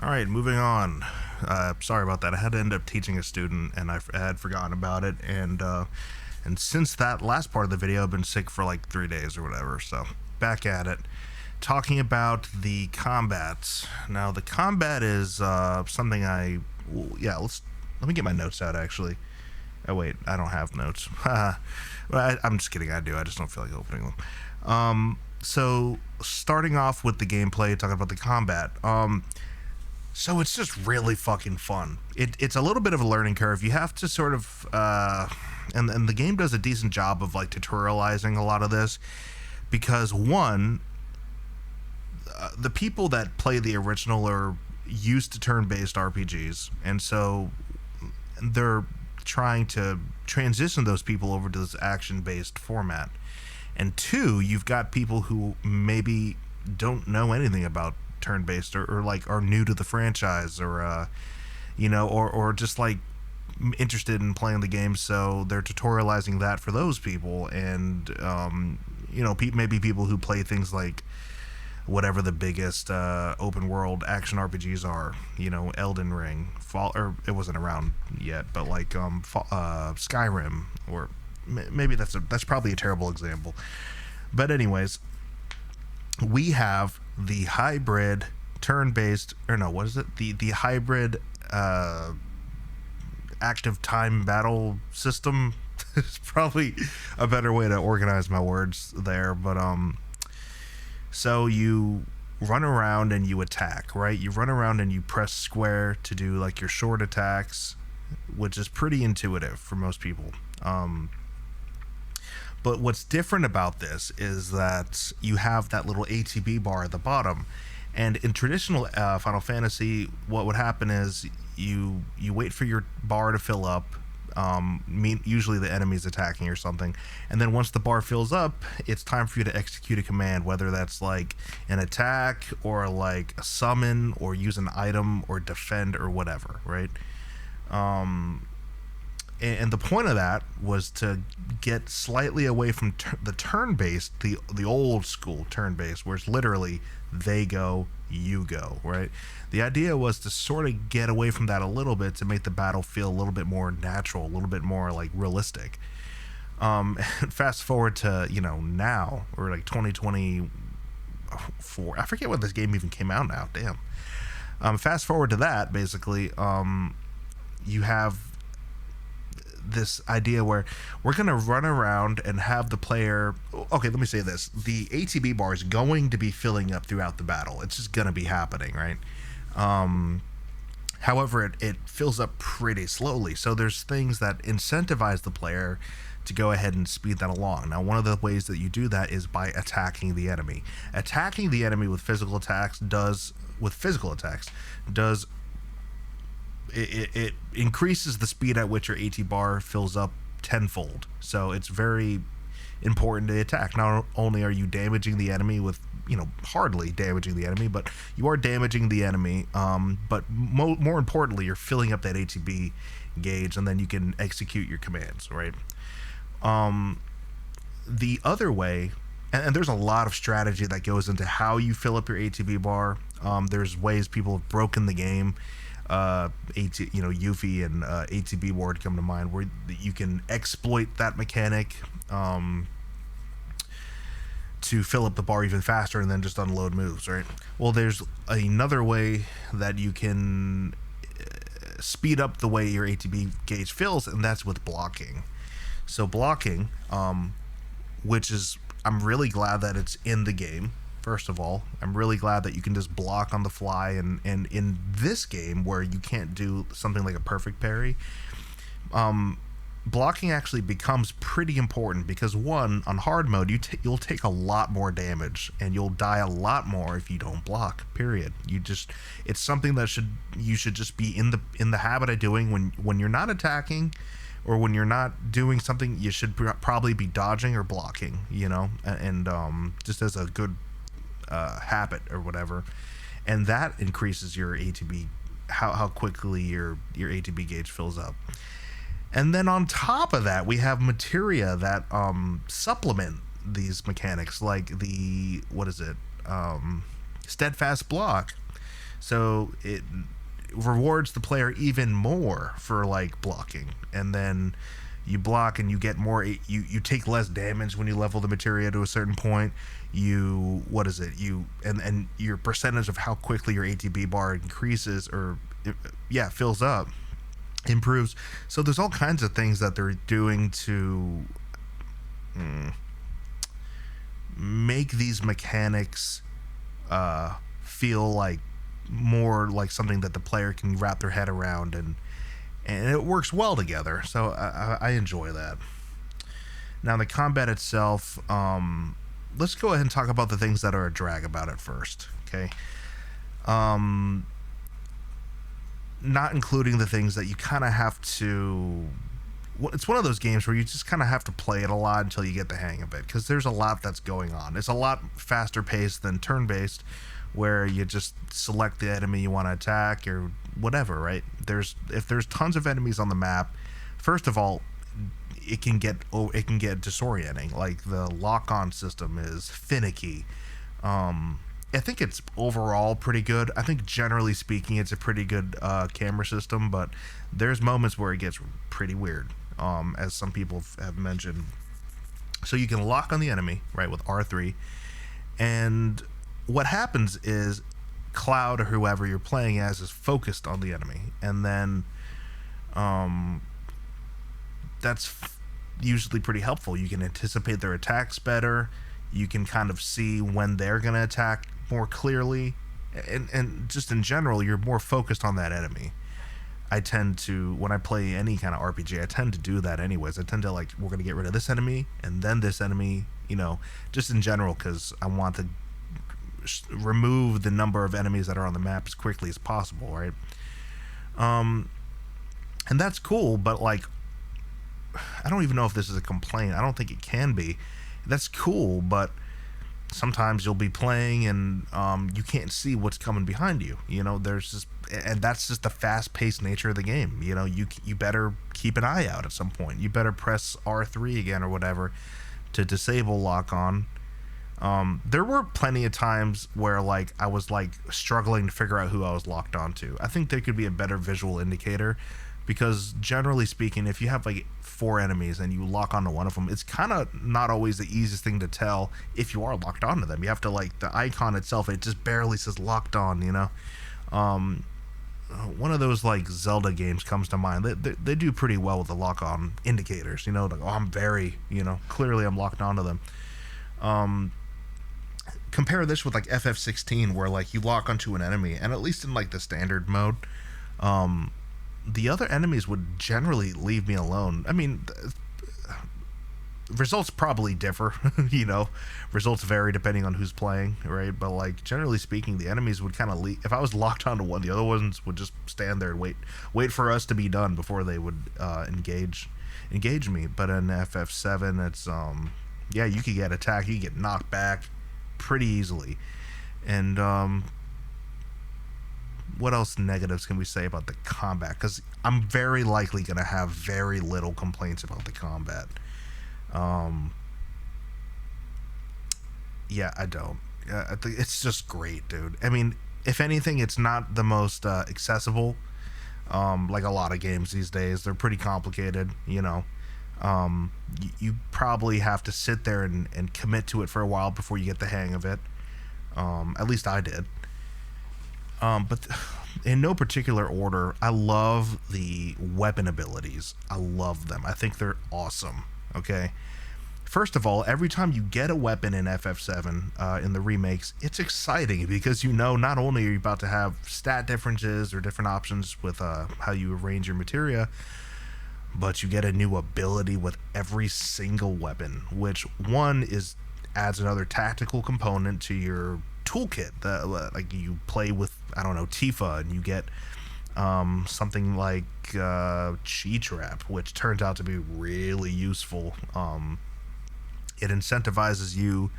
All right, moving on. Sorry about that. I had to end up teaching a student, and I had forgotten about it. And since that last part of the video, I've been sick for like 3 days or whatever. So back at it, talking about the combat. Now the combat is something yeah. Let me get my notes out actually. Oh wait, I don't have notes. I'm just kidding. I do. I just don't feel like opening them. So starting off with the gameplay, talking about the combat. So it's just really fucking fun. It's a little bit of a learning curve. You have to sort of, and the game does a decent job of like tutorializing a lot of this, because one, the people that play the original are used to turn-based RPGs, and so they're trying to transition those people over to this action-based format. And two, you've got people who maybe don't know anything about turn-based or like are new to the franchise or or just like interested in playing the game, so they're tutorializing that for those people. And maybe people who play things like whatever the biggest open world action RPGs are, Elden Ring, or it wasn't around yet, but like Skyrim, or maybe that's probably a terrible example. But anyways, we have the hybrid turn-based, or no, what is it? The hybrid active time battle system. It's probably a better way to organize my words there, but so you run around and you attack, right? You run around and you press square to do like your short attacks, which is pretty intuitive for most people. But what's different about this is that you have that little ATB bar at the bottom. And in traditional Final Fantasy, what would happen is you wait for your bar to fill up. Usually the enemy's attacking or something. And then once the bar fills up, it's time for you to execute a command, whether that's like an attack or like a summon or use an item or defend or whatever, right? And the point of that was to get slightly away from the turn-based, the old school turn-based, where it's literally they go, you go, right? The idea was to sort of get away from that a little bit to make the battle feel a little bit more natural, a little bit more like realistic. Fast forward to, now, or like 2024. I forget when this game even came out now, damn. Fast forward to that, basically, you have this idea where we're going to run around and have the player... Okay, let me say this. The ATB bar is going to be filling up throughout the battle. It's just going to be happening, right? However, it fills up pretty slowly. So there's things that incentivize the player to go ahead and speed that along. Now, one of the ways that you do that is by attacking the enemy. Attacking the enemy with physical attacks does... It increases the speed at which your AT bar fills up tenfold. So it's very important to attack. Not only are you damaging the enemy with, hardly damaging the enemy, but you are damaging the enemy. But more importantly, you're filling up that ATB gauge, and then you can execute your commands, right? The other way, and there's a lot of strategy that goes into how you fill up your ATB bar. There's ways people have broken the game. Yuffie and ATB Ward come to mind, where you can exploit that mechanic to fill up the bar even faster and then just unload moves, right? Well, there's another way that you can speed up the way your ATB gauge fills, and that's with blocking. So blocking, which is, I'm really glad that it's in the game. First of all, I'm really glad that you can just block on the fly, and in this game where you can't do something like a perfect parry, blocking actually becomes pretty important, because one, on hard mode, you'll take a lot more damage and you'll die a lot more if you don't block, period. It's something that you should just be in the habit of doing when you're not attacking, or when you're not doing something. You should probably be dodging or blocking, and just as a good habit or whatever, and that increases your ATB, how quickly your ATB gauge fills up. And then on top of that, we have materia that supplement these mechanics, like the steadfast block. so it rewards the player even more for like blocking. And then you block and you get more, you take less damage when you level the materia to a certain point. You, what is it, you, and your percentage of how quickly your ATB bar increases, or fills up, improves. So there's all kinds of things that they're doing to make these mechanics feel like more like something that the player can wrap their head around, and it works well together. So I enjoy that. Now the combat itself, let's go ahead and talk about the things that are a drag about it first, okay? Not including the things that you kind of have to... Well, it's one of those games where you just kind of have to play it a lot until you get the hang of it, because there's a lot that's going on. It's a lot faster paced than turn-based, where you just select the enemy you want to attack or whatever, right? If there's tons of enemies on the map, first of all, it can get disorienting. Like, the lock-on system is finicky. I think it's overall pretty good. I think generally speaking, it's a pretty good camera system, but there's moments where it gets pretty weird, as some people have mentioned. So you can lock on the enemy, right, with R3, and what happens is Cloud, or whoever you're playing as, is focused on the enemy, and then that's usually pretty helpful. You can anticipate their attacks better. You can kind of see when they're going to attack more clearly, and just in general, you're more focused on that enemy. I tend to, when I play any kind of RPG, I tend to do that anyways. I tend to, like, we're going to get rid of this enemy and then this enemy, you know, just in general, because I want to remove the number of enemies that are on the map as quickly as possible, right? And that's cool, but, like, I don't even know if this is a complaint. I don't think it can be. That's cool, but sometimes you'll be playing and you can't see what's coming behind you. You know, there's just, and that's just the fast-paced nature of the game. You know, you better keep an eye out at some point. You better press R3 again or whatever to disable lock-on. There were plenty of times where, like, I was, like, struggling to figure out who I was locked onto. I think there could be a better visual indicator, because generally speaking, if you have, like, 4 enemies and you lock onto one of them, it's kind of not always the easiest thing to tell if you are locked onto them. You have to, like, the icon itself, it just barely says locked on, you know? One of those, like, Zelda games comes to mind. They do pretty well with the lock-on indicators, you know? Like, oh, I'm very, you know, clearly I'm locked onto them. Compare this with, like, FF16, where, like, you lock onto an enemy, and at least in, like, the standard mode, the other enemies would generally leave me alone. I mean, results probably differ, you know, results vary depending on who's playing, right? But, like, generally speaking, the enemies would kind of leave. If I was locked onto one, the other ones would just stand there and wait for us to be done before they would engage me. But in FF7, it's yeah, you could get attacked, you could get knocked back pretty easily. And what else negatives can we say about the combat? Because I'm very likely going to have very little complaints about the combat. Yeah, I don't. I think it's just great, dude. I mean, if anything, it's not the most accessible. Like a lot of games these days, they're pretty complicated, you know. You probably have to sit there and commit to it for a while before you get the hang of it. At least I did. But in no particular order, I love the weapon abilities. I love them. I think they're awesome. Okay. First of all, every time you get a weapon in FF7 in the remakes, it's exciting because you know not only are you about to have stat differences or different options with how you arrange your materia, but you get a new ability with every single weapon, which one adds another tactical component to your toolkit. Like you play with, I don't know, Tifa, and you get something like Chi Trap, which turns out to be really useful. It incentivizes you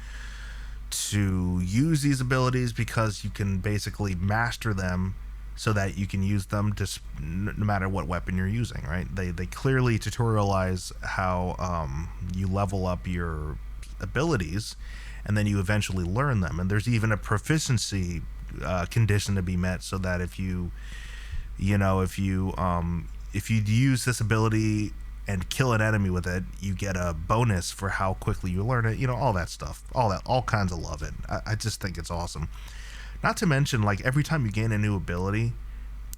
to use these abilities because you can basically master them so that you can use them no matter what weapon you're using, right? They clearly tutorialize how you level up your abilities, and then you eventually learn them. And there's even a proficiency condition to be met, so that if you use this ability and kill an enemy with it, you get a bonus for how quickly you learn it. All that stuff, all kinds of love it. I just think it's awesome. Not to mention, like, every time you gain a new ability,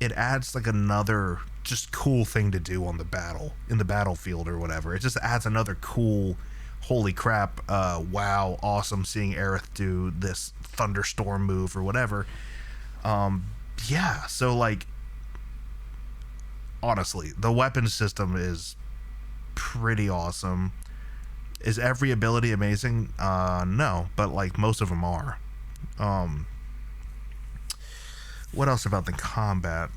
it adds like another just cool thing to do in the battlefield or whatever. It just adds another cool, holy crap, wow, awesome, seeing Aerith do this thunderstorm move or whatever. Yeah, so, like, honestly, the weapon system is pretty awesome. Is every ability amazing? No, but, like, most of them are. What else about the combat?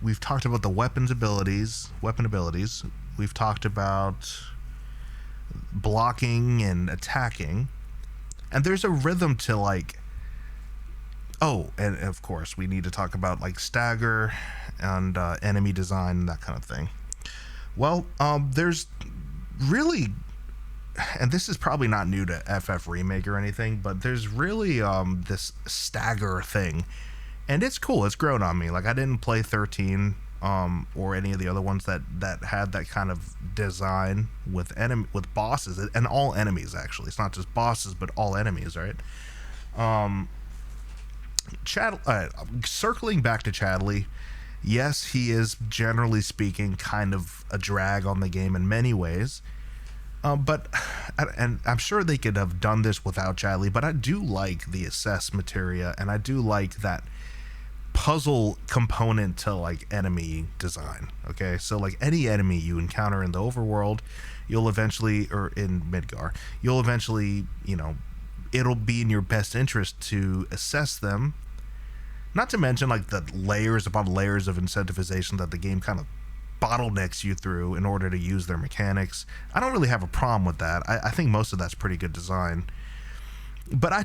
We've talked about the weapon abilities. We've talked about blocking and attacking. And there's a rhythm to, like, and of course we need to talk about, like, stagger and enemy design and that kind of thing. Well, there's really, and this is probably not new to FF Remake or anything, but there's really this stagger thing, and it's cool. It's grown on me. Like, I didn't play 13 or any of the other ones that had that kind of design with bosses and all enemies. Actually, it's not just bosses, but all enemies, right? Circling back to Chadley, yes, he is, generally speaking, kind of a drag on the game in many ways. But I'm sure they could have done this without Chadley, but I do like the assess materia, and I do like that puzzle component to, like, enemy design. Okay, so, like, any enemy you encounter in the overworld, you'll eventually, or in Midgar, you'll eventually, it'll be in your best interest to assess them. Not to mention, like, the layers upon layers of incentivization that the game kind of bottlenecks you through in order to use their mechanics. I don't really have a problem with that. I think most of that's pretty good design. But I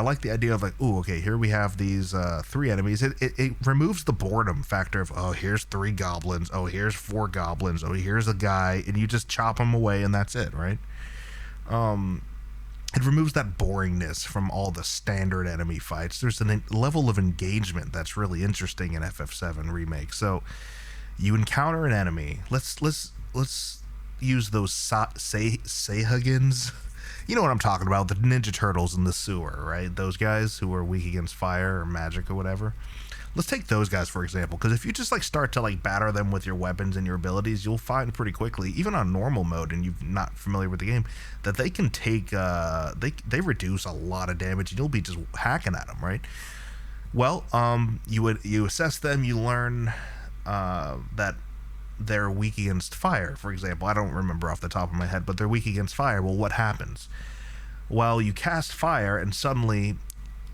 like the idea of, like, ooh, okay, here we have these 3 enemies. It removes the boredom factor of, oh, here's 3 goblins, oh, here's 4 goblins, oh, here's a guy, and you just chop them away and that's it, right? It removes that boringness from all the standard enemy fights. There's a level of engagement that's really interesting in FF7 Remake. So you encounter an enemy. Let's use those Sahagins. You know what I'm talking about, the Ninja Turtles in the sewer, right? Those guys who are weak against fire or magic or whatever. Let's take those guys, for example, because if you just, like, start to, like, batter them with your weapons and your abilities, you'll find pretty quickly, even on normal mode and you're not familiar with the game, that they can take, they reduce a lot of damage and you'll be just hacking at them, right? Well, you assess them, you learn that they're weak against fire, for example. I don't remember off the top of my head, but they're weak against fire. Well, what happens? Well, you cast fire and suddenly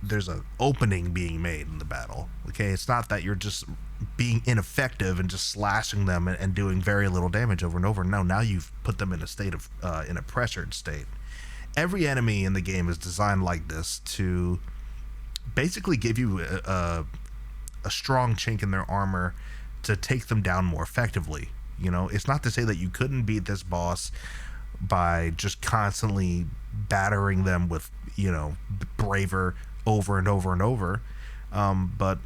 there's an opening being made in the battle. Okay, it's not that you're just being ineffective and just slashing them and doing very little damage over and over. No, now you've put them in a state of in a pressured state. Every enemy in the game is designed like this to basically give you a strong chink in their armor to take them down more effectively. It's not to say that you couldn't beat this boss by just constantly battering them with, braver over and over and over. But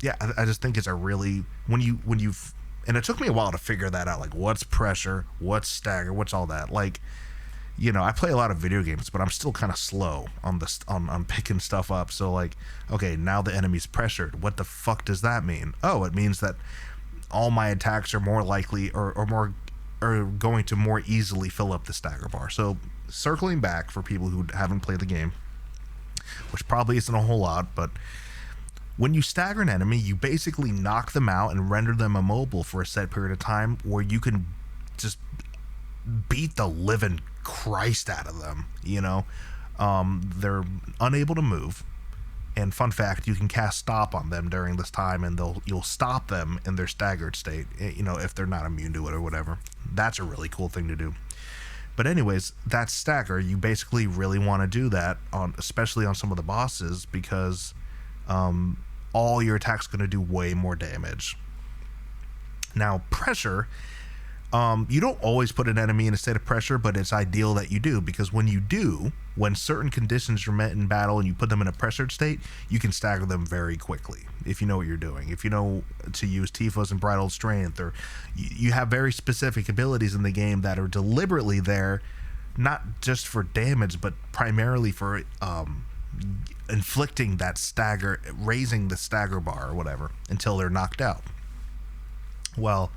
yeah, I just think it's a really, when you've, and it took me a while to figure that out, like, what's pressure, what's stagger, what's all that. Like, I play a lot of video games, but I'm still kind of slow on picking stuff up. So, like, okay, now the enemy's pressured. What the fuck does that mean? Oh, it means that all my attacks are more likely or going to more easily fill up the stagger bar. So, circling back for people who haven't played the game, which probably isn't a whole lot, but when you stagger an enemy, you basically knock them out and render them immobile for a set period of time, where you can just beat the living Christ out of them. They're unable to move, and fun fact, you can cast stop on them during this time and you'll stop them in their staggered state, if they're not immune to it or whatever. That's a really cool thing to do. But anyways, that stagger, you basically really want to do that especially on some of the bosses, because all your attacks going to do way more damage. Now, pressure, you don't always put an enemy in a state of pressure, but it's ideal that you do, because when you do, when certain conditions are met in battle and you put them in a pressured state, you can stagger them very quickly if you know what you're doing. If you know to use Tifo's Unbridled Strength, or you have very specific abilities in the game that are deliberately there, not just for damage, but primarily for inflicting that stagger, raising the stagger bar or whatever until they're knocked out. Well,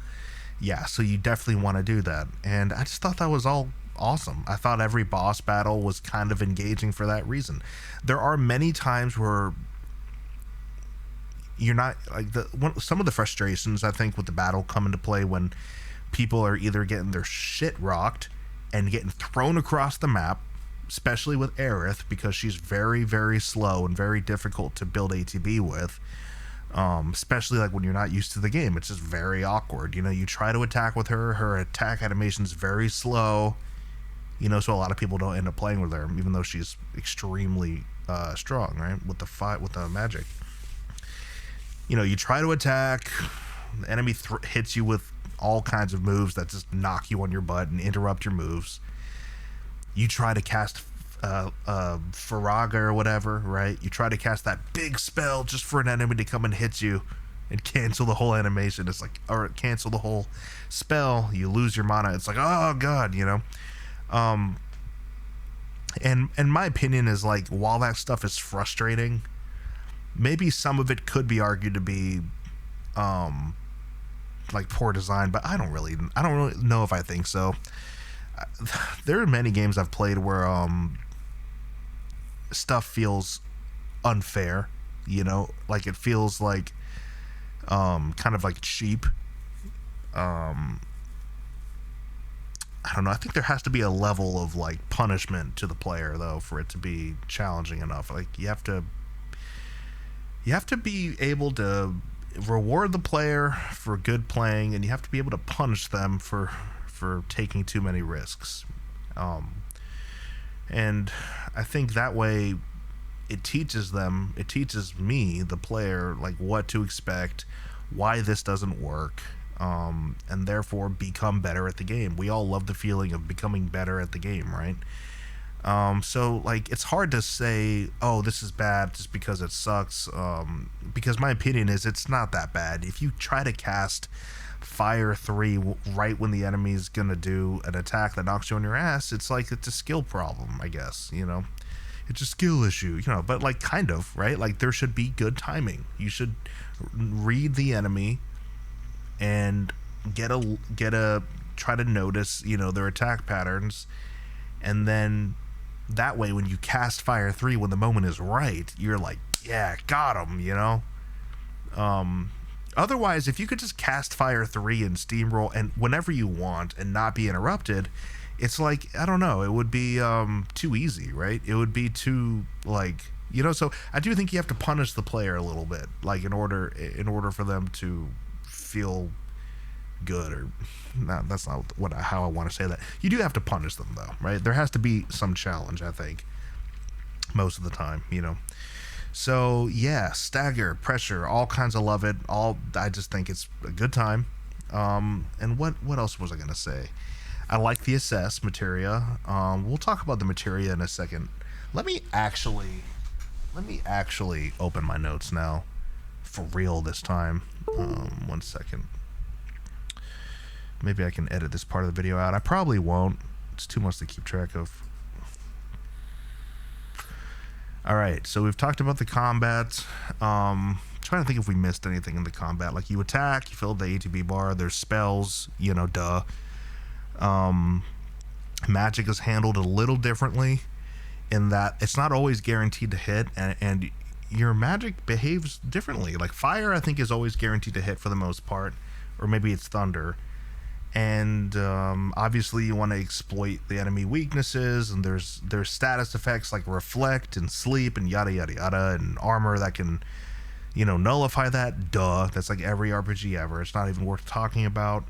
yeah, so you definitely want to do that. And I just thought that was all awesome. I thought every boss battle was kind of engaging for that reason. There are many times where you're not like some of the frustrations I think with the battle come into play when people are either getting their shit rocked and getting thrown across the map, especially with Aerith, because she's very, very slow and very difficult to build ATB with. Especially like when you're not used to the game, it's just very awkward. You know, you try to attack with her attack animation's very slow. You know, so a lot of people don't end up playing with her, even though she's extremely strong, right? With the magic. You know, you try to attack, the enemy hits you with all kinds of moves that just knock you on your butt and interrupt your moves. You try to cast Faraga or whatever, right? You try to cast that big spell just for an enemy to come and hit you and cancel the whole animation. It's like, or cancel the whole spell. You lose your mana. It's like, oh god, you know. And my opinion is like, while that stuff is frustrating, maybe some of it could be argued to be like poor design, but I don't really know if I think so. There are many games I've played where stuff feels unfair, you know, like it feels like kind of like cheap. I don't know. I think there has to be a level of like punishment to the player though for it to be challenging enough. Like you have to be able to reward the player for good playing, and you have to be able to punish them for taking too many risks. And I think that way it teaches me, the player, like what to expect, why this doesn't work, and therefore become better at the game. We all love the feeling of becoming better at the game, right? So like it's hard to say, oh, this is bad just because it sucks, because my opinion is it's not that bad. If you try to cast Fire 3 right when the enemy's gonna do an attack that knocks you on your ass, it's like it's a skill problem, I guess, you know. It's a skill issue, you know, but like kind of, right? Like there should be good timing. You should read the enemy and get a try to notice, you know, their attack patterns, and then that way when you cast Fire 3 when the moment is right, you're like, yeah, got him, you know. Otherwise, if you could just cast Fire 3 and steamroll and whenever you want and not be interrupted, it's like, I don't know, it would be too easy, right? It would be too, like, you know, so I do think you have to punish the player a little bit, like in order for them to feel good, or not. That's not how I want to say that. You do have to punish them though, right? There has to be some challenge, I think, most of the time, you know. So yeah, stagger, pressure, all kinds of love it. I just think it's a good time. And what else was I gonna say? I like the assess materia. We'll talk about the materia in a second. Let me actually open my notes now, for real this time. 1 second. Maybe I can edit this part of the video out. I probably won't. It's too much to keep track of. Alright, so we've talked about the combat. Trying to think if we missed anything in the combat. Like you attack, you fill the ATB bar, there's spells, you know, duh. Magic is handled a little differently in that it's not always guaranteed to hit, and your magic behaves differently. Like fire, I think, is always guaranteed to hit for the most part, or maybe it's thunder. And obviously you want to exploit the enemy weaknesses, and there's status effects like reflect and sleep and yada yada yada, and armor that can, you know, nullify that. Duh, that's like every RPG ever. It's not even worth talking about.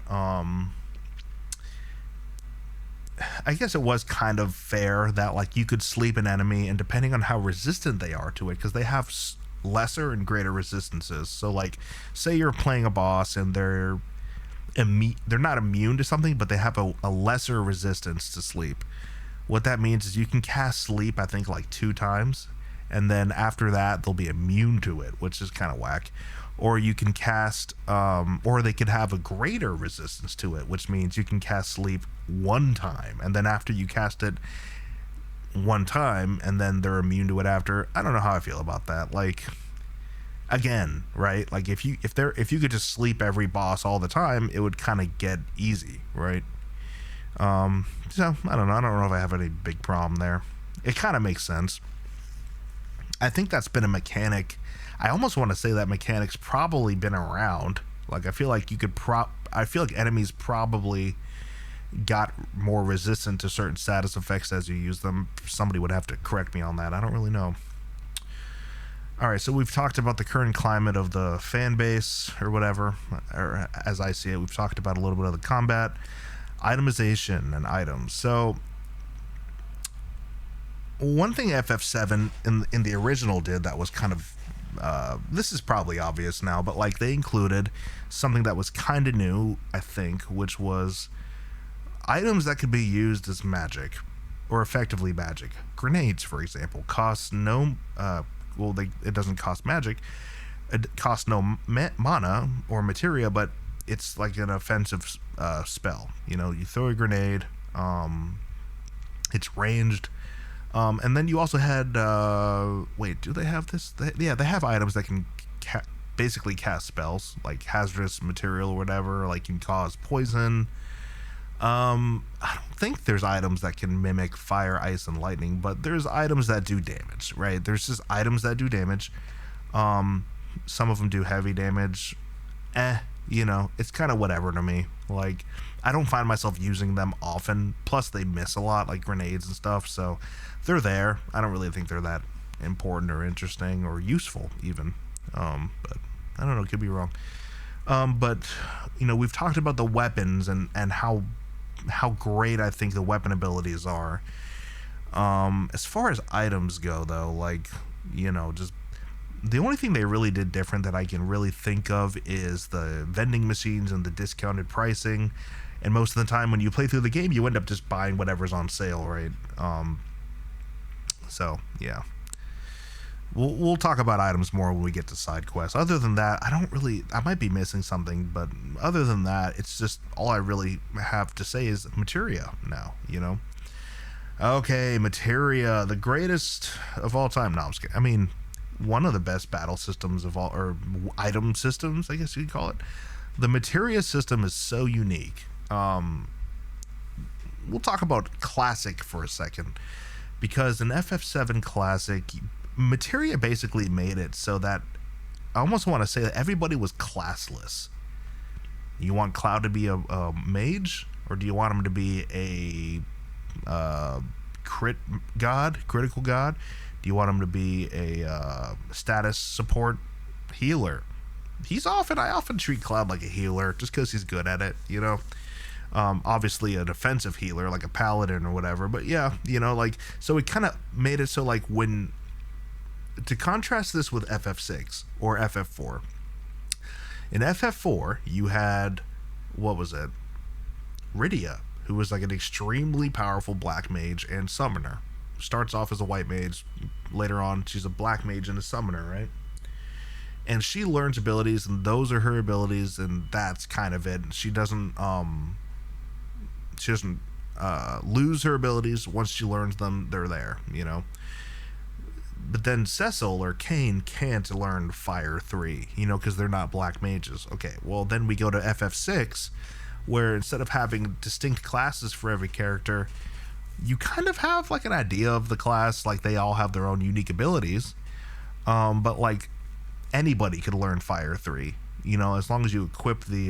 I guess it was kind of fair that like you could sleep an enemy, and depending on how resistant they are to it, because they have lesser and greater resistances. So like, say you're playing a boss and they're not immune to something, but they have a lesser resistance to sleep. What that means is you can cast sleep, I think, like 2 times, and then after that they'll be immune to it, which is kind of whack. Or you can cast, or they could have a greater resistance to it, which means you can cast sleep 1 time, and then after you cast it 1 time, and then they're immune to it after. I don't know how I feel about that. Like, again, right? Like if you could just sleep every boss all the time, it would kind of get easy, right? So I don't know. I don't know if I have any big problem there. It kind of makes sense. I think that's been a mechanic. I almost want to say that mechanic's probably been around. Like, I feel like I feel like enemies probably got more resistant to certain status effects as you use them. Somebody would have to correct me on that. I don't really know. Alright, so we've talked about the current climate of the fan base, or whatever, or as I see it. We've talked about a little bit of the combat, itemization, and items. So, one thing FF7 in the original did that was kind of, this is probably obvious now, but like they included something that was kind of new, I think, which was items that could be used as magic, or effectively magic. Grenades, for example, cost no, it doesn't cost magic, it costs no mana or materia, but it's like an offensive spell. You know, you throw a grenade, it's ranged, and then you also had, wait, do they have this? They have items that can basically cast spells, like hazardous material or whatever, like can cause poison. I don't think there's items that can mimic fire, ice, and lightning, but there's items that do damage, right? There's just items that do damage. Some of them do heavy damage. You know, it's kind of whatever to me. Like, I don't find myself using them often. Plus, they miss a lot, like grenades and stuff, so they're there. I don't really think they're that important or interesting or useful, even. But I don't know, could be wrong. But, you know, we've talked about the weapons and how great I think the weapon abilities are. As far as items go, though, like, you know, just the only thing they really did different that I can really think of is the vending machines and the discounted pricing. And most of the time when you play through the game, you end up just buying whatever's on sale, right? So, yeah. We'll talk about items more when we get to side quests. Other than that, I might be missing something, but other than that, it's just all I really have to say is materia now, you know? Okay, materia, the greatest of all time. No, I'm just kidding. I mean, one of the best battle systems of all, or item systems, I guess you could call it. The materia system is so unique. We'll talk about classic for a second, because in FF7 classic, materia basically made it so that I almost want to say that everybody was classless. You want Cloud to be a mage, or do you want him to be a critical god? Do you want him to be a status support healer? I often treat Cloud like a healer just because he's good at it, you know. Obviously a defensive healer like a paladin or whatever, but yeah, you know, like, so it kind of made it so, like, when to contrast this with FF6 or FF4. In FF4, you had, what was it? Rydia, who was like an extremely powerful black mage and summoner. Starts off as a white mage, later on she's a black mage and a summoner, right? And she learns abilities, and those are her abilities, and that's kind of it. She doesn't lose her abilities. Once she learns them, they're there, you know. But then Cecil or Kain can't learn Fire 3, you know, because they're not black mages. Okay, well, then we go to FF6, where instead of having distinct classes for every character, you kind of have, like, an idea of the class. Like, they all have their own unique abilities. But, like, anybody could learn Fire 3, you know, as long as you equip the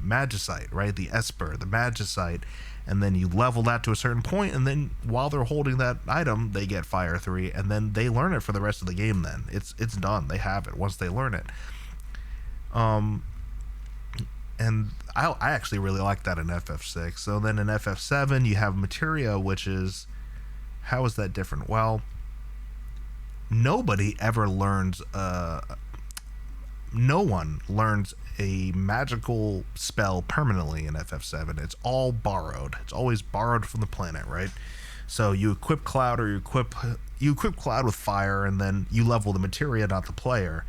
Magicite, right? The Esper, the Magicite, and then you level that to a certain point, and then while they're holding that item, they get Fire 3, and then they learn it for the rest of the game. Then it's done. They have it once they learn it. And I actually really like that in FF6. So then in FF7, you have materia, which is, how is that different? Well, nobody ever learns no one learns a magical spell permanently in FF7. It's all borrowed. It's always borrowed from the planet, right? So you equip Cloud, or you equip Cloud with fire, and then you level the materia, not the player.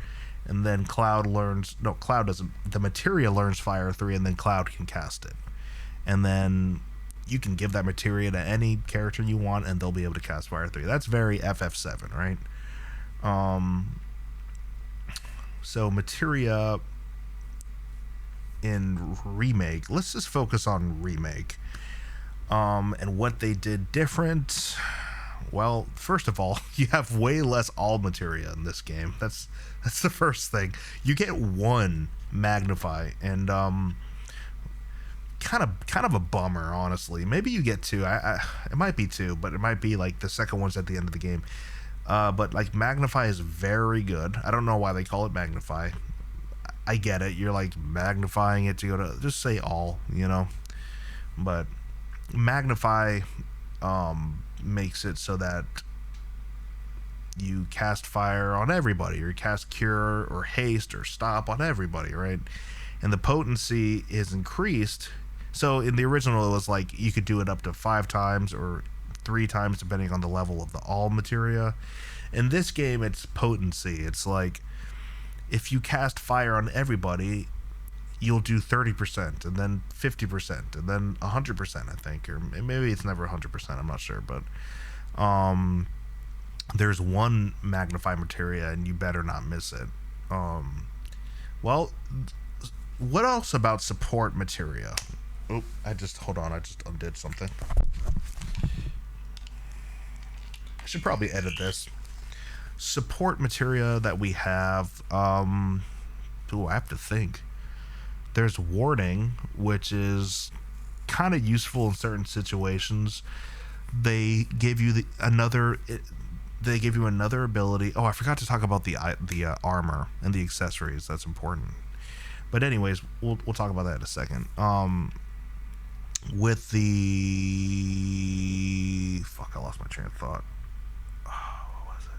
And then Cloud doesn't. The materia learns Fire 3, and then Cloud can cast it. And then you can give that materia to any character you want, and they'll be able to cast Fire 3. That's very FF7, right? So materia in Remake, let's just focus on Remake. And what they did different. Well, first of all, you have way less all materia in this game. That's the first thing. You get one magnify, and kind of a bummer, honestly. Maybe you get two. It might be two, but it might be like the second one's at the end of the game. But like magnify is very good. I don't know why they call it magnify. I get it. You're like magnifying it to go to, just say all, you know. But magnify makes it so that you cast fire on everybody, or you cast cure or haste or stop on everybody, right? And the potency is increased. So in the original, it was like you could do it up to 5 times or 3 times depending on the level of the all materia. In this game, it's potency. It's like if you cast fire on everybody, you'll do 30%, and then 50%, and then 100%, I think, or maybe it's never 100%. I'm not sure, but there's one magnify materia, and you better not miss it. Well, what else about support materia? Oh, hold on, I just undid something. I should probably edit this. Support materia that we have. I have to think. There's warding, which is kind of useful in certain situations. They give you another ability. Oh, I forgot to talk about the armor and the accessories. That's important. But anyways, we'll talk about that in a second. With the I lost my train of thought. Oh, what was it?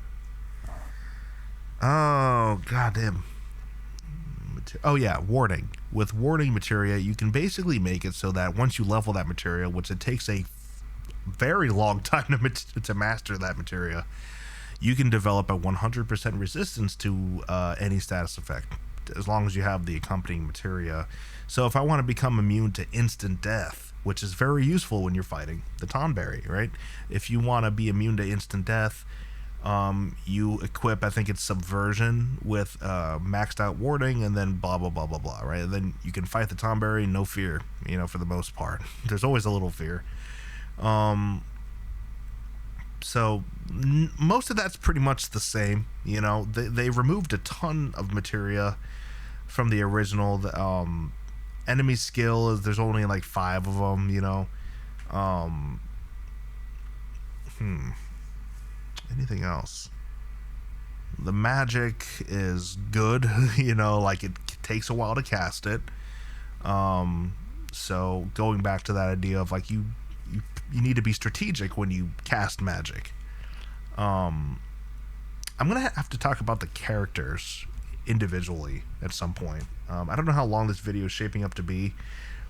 Oh, goddamn. Oh yeah, warding. With warding materia, you can basically make it so that once you level that materia, which it takes a very long time to master that materia, you can develop a 100% resistance to any status effect, as long as you have the accompanying materia. So if I want to become immune to instant death, which is very useful when you're fighting the Donberry, right? If you want to be immune to instant death, you equip, I think it's Subversion, with maxed out warding, and then blah blah blah blah blah, right? And then you can fight the Donberry, no fear, you know, for the most part. There's always a little fear. So most of that's pretty much the same, you know. They removed a ton of materia from the original. The enemy skill is, there's only like 5 of them, you know. Anything else? The magic is good, you know, like it takes a while to cast it. So going back to that idea of like you need to be strategic when you cast magic. I'm gonna have to talk about the characters individually at some point. I don't know how long this video is shaping up to be,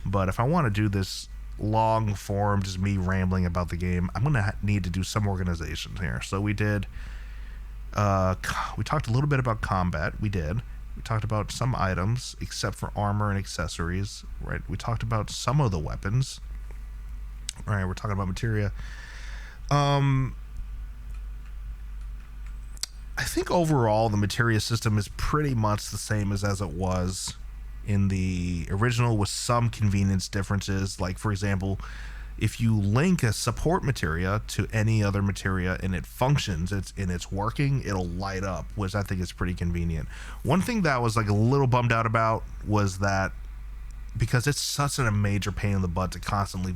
but if I want to do this long form, just me rambling about the game, I'm gonna need to do some organization here. So we did we talked a little bit about combat. We talked about some items except for armor and accessories, right? We talked about some of the weapons. All right, we're talking about materia. I think overall the materia system is pretty much the same as it was in the original, with some convenience differences. Like, for example, if you link a support materia to any other materia and it functions, it's working, it'll light up, which I think is pretty convenient. One thing that I was like a little bummed out about was that, because it's such a major pain in the butt to constantly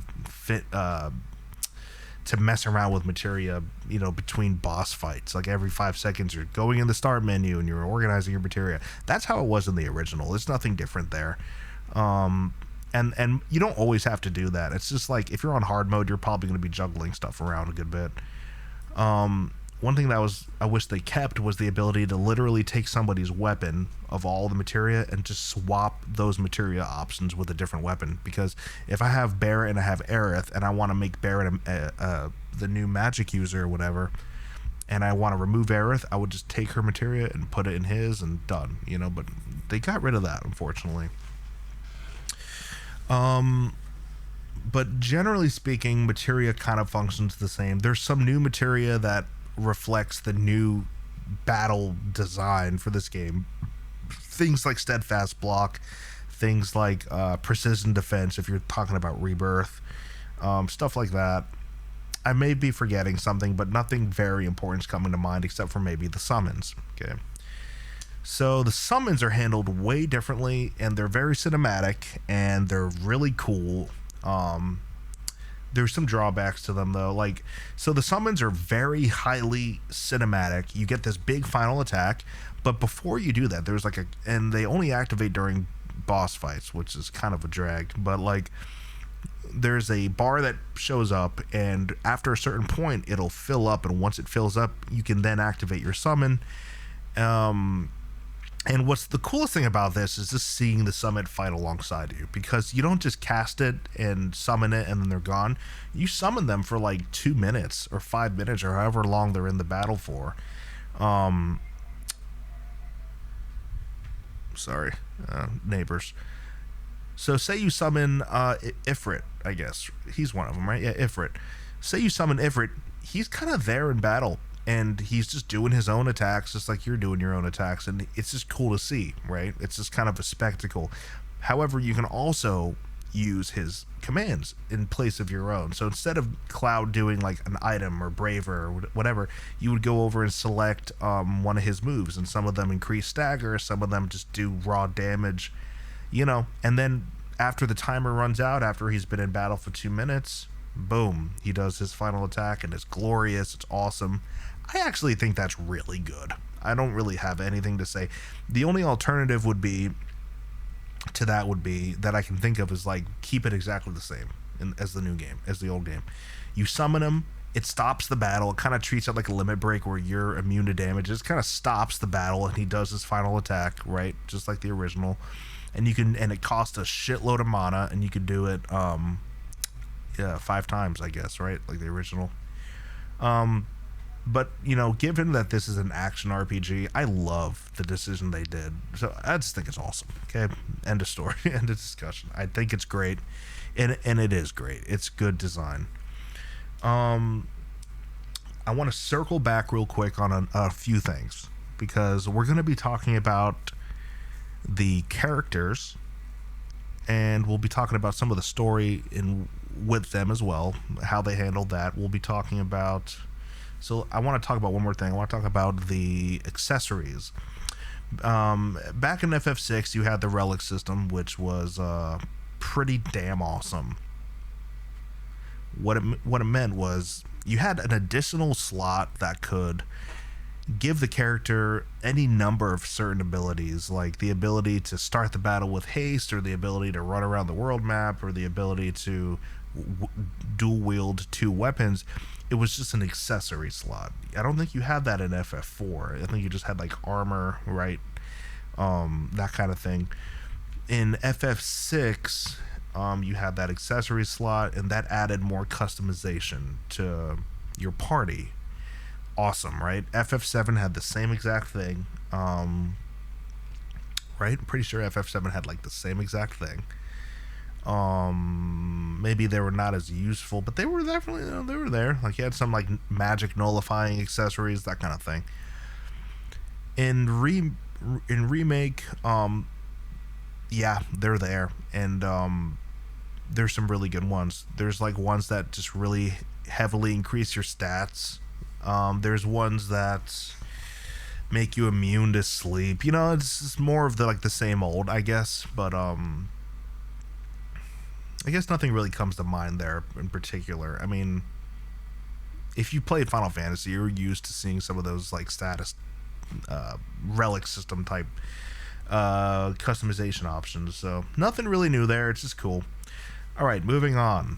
to mess around with materia, you know, between boss fights. Like every 5 seconds you're going in the start menu and you're organizing your materia. That's how it was in the original. There's nothing different there. And you don't always have to do that. It's just like if you're on hard mode, you're probably going to be juggling stuff around a good bit. one thing that I wish they kept was the ability to literally take somebody's weapon of all the materia and just swap those materia options with a different weapon. Because if I have Barret and I have Aerith and I want to make Barret the new magic user or whatever, and I want to remove Aerith, I would just take her materia and put it in his and done, you know. But they got rid of that, unfortunately. But generally speaking, materia kind of functions the same. There's some new materia that reflects the new battle design for this game. Things like steadfast block, things like precision defense if you're talking about rebirth, stuff like that. I may be forgetting something, but nothing very important is coming to mind except for maybe the summons. Okay, so the summons are handled way differently, and they're very cinematic, and they're really cool. There's some drawbacks to them though, like, so the summons are very highly cinematic. You get this big final attack, but before you do that, there's like and they only activate during boss fights, which is kind of a drag, but like, there's a bar that shows up, and after a certain point it'll fill up, and once it fills up you can then activate your summon. And what's the coolest thing about this is just seeing the summon fight alongside you, because you don't just cast it and summon it and then they're gone. You summon them for like 2 minutes or 5 minutes or however long they're in the battle for. Neighbors. So say you summon Ifrit, I guess. He's one of them, right? Yeah, Ifrit. Say you summon Ifrit, he's kind of there in battle, and he's just doing his own attacks just like you're doing your own attacks, and it's just cool to see, right? It's just kind of a spectacle. However, you can also use his commands in place of your own. So instead of Cloud doing like an item or braver or whatever, you would go over and select one of his moves, and some of them increase stagger, some of them just do raw damage, you know. And then after the timer runs out, after he's been in battle for 2 minutes, boom, he does his final attack, and it's glorious, it's awesome. I actually think that's really good. I don't really have anything to say. The only alternative would be that I can think of is like, keep it exactly the same as the new game, as the old game. You summon him, it stops the battle, it kind of treats it like a limit break where you're immune to damage. It kind of stops the battle, and he does his final attack, right, just like the original. And it costs a shitload of mana, and you can do it 5 times, I guess, right, like the original. But, you know, given that this is an action RPG, I love the decision they did. So I just think it's awesome. Okay, end of story, end of discussion. I think it's great, and it is great. It's good design. I want to circle back real quick on a few things, because we're going to be talking about the characters, and we'll be talking about some of the story with them as well, how they handled that. We'll be talking about... So I want to talk about one more thing. I want to talk about the accessories. Back in FF6, you had the relic system, which was pretty damn awesome. What it meant was you had an additional slot that could give the character any number of certain abilities, like the ability to start the battle with haste, or the ability to run around the world map, or the ability to dual wield 2 weapons. It was just an accessory slot. I don't think you had that in FF4. I think you just had like armor, right? That kind of thing. In FF6, you had that accessory slot, and that added more customization to your party. Awesome, right? FF7 had the same exact thing. Right? I'm pretty sure FF7 had like the same exact thing. Maybe they were not as useful, but they were definitely, you know, they were there. Like, you had some like magic nullifying accessories, that kind of thing. In remake, yeah, they're there, and there's some really good ones. There's like ones that just really heavily increase your stats. There's ones that make you immune to sleep. You know, it's more of the same old, I guess, but I guess nothing really comes to mind there in particular. I mean, if you played Final Fantasy, you're used to seeing some of those like status relic system type customization options, so nothing really new there. It's just cool. All right, moving on.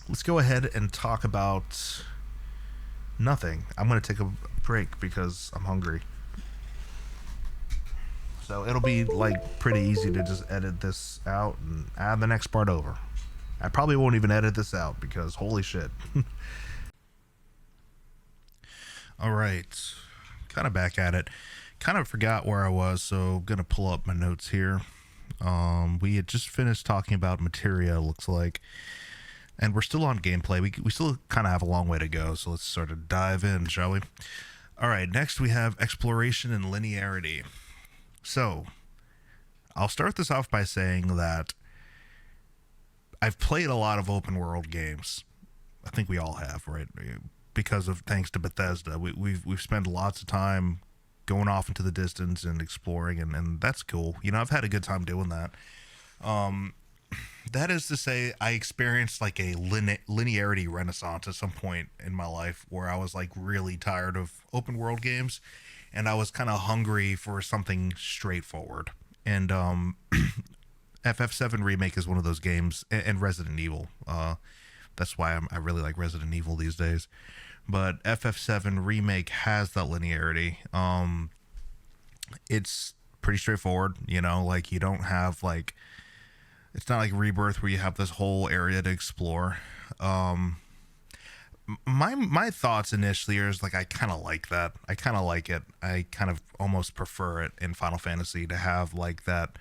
Let's go ahead and talk about Nothing. I'm gonna take a break because I'm hungry. So it'll be like pretty easy to just edit this out and add the next part over. I probably won't even edit this out because holy shit. All right, kind of back at it. Kind of forgot where I was, so gonna pull up my notes here. We had just finished talking about materia, looks like, and we're still on gameplay. We still kind of have a long way to go, so let's sort of dive in, shall we? All right, next we have exploration and linearity. So, I'll start this off by saying that I've played a lot of open world games. I think we all have, right? Because of thanks to Bethesda, we've spent lots of time going off into the distance and exploring, and that's cool. You know, I've had a good time doing that. That is to say, I experienced like a linearity renaissance at some point in my life where I was like really tired of open world games, and I was kind of hungry for something straightforward. And FF7 Remake is one of those games, and Resident Evil. That's why I really like Resident Evil these days. But FF7 Remake has that linearity. It's pretty straightforward, you know, like you don't have like, it's not like Rebirth where you have this whole area to explore. My thoughts initially is like I kind of like that. I kind of like it. I kind of almost prefer it in Final Fantasy to have like that,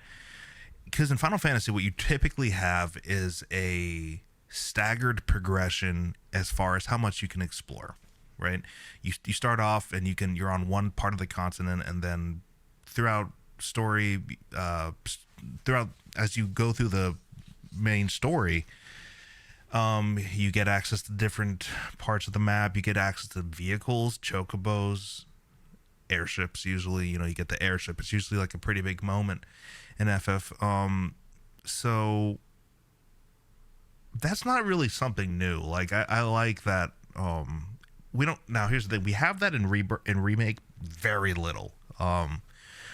because in Final Fantasy what you typically have is a staggered progression as far as how much you can explore, right? You start off and you're on one part of the continent, and then throughout story, throughout as you go through the main story, you get access to different parts of the map. You get access to vehicles, chocobos, airships. Usually, you know, you get the airship. It's usually like a pretty big moment in FF. So that's not really something new. Like I like that. We don't. Now here's the thing. We have that in Remake very little.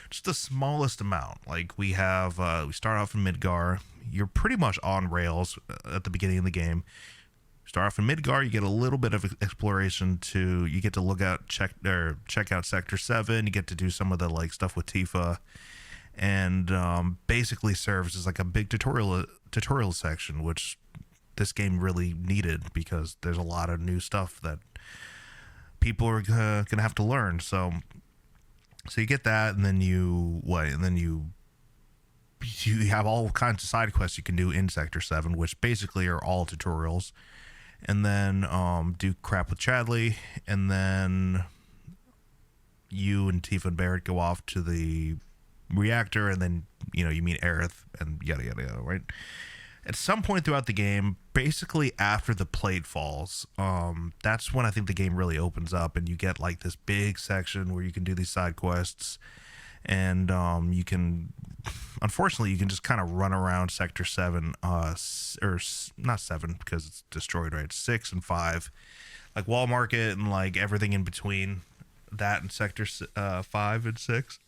Just the smallest amount. Like we have, we start off in Midgar. You're pretty much on rails at the beginning of the game. Start off in Midgar. You get a little bit of exploration to. You get to check out Sector 7. You get to do some of the like stuff with Tifa, and basically serves as like a big tutorial section, which this game really needed because there's a lot of new stuff that people are gonna have to learn. So you get that, and then you have all kinds of side quests you can do in Sector 7, which basically are all tutorials. And then do crap with Chadley, and then you and Tifa and Barrett go off to the reactor, and then you meet Aerith and yada yada yada, right? At some point throughout the game, basically after the plate falls, that's when I think the game really opens up, and you get like this big section where you can do these side quests, and you can just kind of run around Sector 7, or not 7 because it's destroyed, right? 6 and 5, like Wall Market and like everything in between that and Sector 5 and 6.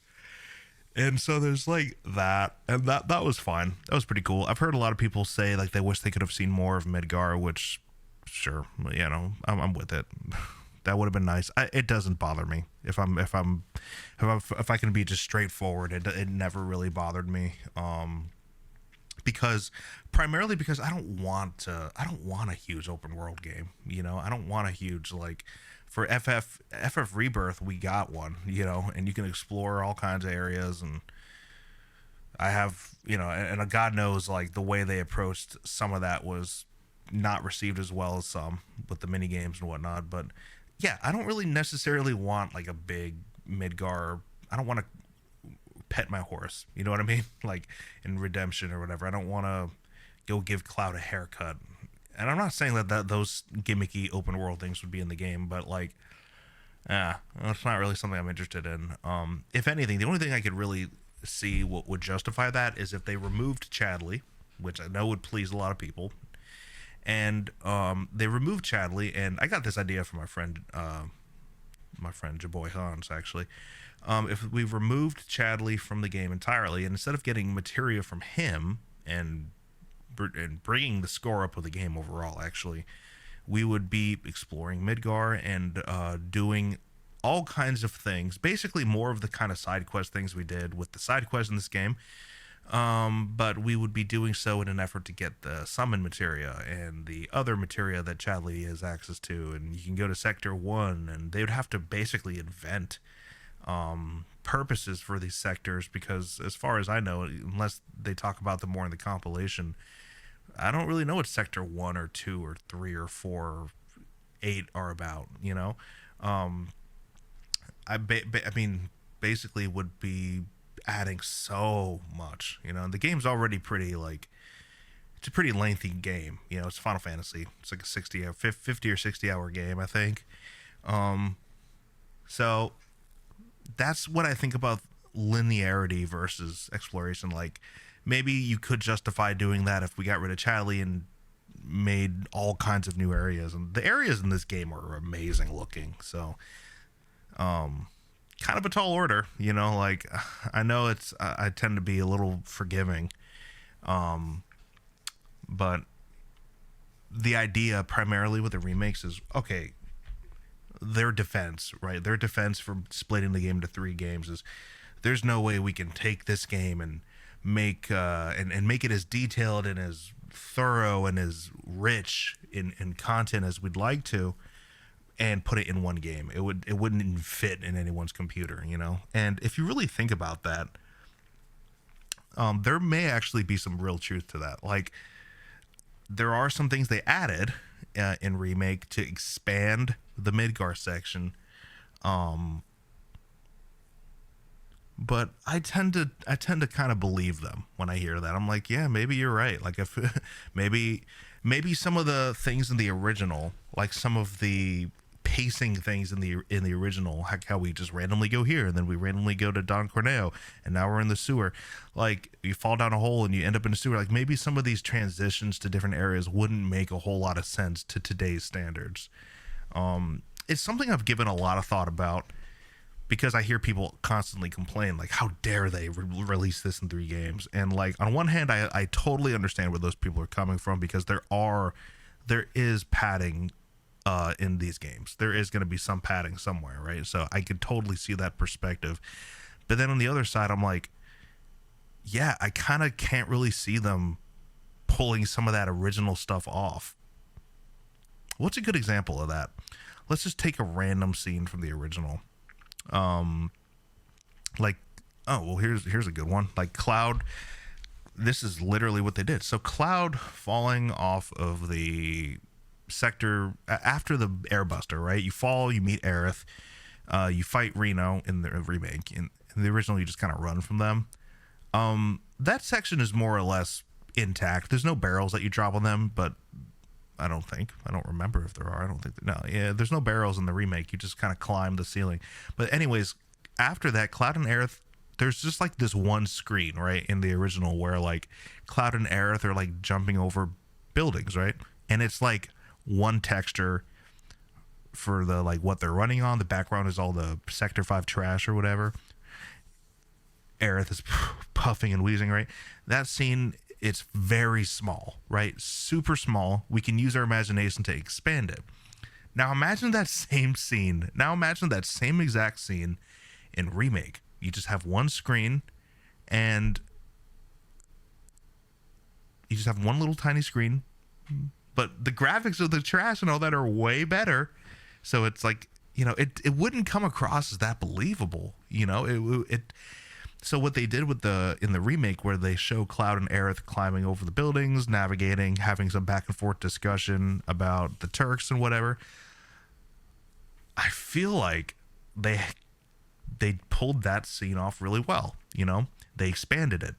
And so there's like that, and that was fine. That was pretty cool. I've heard a lot of people say like they wish they could have seen more of Midgar, which, sure, I'm with it. That would have been nice. It doesn't bother me if I can be just straightforward. It never really bothered me, primarily because I don't want a huge open world game. I don't want a huge like. For FF Rebirth, we got one, and you can explore all kinds of areas, and I have, and God knows, like, the way they approached some of that was not received as well as some with the mini games and whatnot. But yeah, I don't really necessarily want like a big Midgar. I don't want to pet my horse. You know what I mean? Like in Redemption or whatever. I don't want to go give Cloud a haircut. And I'm not saying that those gimmicky open world things would be in the game, but like, it's not really something I'm interested in. If anything, the only thing I could really see what would justify that is if they removed Chadley, which I know would please a lot of people. And they removed Chadley, and I got this idea from my friend Jaboy Hans, actually. If we removed Chadley from the game entirely, and instead of getting materia from him and bringing the score up of the game overall, actually, we would be exploring Midgar and doing all kinds of things. Basically, more of the kind of side quest things we did with the side quests in this game. But we would be doing so in an effort to get the summon materia and the other materia that Chadley has access to. And you can go to Sector 1, and they would have to basically invent purposes for these sectors, because as far as I know, unless they talk about them more in the compilation, I don't really know what Sector 1 or 2 or 3 or 4 or 8 are about, you know? I mean, basically would be adding so much, you know? And the game's already pretty, like, it's a pretty lengthy game, you know? It's Final Fantasy. It's like a 50 or 60 hour game, I think. So that's what I think about linearity versus exploration. Like, maybe you could justify doing that if we got rid of Chadley and made all kinds of new areas. And the areas in this game are amazing looking. So, kind of a tall order, you know, like, I know I tend to be a little forgiving. But the idea primarily with the remakes is, okay, their defense, right? Their defense for splitting the game into 3 games is, there's no way we can take this game and make and make it as detailed and as thorough and as rich in content as we'd like to, and put it in one game. It wouldn't even fit in anyone's computer, you know? And if you really think about that, there may actually be some real truth to that. Like, there are some things they added in Remake to expand the Midgar section, but I tend to kind of believe them when I hear that. I'm like, yeah, maybe you're right. Like, if maybe some of the things in the original, like some of the pacing things in the original, how we just randomly go here and then we randomly go to Don Corneo and now we're in the sewer, like you fall down a hole and you end up in a sewer, like maybe some of these transitions to different areas wouldn't make a whole lot of sense to today's standards. It's something I've given a lot of thought about, because I hear people constantly complain, like, how dare they release this in 3 games? And, like, on one hand, I totally understand where those people are coming from, because there is padding in these games. There is going to be some padding somewhere, right? So I could totally see that perspective. But then on the other side, I'm like, yeah, I kind of can't really see them pulling some of that original stuff off. What's a good example of that? Let's just take a random scene from the original. Like, oh, well, here's a good one. Like Cloud, this is literally what they did. So Cloud falling off of the sector after the airbuster, right? You fall, you meet Aerith, you fight Reno in the remake. In the original, you just kind of run from them. That section is more or less intact. There's no barrels that you drop on them, but I don't remember if there are. I don't think no. Yeah, there's no barrels in the remake. You just kind of climb the ceiling. But anyways, after that, Cloud and Aerith, there's just like this one screen, right, in the original where like Cloud and Aerith are like jumping over buildings, right? And it's like one texture for the like what they're running on. The background is all the Sector 5 trash or whatever. Aerith is puffing and wheezing, right? That scene, it's very small, right? Super small. We can use our imagination to expand it. Now imagine that same scene. Now imagine that same exact scene in Remake. You just have one screen, and you just have one little tiny screen, but the graphics of the trash and all that are way better. So it's like, you know, it wouldn't come across as that believable, you know? So what they did in the remake, where they show Cloud and Aerith climbing over the buildings, navigating, having some back and forth discussion about the Turks and whatever, I feel like they pulled that scene off really well. You know, they expanded it,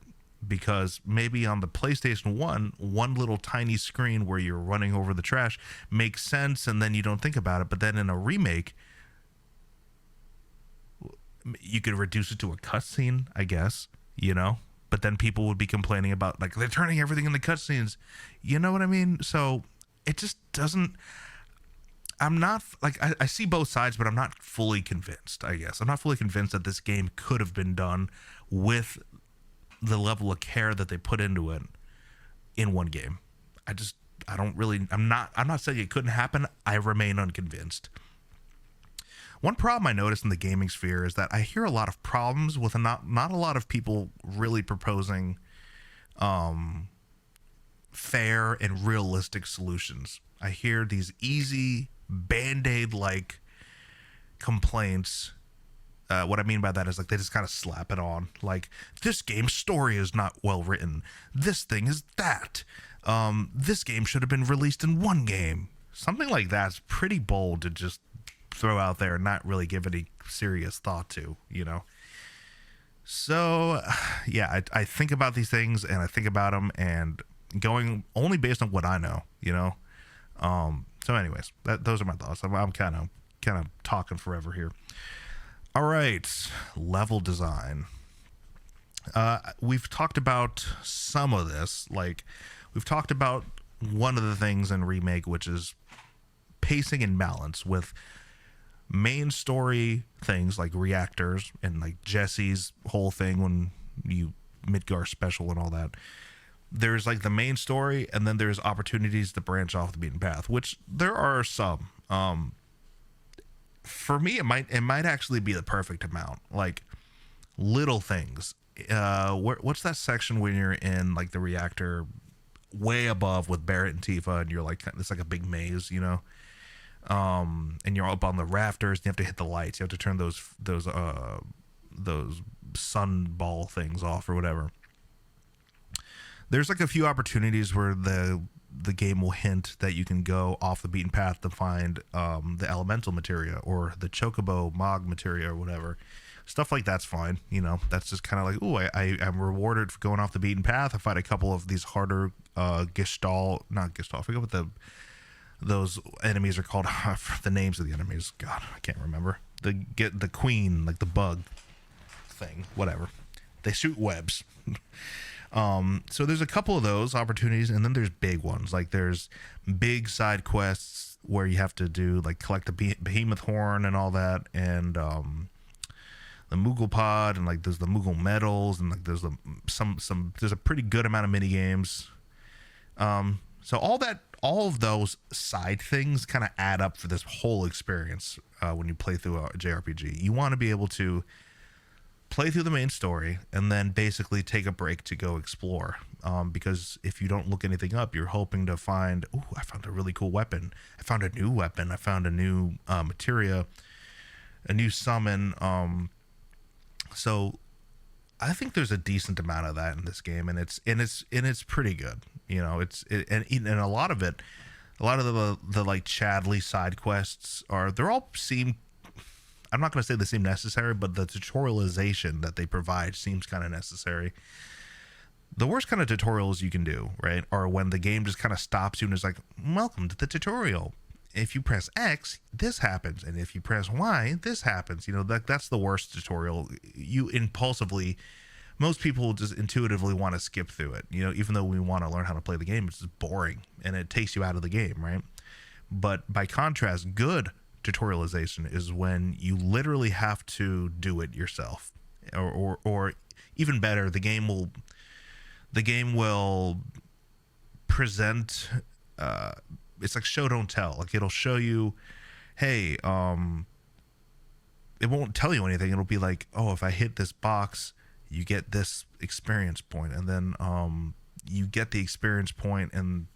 because maybe on the PlayStation 1, one little tiny screen where you're running over the trash makes sense, and then you don't think about it. But then in a remake, you could reduce it to a cutscene, I guess, you know? But then people would be complaining about, like, they're turning everything into cutscenes. You know what I mean? So it just doesn't... I'm not... Like, I see both sides, but I'm not fully convinced, I guess. I'm not fully convinced that this game could have been done with the level of care that they put into it in one game. I'm not saying it couldn't happen. I remain unconvinced. One problem I notice in the gaming sphere is that I hear a lot of problems with not a lot of people really proposing fair and realistic solutions. I hear these easy band-aid like complaints. What I mean by that is like they just kind of slap it on. Like, this game's story is not well written. This thing is that. This game should have been released in one game. Something like that's pretty bold to just throw out there and not really give any serious thought to, you know? So, yeah, I think about these things and I think about them and going only based on what I know, you know? So anyways, those are my thoughts. I'm kind of talking forever here. All right, level design. We've talked about some of this. Like, we've talked about one of the things in Remake, which is pacing and balance with main story things like reactors and like Jesse's whole thing when you Midgar special and all that. There's like the main story, and then there's opportunities to branch off the beaten path, which there are some. For me, it might actually be the perfect amount. Like little things. What's that section when you're in like the reactor, way above with Barrett and Tifa, and you're like it's like a big maze, you know. And you're up on the rafters. And you have to hit the lights. You have to turn those sun ball things off or whatever. There's like a few opportunities where the game will hint that you can go off the beaten path to find the elemental materia or the chocobo mog materia or whatever. Stuff like that's fine, you know. That's just kind of like, ooh, I'm rewarded for going off the beaten path. I find a couple of these harder not Gestalt. I forget what those enemies are called. The names of the enemies, God, I can't remember. The queen, like the bug thing, whatever. They shoot webs. So there's a couple of those opportunities, and then there's big ones. Like there's big side quests where you have to do like collect the behemoth horn and all that, and the Moogle pod, and like there's the Moogle medals, and like there's there's a pretty good amount of mini games. So all of those side things kind of add up for this whole experience when you play through a JRPG. You want to be able to play through the main story and then basically take a break to go explore. Because if you don't look anything up, you're hoping to find, ooh, I found a really cool weapon. I found a new weapon. I found a new materia, a new summon. So I think there's a decent amount of that in this game, and it's pretty good. You know, and a lot of it, a lot of the like Chadley side quests they're all seem. I'm not going to say they seem necessary, but the tutorialization that they provide seems kind of necessary. The worst kind of tutorials you can do, right, are when the game just kind of stops you and is like, welcome to the tutorial. If you press X, this happens. And if you press Y, this happens. You know, that's the worst tutorial. You impulsively, most people just intuitively want to skip through it. You know, even though we want to learn how to play the game, it's just boring and it takes you out of the game, right? But by contrast, good tutorialization is when you literally have to do it yourself, or even better, the game will present. It's like show don't tell. Like it'll show you, hey, it won't tell you anything. It'll be like, oh, if I hit this box, you get this experience point, and then you get the experience point, and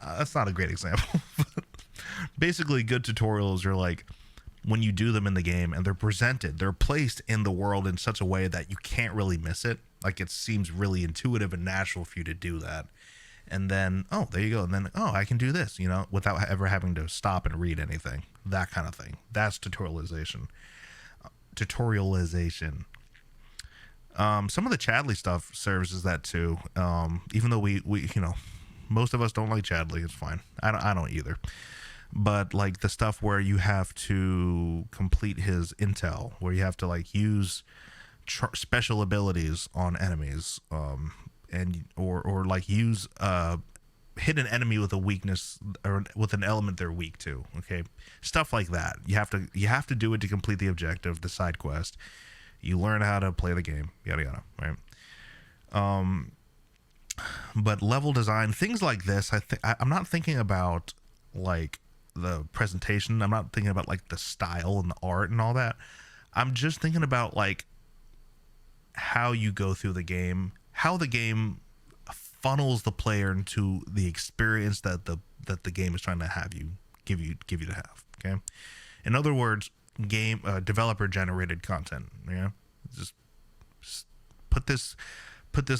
that's not a great example. Basically, good tutorials are like when you do them in the game and they're placed in the world in such a way that you can't really miss it. Like it seems really intuitive and natural for you to do that. And then, oh, there you go. And then, oh, I can do this, you know, without ever having to stop and read anything. That kind of thing. That's tutorialization. Some of the Chadley stuff serves as that too. Even though we you know, most of us don't like Chadley. It's fine. I don't either. But like the stuff where you have to complete his intel, where you have to like use special abilities on enemies, and or like use hit an enemy with a weakness or with an element they're weak to. Okay, stuff like that. You have to do it to complete the objective, the side quest. You learn how to play the game, yada yada, right? But level design, things like this, I'm not thinking about like the presentation. I'm not thinking about like the style and the art and all that. I'm just thinking about like how you go through the game, how the game funnels the player into the experience that the game is trying to have you give you to have. Okay, in other words, game developer generated content. Yeah, just put this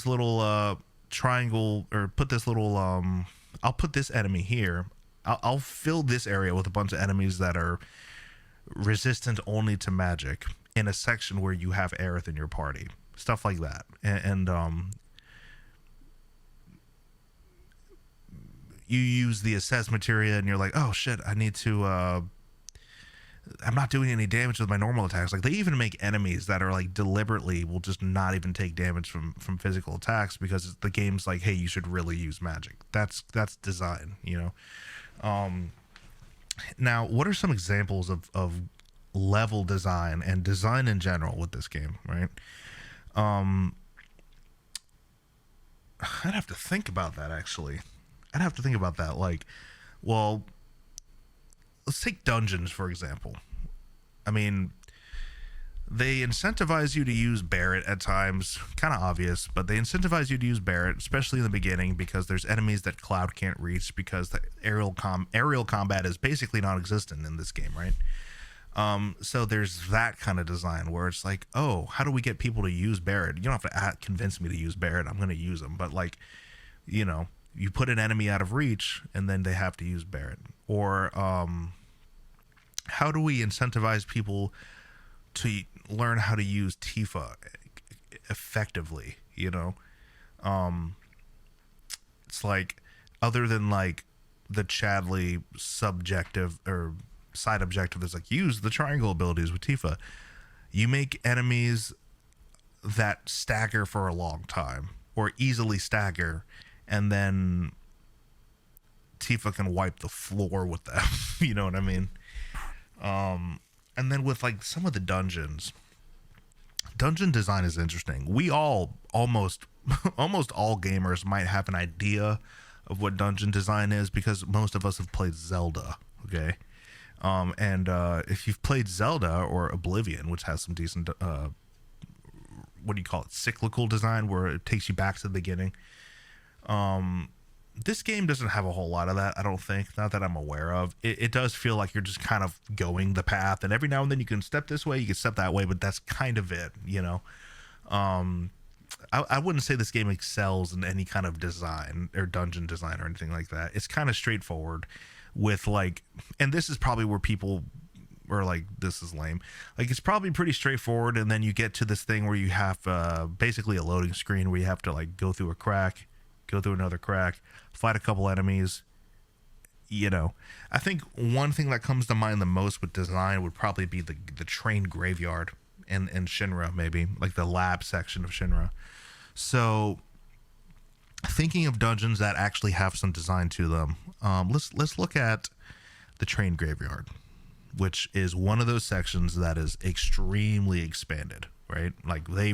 little triangle, or put this little I'll put this enemy here. I'll fill this area with a bunch of enemies that are resistant only to magic in a section where you have Aerith in your party. Stuff like that. And you use the assess materia and you're like, oh shit, I need to I'm not doing any damage with my normal attacks. Like, they even make enemies that are like deliberately will just not even take damage from physical attacks, because the game's like, hey, you should really use magic. That's design, you know. Now, what are some examples of level design and design in general with this game, right? I'd have to think about that, actually. I'd have to think about that. Like, well, let's take dungeons, for example. I mean, they incentivize you to use Barret at times. Kind of obvious, but they incentivize you to use Barret, especially in the beginning, because there's enemies that Cloud can't reach, because the aerial combat is basically non-existent in this game, right? So there's that kind of design where it's like, oh, how do we get people to use Barret? You don't have to convince me to use Barret. I'm going to use them. But, like, you know, you put an enemy out of reach and then they have to use Barret. Or how do we incentivize people to learn how to use Tifa effectively, you know? It's like, other than like the Chadley subjective or side objective is like, use the triangle abilities with Tifa, you make enemies that stagger for a long time or easily stagger, and then Tifa can wipe the floor with them. You know what I mean? And then with like some of the dungeon design is interesting. We all almost all gamers might have an idea of what dungeon design is, because most of us have played Zelda. Okay. And if you've played Zelda or Oblivion, which has some decent, what do you call it? Cyclical design, where it takes you back to the beginning. This game doesn't have a whole lot of that, I don't think. Not that I'm aware of. It does feel like you're just kind of going the path, and every now and then you can step this way, you can step that way, but that's kind of it, you know? I wouldn't say this game excels in any kind of design or dungeon design or anything like that. It's kind of straightforward with like, and this is probably where people are like, this is lame. Like, it's probably pretty straightforward, and then you get to this thing where you have basically a loading screen where you have to like go through a crack, go through another crack, fight a couple enemies. You know, I think one thing that comes to mind the most with design would probably be the train graveyard and Shinra, maybe like the lab section of Shinra. So thinking of dungeons that actually have some design to them, let's look at the train graveyard, which is one of those sections that is extremely expanded, right? Like, they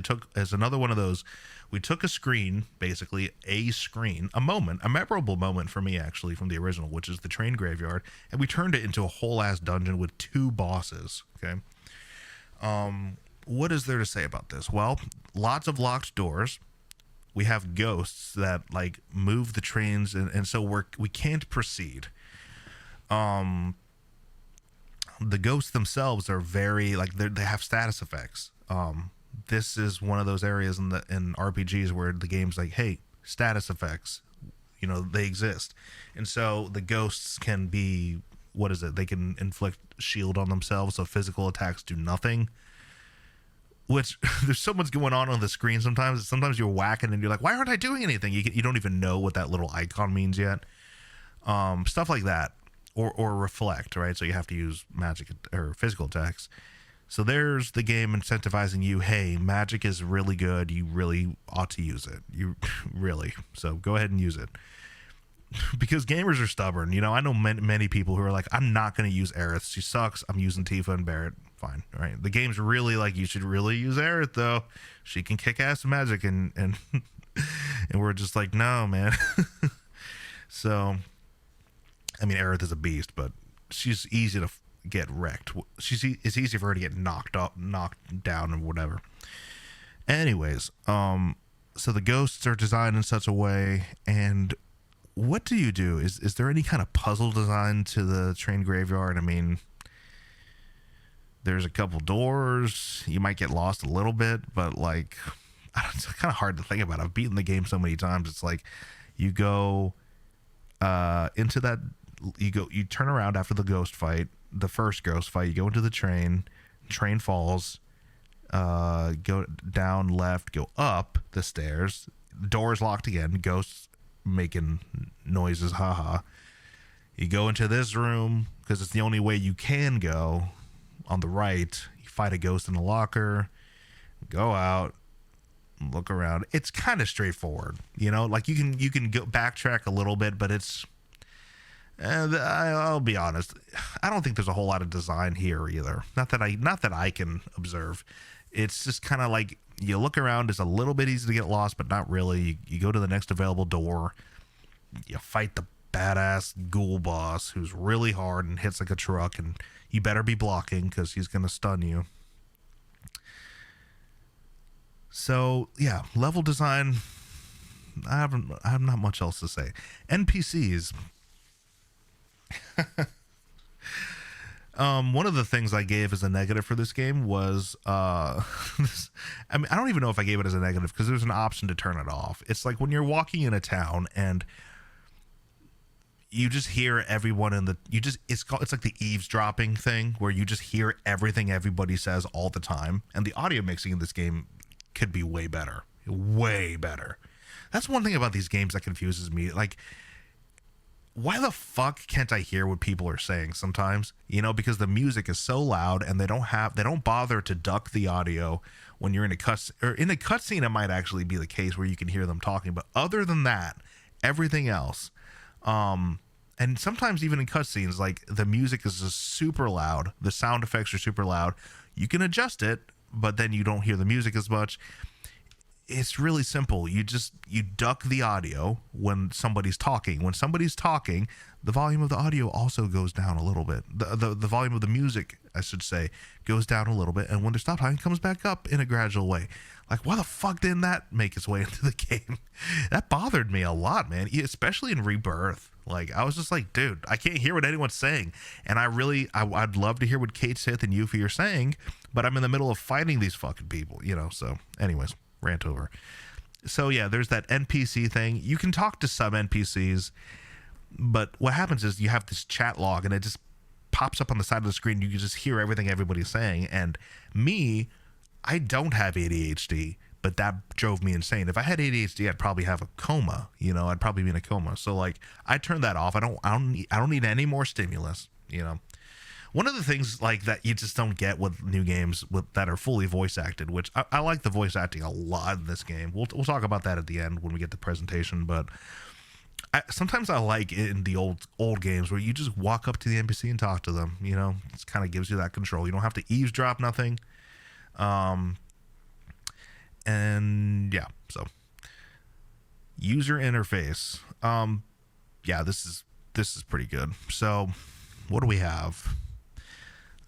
took, as another one of those, we took a screen, basically a memorable moment for me, actually, from the original, which is the train graveyard, and we turned it into a whole ass dungeon with 2 bosses. Okay. What is there to say about this? Well, lots of locked doors. We have ghosts that like move the trains, and so we can't proceed. The ghosts themselves are very like, they have status effects. This is one of those areas in RPGs where the game's like, hey, status effects, you know, they exist. And so the ghosts can be, what is it? They can inflict shield on themselves, so physical attacks do nothing. Which, there's so much going on the screen sometimes. Sometimes you're whacking and you're like, why aren't I doing anything? You don't even know what that little icon means yet. Stuff like that. Or reflect, right? So you have to use magic or physical attacks. So there's the game incentivizing you, hey, magic is really good. You really ought to use it. You really. So go ahead and use it. Because gamers are stubborn. You know, I know many people who are like, I'm not going to use Aerith. She sucks. I'm using Tifa and Barret. Fine. Right. The game's really like, you should really use Aerith, though. She can kick ass magic and And we're just like, no, man. So, I mean, Aerith is a beast, but she's easy to get wrecked. It's easy for her to get knocked down, and whatever. Anyways, so the ghosts are designed in such a way, and what do you do? Is there any kind of puzzle design to the train graveyard? I mean, there's a couple doors. You might get lost a little bit, but like, it's kind of hard to think about. I've beaten the game so many times. It's like you go into that. You turn around after the ghost fight, the first ghost fight. You go into the train. Train falls. Go down left. Go up the stairs. Doors locked again. Ghosts making noises. Haha. You go into this room because it's the only way you can go. On the right, you fight a ghost in the locker. Go out. Look around. It's kind of straightforward, you know. Like you can go backtrack a little bit, but it's. I'll be honest. I don't think there's a whole lot of design here either. Not that I can observe. It's just kind of like you look around. It's a little bit easy to get lost, but not really. You go to the next available door. You fight the badass ghoul boss who's really hard and hits like a truck, and you better be blocking because he's gonna stun you. So yeah, level design. I have not much else to say. NPCs. One of the things I gave as a negative for this game was I mean, I don't even know if I gave it as a negative because there's an option to turn it off. It's like when you're walking in a town and you just hear everyone it's like the eavesdropping thing where you just hear everything everybody says all the time, and the audio mixing in this game could be way better. That's one thing about these games that confuses me. Like, why the fuck can't I hear what people are saying sometimes? You know, because the music is so loud and they don't bother to duck the audio when you're in a cutscene. It might actually be the case where you can hear them talking, but other than that, everything else, and sometimes even in cutscenes, like the music is just super loud. The sound effects are super loud. You can adjust it, but then you don't hear the music as much. It's really simple. You duck the audio when somebody's talking. When somebody's talking, the volume of the audio also goes down a little bit. The volume of the music, I should say, goes down a little bit. And when they stop talking, it comes back up in a gradual way. Like, why the fuck didn't that make its way into the game? That bothered me a lot, man. Especially in Rebirth. Like, I was just like, dude, I can't hear what anyone's saying. And I'd love to hear what Kate Sith and Yuffie are saying, but I'm in the middle of fighting these fucking people, you know? So, anyways. Rant over. So yeah, there's that NPC thing. You can talk to some NPCs, but what happens is you have this chat log and it just pops up on the side of the screen. You can just hear everything everybody's saying. And me, I don't have ADHD, but that drove me insane. If I had ADHD, I'd probably have a coma. You know, I'd probably be in a coma. So like, I turned that off. I don't need any more stimulus. You know. One of the things like that you just don't get with new games that are fully voice acted, which I like the voice acting a lot in this game. We'll talk about that at the end when we get the presentation, but sometimes I like it in the old games where you just walk up to the NPC and talk to them. You know, it kind of gives you that control. You don't have to eavesdrop nothing. And yeah, so user interface. Yeah, this is pretty good. So what do we have?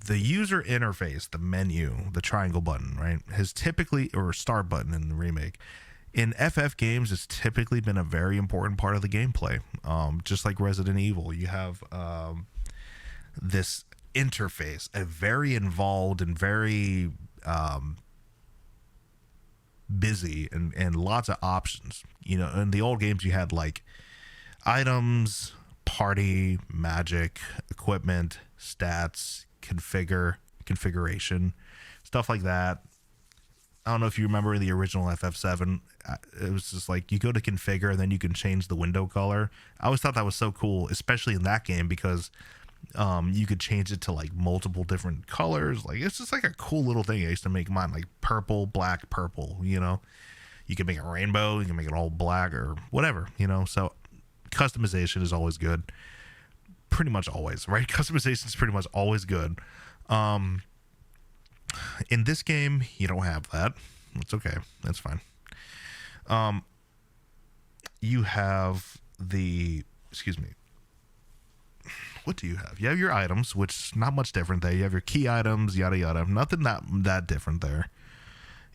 The user interface, the menu, the triangle button, right, has typically, or start button in the remake, in FF games, it's typically been a very important part of the gameplay. Just like Resident Evil, you have this interface, a very involved and very busy and lots of options. You know, in the old games, you had like items, party, magic, equipment, stats, configuration, stuff like that. I don't know if you remember the original FF7. It was just like you go to configure and then you can change the window color. I always thought that was so cool, especially in that game, because you could change it to like multiple different colors. Like, it's just like a cool little thing. I used to make mine like purple, black, purple, you know. You can make a rainbow, you can make it all black or whatever, you know. So customization is always good. Pretty much always, right? Customization is pretty much always good. In this game, you don't have that. It's okay. That's fine. you have the, excuse me, what do you have? You have your items, which not much different there. You have your key items, yada yada. Nothing that different there.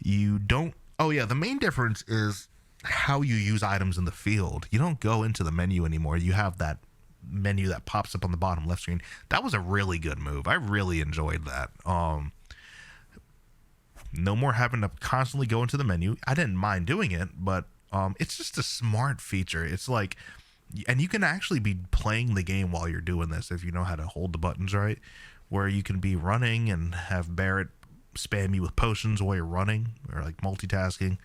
You don't. Oh yeah, the main difference is how you use items in the field. You don't go into the menu anymore. You have that menu that pops up on the bottom left screen. That was a really good move. I really enjoyed that. No more having to constantly go into the menu. I didn't mind doing it, but it's just a smart feature. It's like, and you can actually be playing the game while you're doing this if you know how to hold the buttons right, where you can be running and have Barrett spam you with potions while you're running, or like multitasking.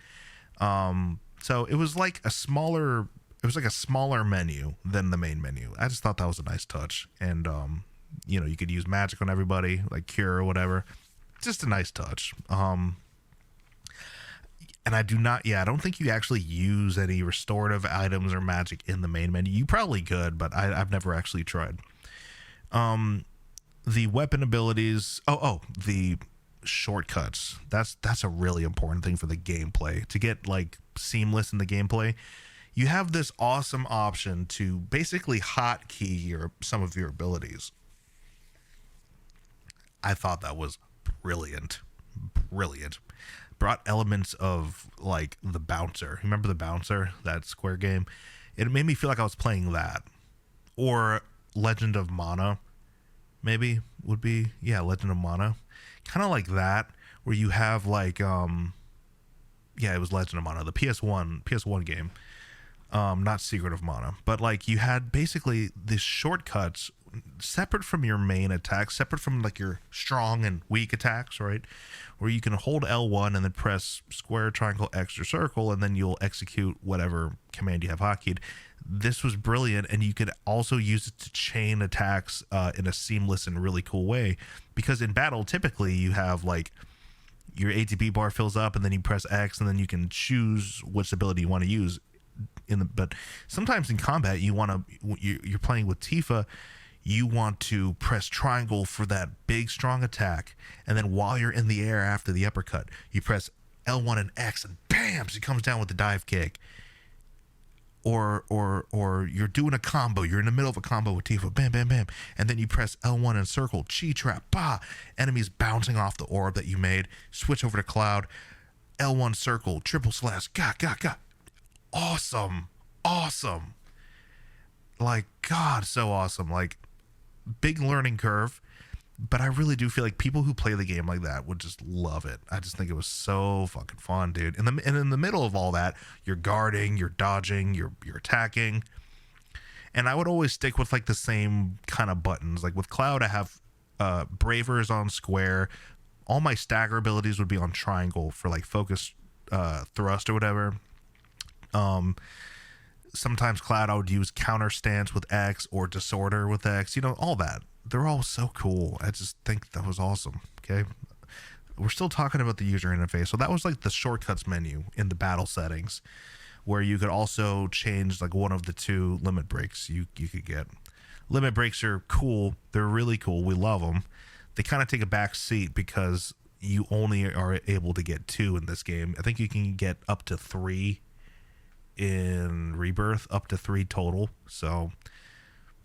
So it was like a smaller menu than the main menu. I just thought that was a nice touch. And you could use magic on everybody, like cure or whatever. Just a nice touch. And I don't think you actually use any restorative items or magic in the main menu. You probably could, but I've never actually tried. The weapon abilities. The shortcuts. That's a really important thing for the gameplay. To get like seamless in the gameplay, you have this awesome option to basically hotkey some of your abilities. I thought that was brilliant. Brought elements of like the bouncer. Remember the bouncer, that Square game? It made me feel like I was playing that. Or Legend of Mana, maybe would be. Yeah, Legend of Mana. Kind of like that, where you have like it was Legend of Mana, the PS1 game. Not Secret of Mana, but like you had basically these shortcuts separate from your main attacks, separate from like your strong and weak attacks, right? Where you can hold L1 and then press square, triangle, X, or circle, and then you'll execute whatever command you have hotkeyed. This was brilliant, and you could also use it to chain attacks in a seamless and really cool way. Because in battle, typically you have like your ATB bar fills up, and then you press X, and then you can choose which ability you want to use. But sometimes in combat, you're playing with Tifa. You want to press triangle for that big strong attack, and then while you're in the air after the uppercut, you press L1 and X, and bam, she comes down with the dive kick. Or you're doing a combo, you're in the middle of a combo with Tifa, bam, bam, bam, and then you press L1 and circle, chi trap, bah, enemies bouncing off the orb that you made, switch over to Cloud, L1 circle, triple slash, ga. Awesome. Like, God, so awesome. Like, big learning curve, but I really do feel like people who play the game like that would just love it. I just think it was so fucking fun, dude. And in the middle of all that, you're guarding, you're dodging, you're attacking. And I would always stick with like the same kind of buttons. Like with Cloud, I have Bravers on square. All my stagger abilities would be on triangle for like focus thrust or whatever. Sometimes Cloud, I would use counter stance with X or disorder with X, all that. They're all so cool. I just think that was awesome. Okay. We're still talking about the user interface. So that was like the shortcuts menu in the battle settings, where you could also change like one of the two limit breaks you could get. Limit breaks are cool. They're really cool. We love them. They kind of take a back seat because you only are able to get two in this game. I think you can get up to 3 in Rebirth, up to 3 total. So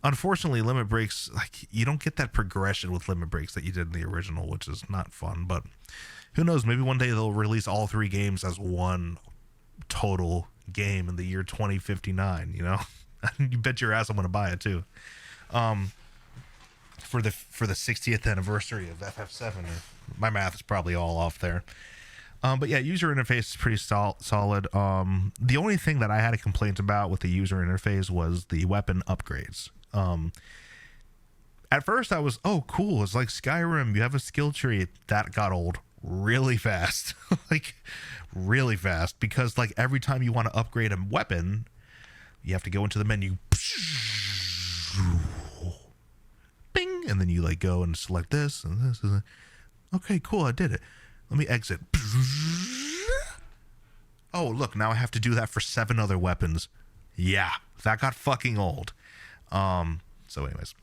unfortunately, limit breaks, like, you don't get that progression with limit breaks that you did in the original, which is not fun. But who knows, maybe one day they'll release all 3 games as one total game in the year 2059. You bet your ass I'm gonna buy it too, for the 60th anniversary of FF7. My math is probably all off there. But yeah, user interface is pretty solid. The only thing that I had a complaint about with the user interface was the weapon upgrades. At first I was, oh cool, it's like Skyrim, you have a skill tree. That got old really fast. Like really fast, because like every time you want to upgrade a weapon, you have to go into the menu, bing, and then you like go and select this and this. Okay, cool, I did it. Let me exit. Oh, look, now I have to do that for 7 other weapons. Yeah, that got fucking old. So anyways,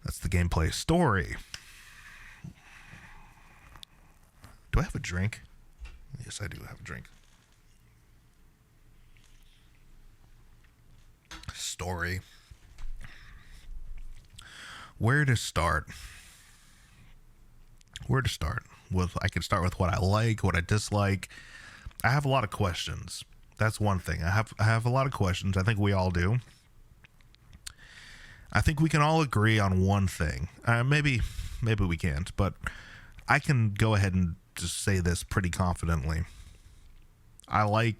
that's the gameplay story. Do I have a drink? Yes, I do have a drink. Story. Where to start? I can start with what I like, what I dislike. I have a lot of questions. That's one thing. I have a lot of questions. I think we all do. I think we can all agree on one thing. Maybe we can't, but I can go ahead and just say this pretty confidently. I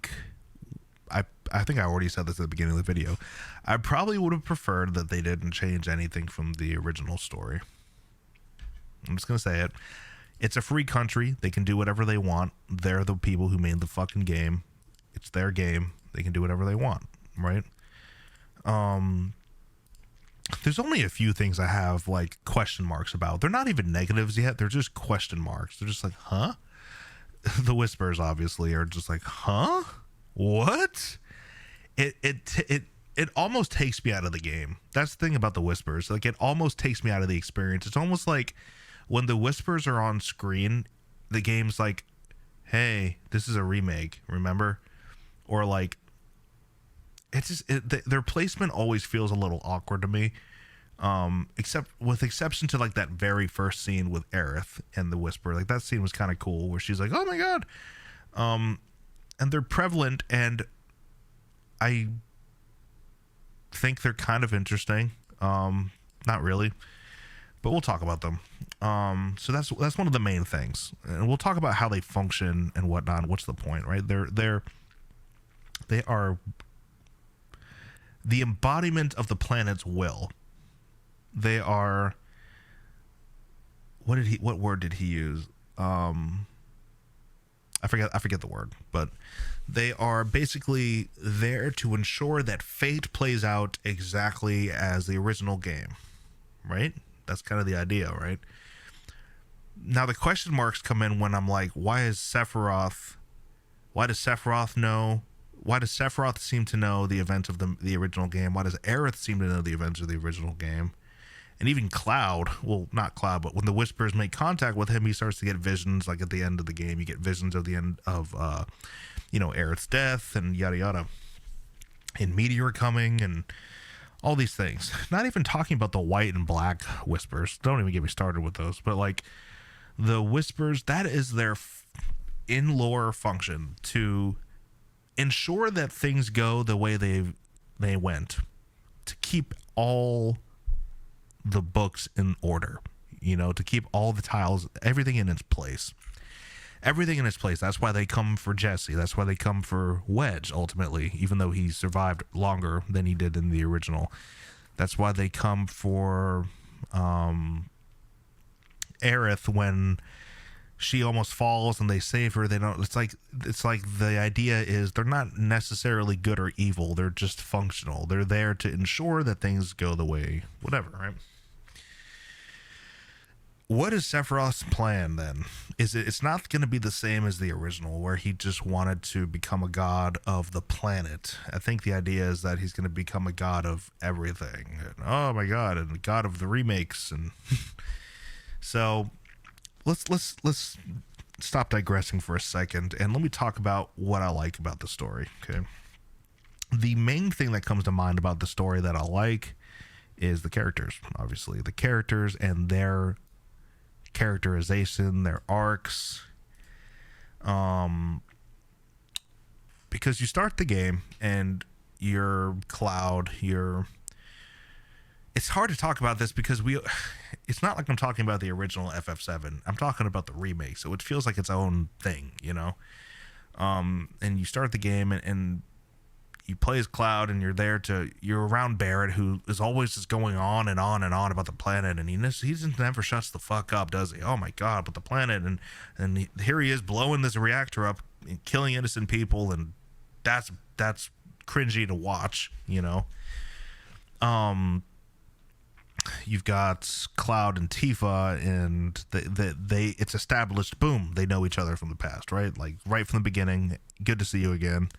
think I already said this at the beginning of the video. I probably would have preferred that they didn't change anything from the original story. I'm just going to say it. It's a free country. They can do whatever they want. They're the people who made the fucking game. It's their game. They can do whatever they want, right? There's only a few things I have like question marks about. They're not even negatives yet. They're just question marks. They're just like, huh? The whispers obviously are just like, huh? What? It almost takes me out of the game. That's the thing about the whispers. Like, it almost takes me out of the experience. It's almost like when the whispers are on screen, the game's like, hey, this is a remake, remember? Or like, their placement always feels a little awkward to me. Exception to like that very first scene with Aerith and the whisper. Like, that scene was kind of cool where she's like, oh my god. And they're prevalent, and I think they're kind of interesting. Not really, but we'll talk about them. So that's one of the main things, and we'll talk about how they function and whatnot. And what's the point, right? They are the embodiment of the planet's will. They are. What word did he use? I forget the word, but they are basically there to ensure that fate plays out exactly as the original game, right? That's kind of the idea, right? Now the question marks come in when I'm like, why does Sephiroth know? Why does Sephiroth seem to know the events of the original game? Why does Aerith seem to know the events of the original game? And even Cloud, well, not Cloud, but when the Whispers make contact with him, he starts to get visions. Like at the end of the game, you get visions of the end of, Aerith's death and yada yada. And Meteor coming and all these things. Not even talking about the white and black Whispers. Don't even get me started with those. But like the Whispers, that is their in-lore function to ensure that things go the way they went. To keep all the books in order, to keep all the tiles, everything in its place. That's why they come for Jesse. That's why they come for Wedge, ultimately, even though he survived longer than he did in the original. That's why they come for Aerith when she almost falls and they save her. They don't. It's like the idea is they're not necessarily good or evil. They're just functional. They're there to ensure that things go the way, whatever, right? What is Sephiroth's plan then? It's not going to be the same as the original, where he just wanted to become a god of the planet. I think the idea is that he's going to become a god of everything. And, oh my god, and a god of the remakes, and so let's stop digressing for a second, and let me talk about what I like about the story. Okay, the main thing that comes to mind about the story that I like is the characters. Obviously, the characters and their characterization, their arcs, because you start the game and you're Cloud, it's hard to talk about this because it's not like I'm talking about the original FF7. I'm talking about the remake, so it feels like its own thing, and you start the game and you play as Cloud, and you're around Barrett, who is always just going on and on and on about the planet, and he just never shuts the fuck up, does he? Oh my god, but the planet, and here he is blowing this reactor up and killing innocent people, and that's cringy to watch, You've got Cloud and Tifa, and it's established, boom, they know each other from the past, right? Like right from the beginning. Good to see you again.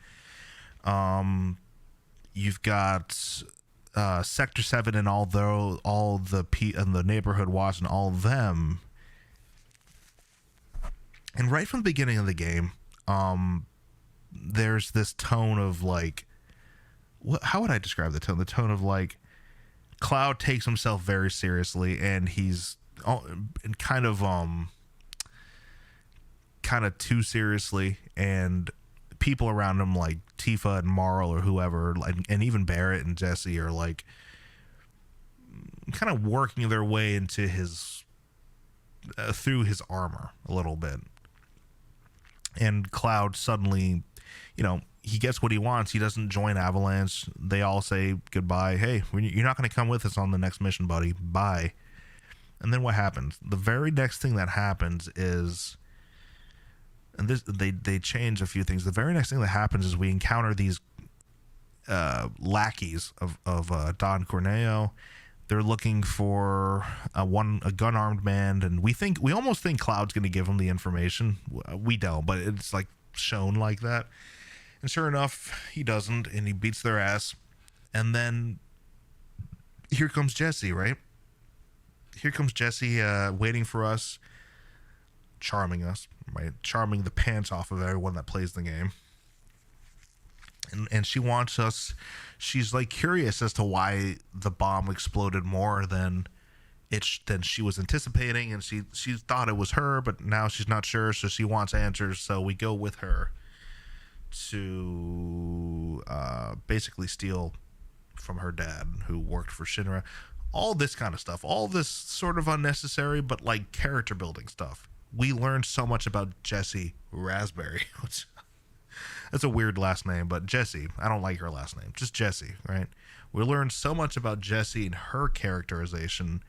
You've got Sector 7 and all the neighborhood watch and all of them. And right from the beginning of the game, there's this tone of like, how would I describe the tone? The tone of like Cloud takes himself very seriously, and he's kind of too seriously, and people around him like Tifa and Marl or whoever, like, and even Barrett and Jesse are like kind of working their way into his through his armor a little bit. And Cloud suddenly, he gets what he wants. He doesn't join Avalanche. They all say goodbye. Hey, you're not going to come with us on the next mission, buddy. Bye. And then what happens? The very next thing that happens is, and this they change a few things. The very next thing that happens is we encounter these lackeys of Don Corneo. They're looking for a gun-armed man, and we almost think Cloud's going to give them the information. We don't, but it's like shown like that. And sure enough, he doesn't, and he beats their ass. And then here comes Jesse, right? Here comes Jesse waiting for us, charming us, right? Charming the pants off of everyone that plays the game. And she wants us, she's like curious as to why the bomb exploded more than she was anticipating, and she thought it was her, but now she's not sure, so she wants answers. So we go with her to basically steal from her dad, who worked for Shinra. All this kind of stuff, all this sort of unnecessary but like character building stuff. We learned so much about Jessie Raspberry, which that's a weird last name, but Jessie, I don't like her last name, just Jessie, right? We learned so much about Jessie and her characterization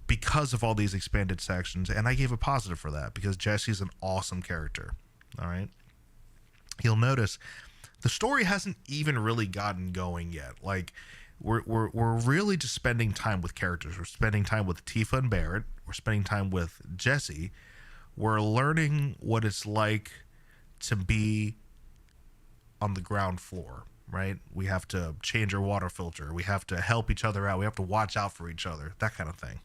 because of all these expanded sections, and I gave a positive for that because Jessie's an awesome character. All right, you'll notice the story hasn't even really gotten going yet. Like we're really just spending time with characters. We're spending time with Tifa and Barrett. We're spending time with Jessie. We're learning what it's like to be on the ground floor, right? We have to change our water filter. We have to help each other out. We have to watch out for each other. That kind of thing.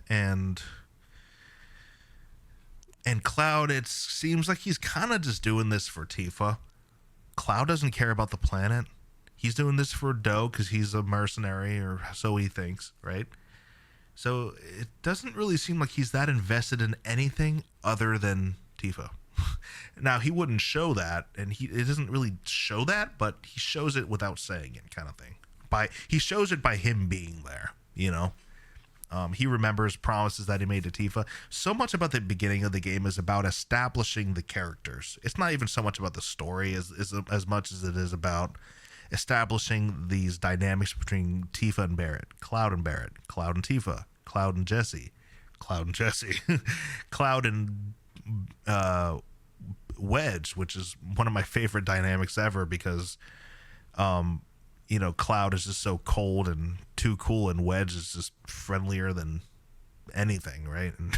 And Cloud, it seems like he's kind of just doing this for Tifa. Cloud doesn't care about the planet. He's doing this for Doe because he's a mercenary, or so he thinks, right? So it doesn't really seem like he's that invested in anything other than Tifa. Now, he wouldn't show that, and it doesn't really show that, but he shows it without saying it, kind of thing. He shows it by him being there, He remembers promises that he made to Tifa. So much about the beginning of the game is about establishing the characters. It's not even so much about the story as much as it is about establishing these dynamics between Tifa and Barrett, Cloud and Barrett, Cloud and Tifa, Cloud and Jessie, Cloud and Jessie, Cloud and Wedge, which is one of my favorite dynamics ever because, Cloud is just so cold and too cool, and Wedge is just friendlier than anything, right? And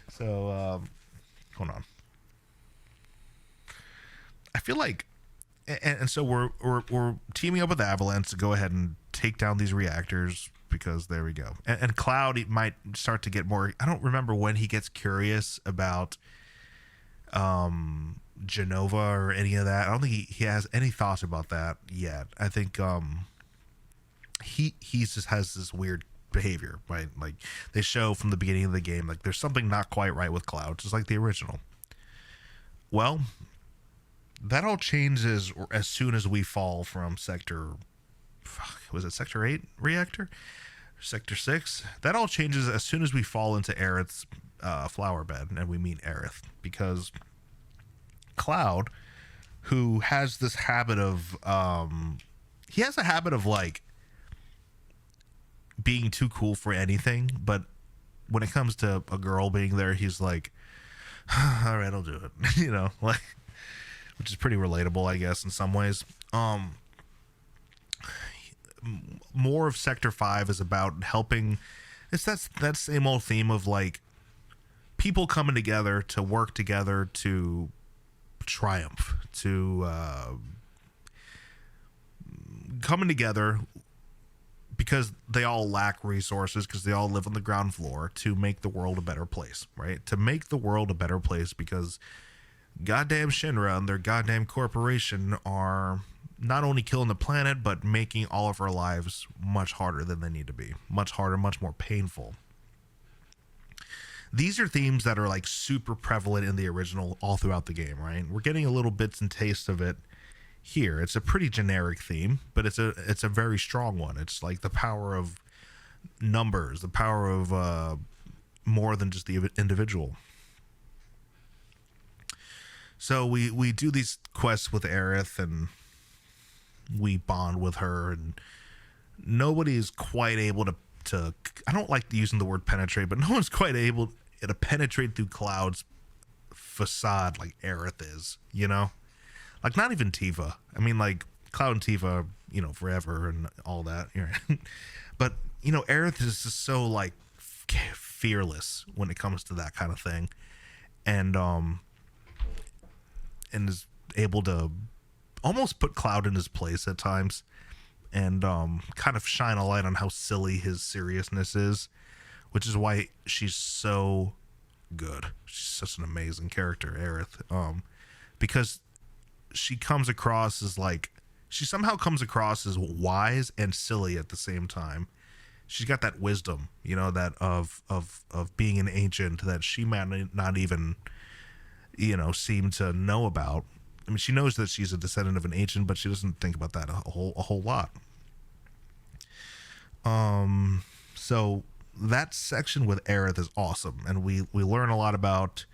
so, hold on. I feel like, and so we're teaming up with Avalanche to go ahead and take down these reactors because there we go. And Cloud, he might start to get more. I don't remember when he gets curious about Genova or any of that. I don't think he has any thoughts about that yet. I think he just has this weird behavior, right? Like they show from the beginning of the game, like there's something not quite right with Cloud, just like the original. Well, that all changes as soon as we fall from Sector 8 reactor? Sector 6? That all changes as soon as we fall into Aerith's flower bed, and we meet Aerith, because Cloud, who has this habit of like being too cool for anything, but when it comes to a girl being there, he's like, all right, I'll do it. Like, which is pretty relatable, I guess, in some ways. More of Sector 5 is about helping. It's that same old theme of like people coming together to work together to triumph, to coming together because they all lack resources, because they all live on the ground floor, to make the world a better place, right? To make the world a better place because goddamn Shinra and their goddamn corporation are not only killing the planet, but making all of our lives much harder than they need to be. Much harder, much more painful. These are themes that are like super prevalent in the original all throughout the game, right? We're getting a little bits and tastes of it here. It's a pretty generic theme, but it's a very strong one. It's like the power of numbers, the power of more than just the individual. So we do these quests with Aerith, and we bond with her, and nobody's quite able to I don't like using the word penetrate, but no one's quite able to penetrate through Cloud's facade like Aerith is, you know? Like, not even Tifa. I mean, like, Cloud and Tifa, you know, forever and all that. But, you know, Aerith is just so, like, fearless when it comes to that kind of thing. And is able to almost put Cloud in his place at times, and kind of shine a light on how silly his seriousness is, which is why she's so good. She's such an amazing character, Aerith, because she comes across as like, she somehow comes across as wise and silly at the same time. She's got that wisdom, you know, that of being an ancient that she might not even, you know, seem to know about. I mean, she knows that she's a descendant of an ancient, but she doesn't think about that a whole lot. So that section with Aerith is awesome, and we learn a lot about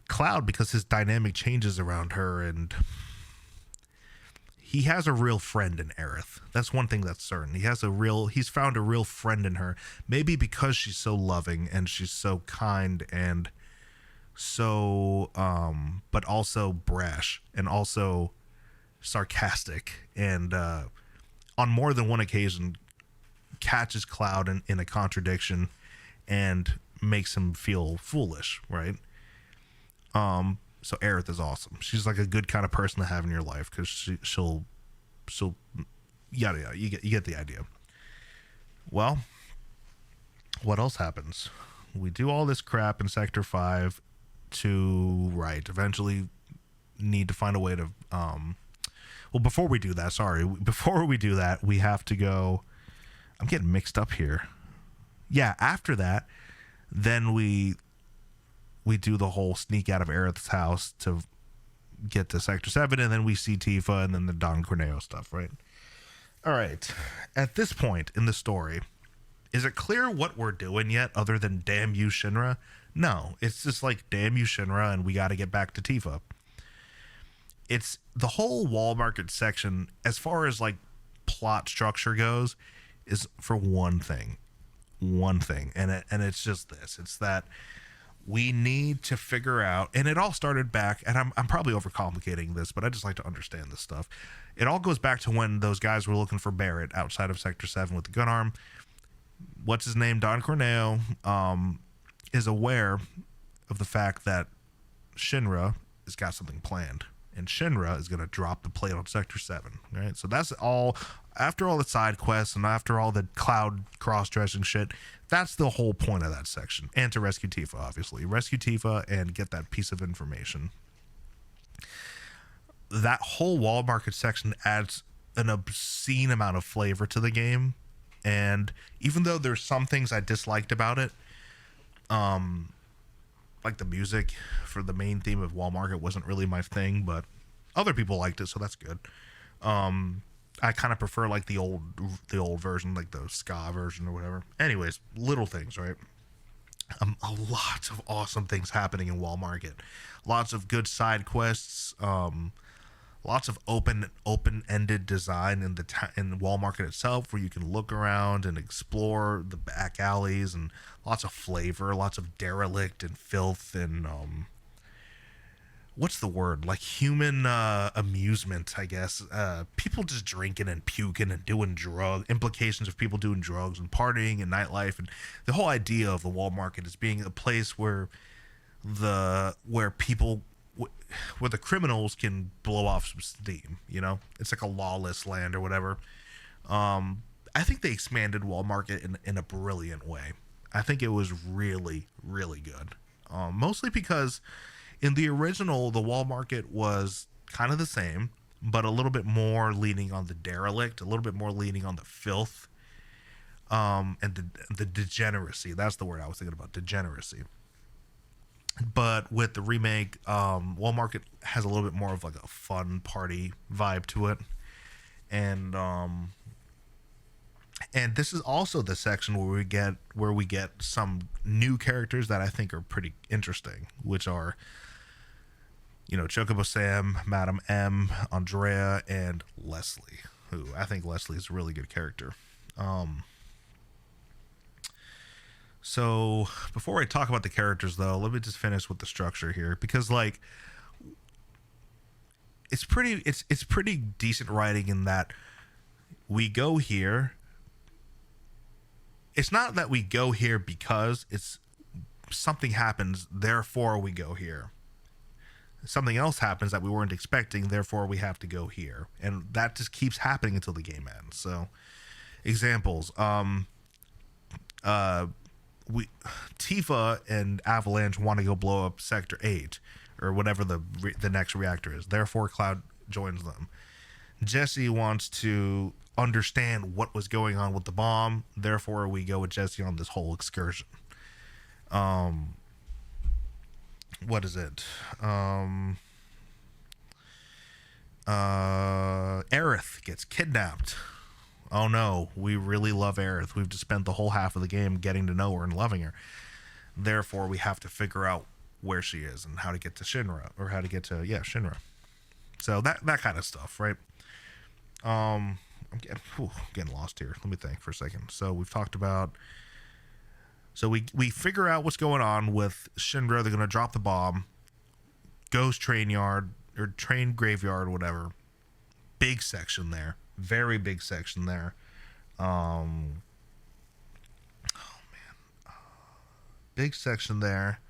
Cloud because his dynamic changes around her, and he has a real friend in Aerith. That's one thing that's certain. He's found a real friend in her, maybe because she's so loving and she's so kind and so but also brash and also sarcastic, and on more than one occasion catches Cloud in a contradiction and makes him feel foolish, right? So Aerith is awesome. She's like a good kind of person to have in your life, because she'll yada yada. You get the idea. Well, what else happens? We do all this crap in Sector 5 to eventually need to find a way to well, before we do that, we have to go. I'm getting mixed up here. Yeah, after that, then we do the whole sneak out of Aerith's house to get to Sector 7, and then we see Tifa and then the Don Corneo stuff, right? All right. At this point in the story, is it clear what we're doing yet other than damn you, Shinra? No, it's just like, damn you, Shinra, and we got to get back to Tifa. It's the whole Wall Market section, as far as like plot structure goes, is for one thing, and it's just this. It's that we need to figure out, and it all started back, and I'm probably overcomplicating this, but I just like to understand this stuff. It all goes back to when those guys were looking for Barrett outside of Sector 7 with the gun arm. What's his name? Don Corneo is aware of the fact that Shinra has got something planned, and Shinra is going to drop the plate on Sector 7, right? So that's all, after all the side quests and after all the Cloud cross-dressing shit, that's the whole point of that section. And to rescue Tifa, obviously. Rescue Tifa and get that piece of information. That whole Wall Market section adds an obscene amount of flavor to the game, and even though there's some things I disliked about it, like the music for the main theme of Wall Market wasn't really my thing, but other people liked it, so that's good. I kind of prefer like the old version, like the ska version or whatever. Anyways, little things, right? A lot of awesome things happening in Wall Market. Lots of good side quests. Lots of open-ended design in Wall Market itself, where you can look around and explore the back alleys, and lots of flavor, lots of derelict and filth and what's the word? Like human amusement, I guess. People just drinking and puking and doing implications of people doing drugs and partying and nightlife, and the whole idea of the Wall Market is being a place where the criminals can blow off some steam, you know? It's like a lawless land or whatever. I think they expanded Wall Market in a brilliant way. I think it was really, really good. Mostly because In the original, the wall market was kind of the same, but a little bit more leaning on the derelict, a little bit more leaning on the filth, and the degeneracy. That's the word I was thinking about, degeneracy. But with the remake, wall market has a little bit more of like a fun party vibe to it, and this is also the section where we get some new characters that I think are pretty interesting, which are, you know, Chocobo Sam, Madam M, Andrea, and Leslie, who I think Leslie is a really good character. So before I talk about the characters, though, let me just finish with the structure here, because like it's pretty decent writing in that we go here. It's not that we go here because it's something happens, therefore we go here. Something else happens that we weren't expecting, therefore we have to go here, and that just keeps happening until the game ends. So, examples: Tifa and Avalanche want to go blow up Sector 8 or whatever the next reactor is. Therefore, Cloud joins them. Jesse wants to understand what was going on with the bomb. Therefore, we go with Jesse on this whole excursion. What is it? Aerith gets kidnapped. Oh no, we really love Aerith. We've just spent the whole half of the game getting to know her and loving her. Therefore, we have to figure out where she is and how to get to Shinra, or how to get to Shinra. So that kind of stuff, right? I'm getting lost here. Let me think for a second. So we've talked about. So we figure out what's going on with Shinra. They're gonna drop the bomb. Ghost train yard or train graveyard, whatever. Big section there. Very big section there. Big section there.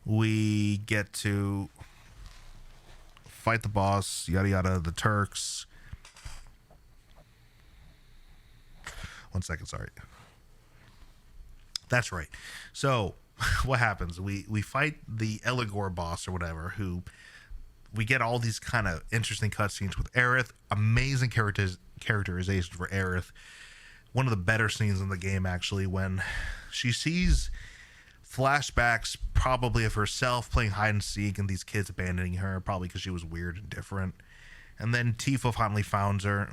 We get to fight the boss, yada yada, the Turks. One second, sorry. That's right. So what happens? We fight the Eligor boss or whatever, who we get all these kind of interesting cutscenes with Aerith. Amazing characterization for Aerith. One of the better scenes in the game, actually, when she sees flashbacks probably of herself playing hide and seek and these kids abandoning her, probably because she was weird and different. And then Tifa finally finds her.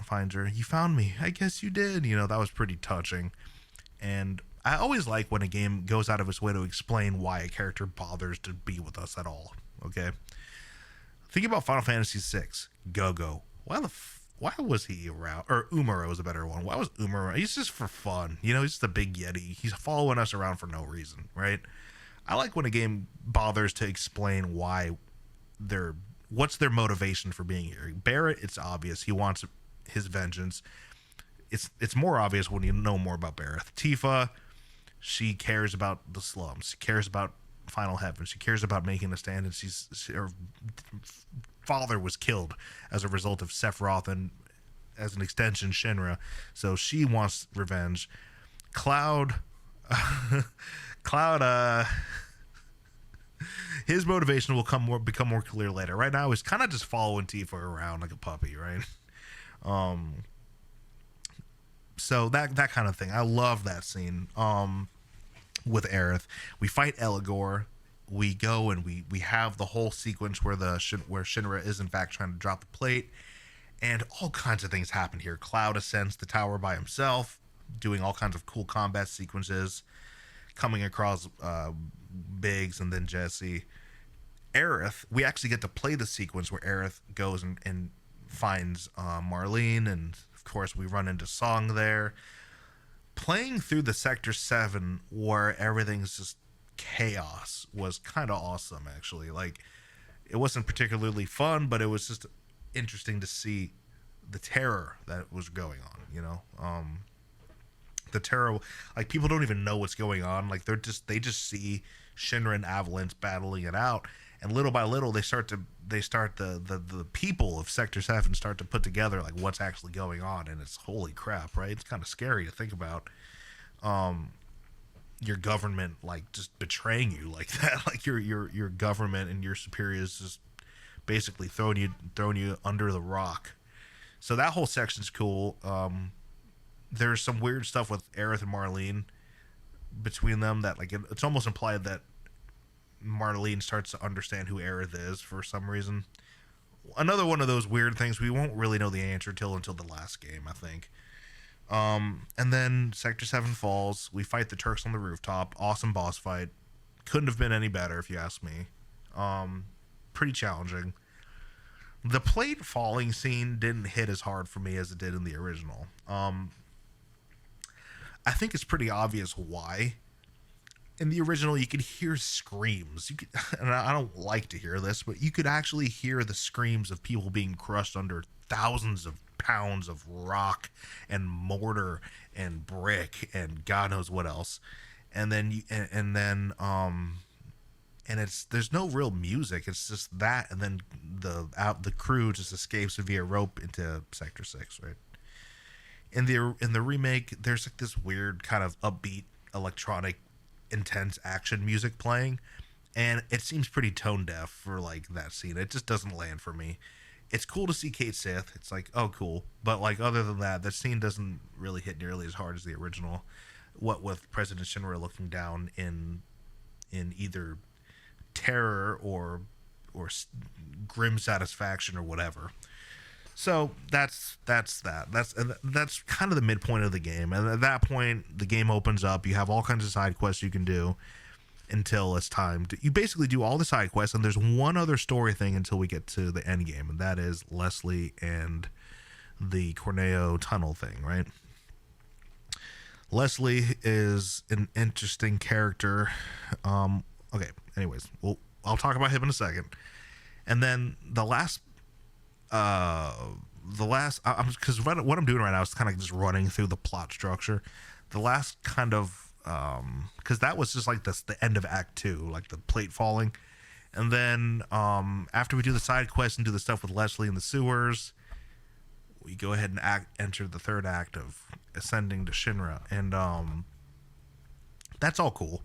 You found me. I guess you did. You know, that was pretty touching. And I always like when a game goes out of its way to explain why a character bothers to be with us at all. Okay? Think about Final Fantasy VI. Go-Go. Why was he around? Or Umaro is a better one. Why was Umaro? He's just for fun. You know, he's just a big Yeti. He's following us around for no reason, right? I like when a game bothers to explain what's their motivation for being here. Barrett, it's obvious. He wants his vengeance. It's more obvious when you know more about Barrett. Tifa, she cares about the slums. She cares about Final Heaven. She cares about making a stand, and her father was killed as a result of Sephiroth and, as an extension, Shinra. So she wants revenge. Cloud, his motivation will become more clear later. Right now, he's kind of just following Tifa around like a puppy, right? So that kind of thing. I love that scene. With Aerith, we fight Eligor. We go and we have the whole sequence where Shinra is in fact trying to drop the plate, and all kinds of things happen here. Cloud ascends the tower by himself, doing all kinds of cool combat sequences, coming across Biggs and then Jesse. Aerith, we actually get to play the sequence where Aerith goes and finds Marlene, and of course we run into Song there. Playing through the Sector 7 where everything's just chaos was kind of awesome, actually. Like, it wasn't particularly fun, but it was just interesting to see the terror that was going on, you know? The terror, like, people don't even know what's going on. Like, they just see Shinra and Avalanche battling it out, and little by little the people of Sector 7 start to put together like what's actually going on, and it's holy crap, right? It's kind of scary to think about. your government like just betraying you like that. Like your government and your superiors just basically throwing you under the rock. So that whole section's cool. There's some weird stuff with Aerith and Marlene between them that like it's almost implied that Marlene starts to understand who Aerith is for some reason. Another one of those weird things we won't really know the answer until the last game, I think. And then Sector 7 falls. We fight the Turks on the rooftop. Awesome boss fight. Couldn't have been any better if you ask me. Pretty challenging. The plate falling scene didn't hit as hard for me as it did in the original. I think it's pretty obvious why. In the original, you could hear screams. And I don't like to hear this, but you could actually hear the screams of people being crushed under thousands of pounds of rock and mortar and brick and God knows what else. And then there's no real music. It's just that, and then the crew just escapes via rope into Sector 6, right? In the remake, there's like this weird kind of upbeat electronic intense action music playing, and it seems pretty tone deaf for like that scene. It just doesn't land for me. It's cool to see Kate Sith. It's like, oh cool, but like other than that, that scene doesn't really hit nearly as hard as the original. What with President Shinra looking down in either terror or grim satisfaction or whatever. So that's that. That's kind of the midpoint of the game. And at that point, the game opens up. You have all kinds of side quests you can do until it's time to. You basically do all the side quests, and there's one other story thing until we get to the end game, and that is Leslie and the Corneo tunnel thing, right? Leslie is an interesting character. Okay. Anyways, I'll talk about him in a second, and then because what I'm doing right now is kind of just running through the plot structure. The last kind of because that was just like the end of Act 2, like the plate falling, and then after we do the side quest and do the stuff with Leslie in the sewers, we go ahead and enter the third act of ascending to Shinra, and that's all cool.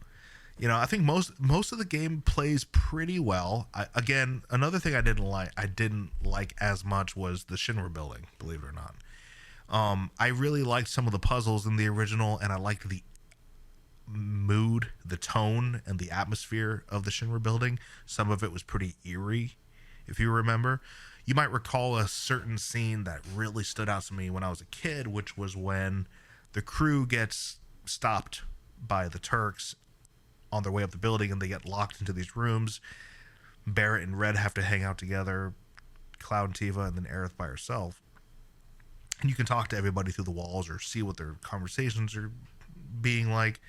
You know, I think most of the game plays pretty well. Again, another thing I didn't like as much was the Shinra building, believe it or not. I really liked some of the puzzles in the original, and I liked the mood, the tone, and the atmosphere of the Shinra building. Some of it was pretty eerie, if you remember. You might recall a certain scene that really stood out to me when I was a kid, which was when the crew gets stopped by the Turks on their way up the building, and they get locked into these rooms. Barrett and Red have to hang out together, Cloud and Tifa, and then Aerith by herself. And you can talk to everybody through the walls or see what their conversations are being like.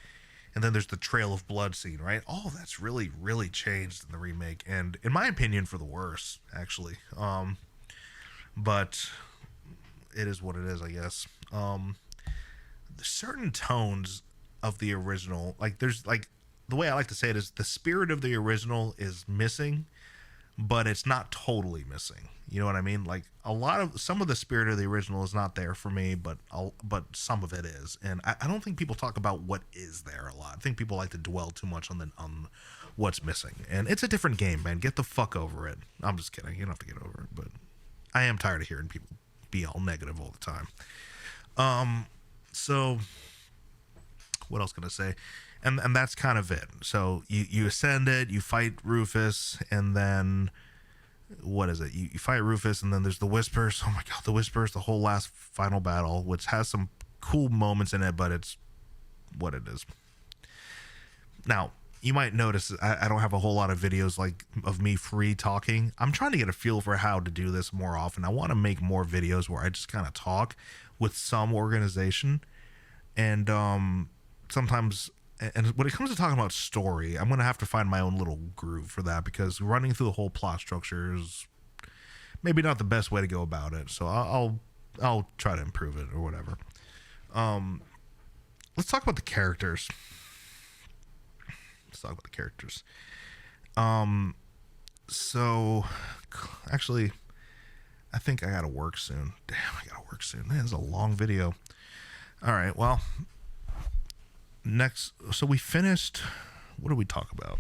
And then there's the trail of blood scene, right? All that's really, really changed in the remake, and in my opinion, for the worse, actually. But it is what it is, I guess. Certain tones of the original, like there's like, the way I like to say it is the spirit of the original is missing, but it's not totally missing. You know what I mean? Like some of the spirit of the original is not there for me, but some of it is. And I don't think people talk about what is there a lot. I think people like to dwell too much on what's missing. And it's a different game, man. Get the fuck over it. I'm just kidding. You don't have to get over it, but I am tired of hearing people be all negative all the time. So what else can I say? And that's kind of it. So you ascend it, you fight Rufus, and then what is it? You fight Rufus, and then there's the Whispers. Oh my god, the Whispers, the whole last final battle, which has some cool moments in it, but it's what it is. Now, you might notice I don't have a whole lot of videos like of me free talking. I'm trying to get a feel for how to do this more often. I want to make more videos where I just kind of talk with some organization, and sometimes. And when it comes to talking about story, I'm going to have to find my own little groove for that, because running through the whole plot structure is maybe not the best way to go about it. So I'll try to improve it or whatever. Let's talk about the characters. So actually, I think I got to work soon. Damn, I got to work soon. Man, this is a long video. All right, well, next, so we finished. What did we talk about?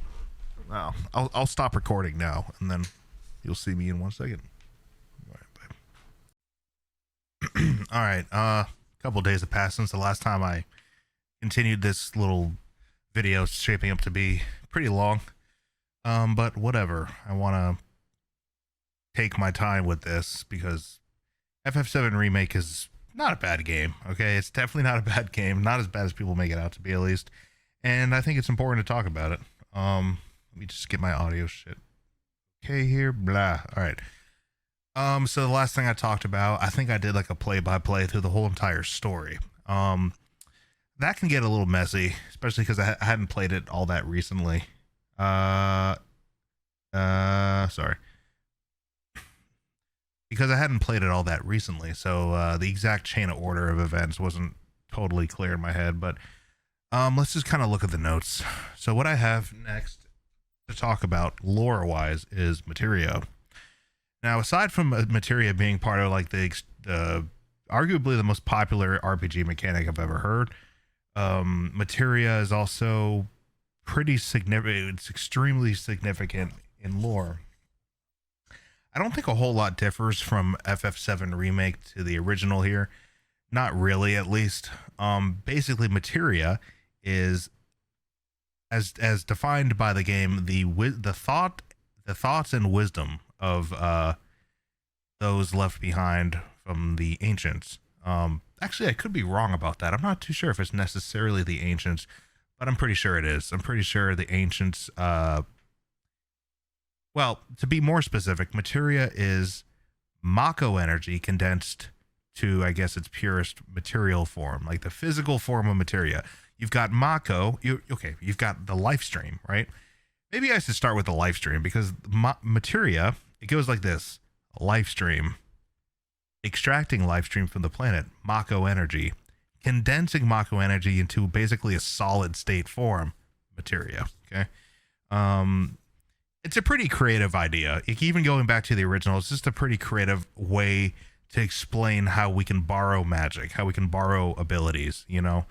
Wow. I'll stop recording now, and then you'll see me in 1 second. All right, babe. All right. A couple days have passed since the last time I continued this little video. It's shaping up to be pretty long. But whatever. I want to take my time with this because FF7 Remake is not a bad game. Okay, it's definitely not a bad game. Not as bad as people make it out to be, at least. And I think it's important to talk about it. Let me just get my audio shit. Okay, here, blah. All right. So the last thing I talked about, I think I did like a play-by-play through the whole entire story. That can get a little messy, especially because I hadn't played it all that recently. Sorry. Because I hadn't played it all that recently, so the exact chain of order of events wasn't totally clear in my head, but let's just kind of look at the notes. So what I have next to talk about lore-wise is Materia. Now, aside from Materia being part of like the arguably the most popular RPG mechanic I've ever heard, Materia is also pretty significant. It's extremely significant in lore. I don't think a whole lot differs from FF7 Remake to the original here. Not really, at least. Basically, Materia is, as defined by the game, the thoughts and wisdom of those left behind from the ancients. Actually, I could be wrong about that. I'm not too sure if it's necessarily the ancients, but I'm pretty sure it is. I'm pretty sure the ancients. Well, to be more specific, Materia is Mako energy condensed to, I guess, its purest material form, like the physical form of Materia. You've got Mako. You've got the life stream, right? Maybe I should start with the life stream because Materia, it goes like this: life stream, extracting life stream from the planet, Mako energy, condensing Mako energy into basically a solid state form, Materia. Okay. It's a pretty creative idea. Even going back to the original, it's just a pretty creative way to explain how we can borrow magic, how we can borrow abilities, you know,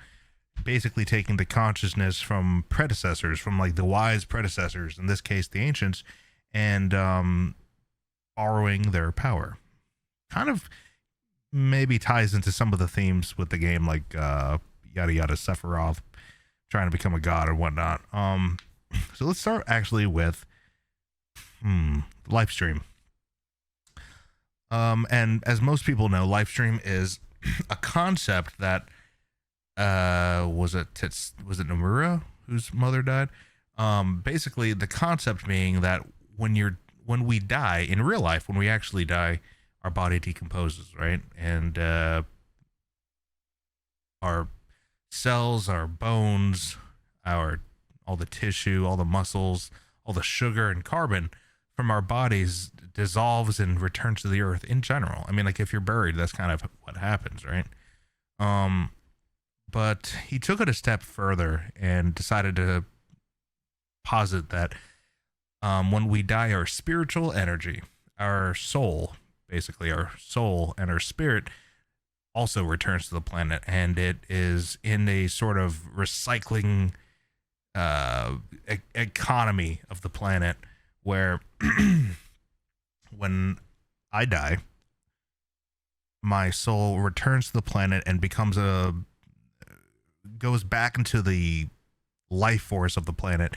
basically taking the consciousness from predecessors, from like the wise predecessors, in this case, the ancients, and borrowing their power. Kind of maybe ties into some of the themes with the game, like yada yada Sephiroth trying to become a god and whatnot. So let's start actually with live stream. And as most people know, live stream is a concept that was it Nomura whose mother died? Basically the concept being that when we die in real life, when we actually die, our body decomposes, right? And our cells, our bones, all the tissue, all the muscles, all the sugar and carbon from our bodies dissolves and returns to the earth in general. I mean, like if you're buried, that's kind of what happens, right? But he took it a step further and decided to posit that when we die, our spiritual energy, our soul, basically our soul and our spirit also returns to the planet, and it is in a sort of recycling economy of the planet where when I die, my soul returns to the planet and goes back into the life force of the planet.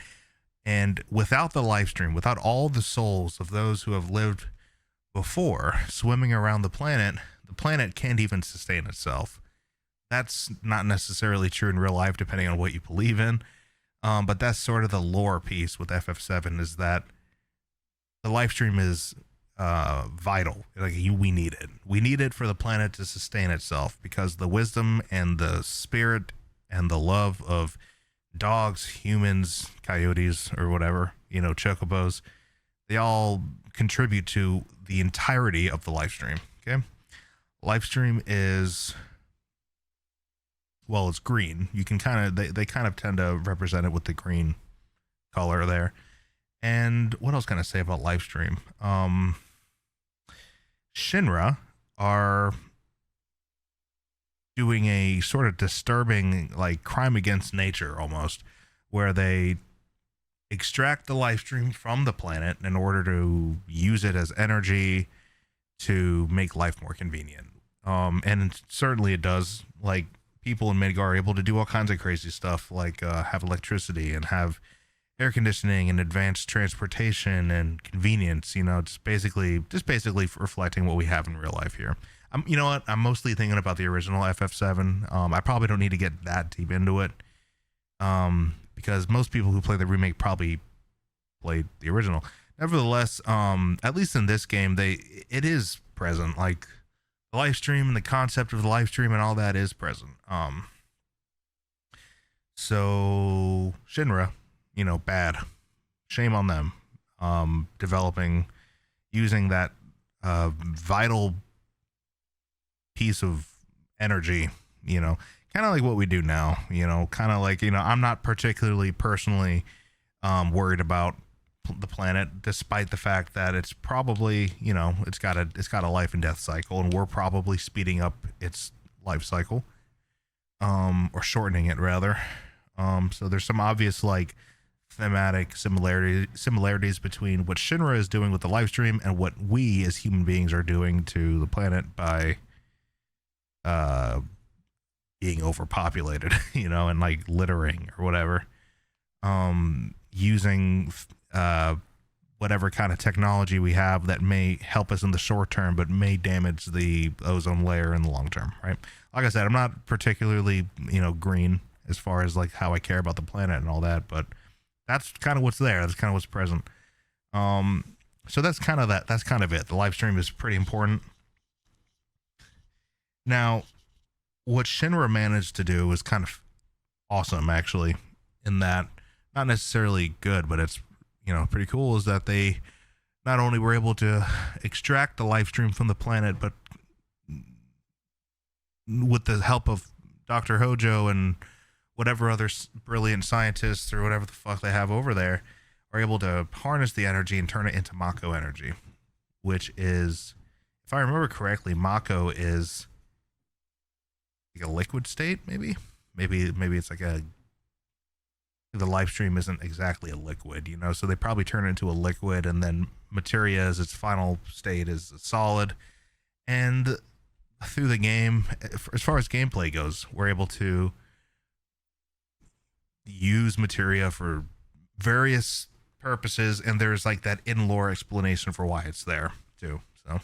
And without the life stream, without all the souls of those who have lived before swimming around the planet can't even sustain itself. That's not necessarily true in real life, depending on what you believe in. But that's sort of the lore piece with FF7, is that the life stream is vital. Like we need it. We need it for the planet to sustain itself, because the wisdom and the spirit and the love of dogs, humans, coyotes, or whatever, you know, chocobos, they all contribute to the entirety of the life stream. Okay. Life stream is, well, it's green. You can kind of, they kind of tend to represent it with the green color there. And what else can I say about live stream? Shinra are doing a sort of disturbing, like, crime against nature almost, where they extract the life stream from the planet in order to use it as energy to make life more convenient. And certainly it does. Like, people in Midgar are able to do all kinds of crazy stuff, like have electricity and have air conditioning and advanced transportation and convenience. You know, just basically reflecting what we have in real life here. You know what? I'm mostly thinking about the original FF7. I probably don't need to get that deep into it, because most people who play the remake probably played the original. Nevertheless, at least in this game, it is present. Like, the live stream and the concept of the live stream and all that is present. So Shinra, you know, bad. Shame on them. Using that vital piece of energy, you know, kind of like what we do now, you know, kind of like, you know, I'm not particularly personally worried about the planet, despite the fact that it's probably, you know, it's got a life and death cycle, and we're probably speeding up its life cycle, or shortening it rather. So there's some obvious, like, thematic similarities between what Shinra is doing with the live stream and what we as human beings are doing to the planet by being overpopulated, you know, and like littering or whatever, using whatever kind of technology we have that may help us in the short term but may damage the ozone layer in the long term, right? Like I said, I'm not particularly, you know, green as far as like how I care about the planet and all that, but that's kind of what's there. That's kind of what's present. So that's kind of that. That's kind of it. The live stream is pretty important. Now, what Shinra managed to do is kind of awesome, actually, in that, not necessarily good, but it's, you know, pretty cool, is that they not only were able to extract the live stream from the planet, but with the help of Dr. Hojo and whatever other brilliant scientists or whatever the fuck they have over there, are able to harness the energy and turn it into Mako energy, which is, if I remember correctly, Mako is like a liquid state, maybe it's like the live stream isn't exactly a liquid, you know, so they probably turn it into a liquid, and then materia as its final state is a solid. And through the game, as far as gameplay goes, we're able to use materia for various purposes, and there's like that in-lore explanation for why it's there too. So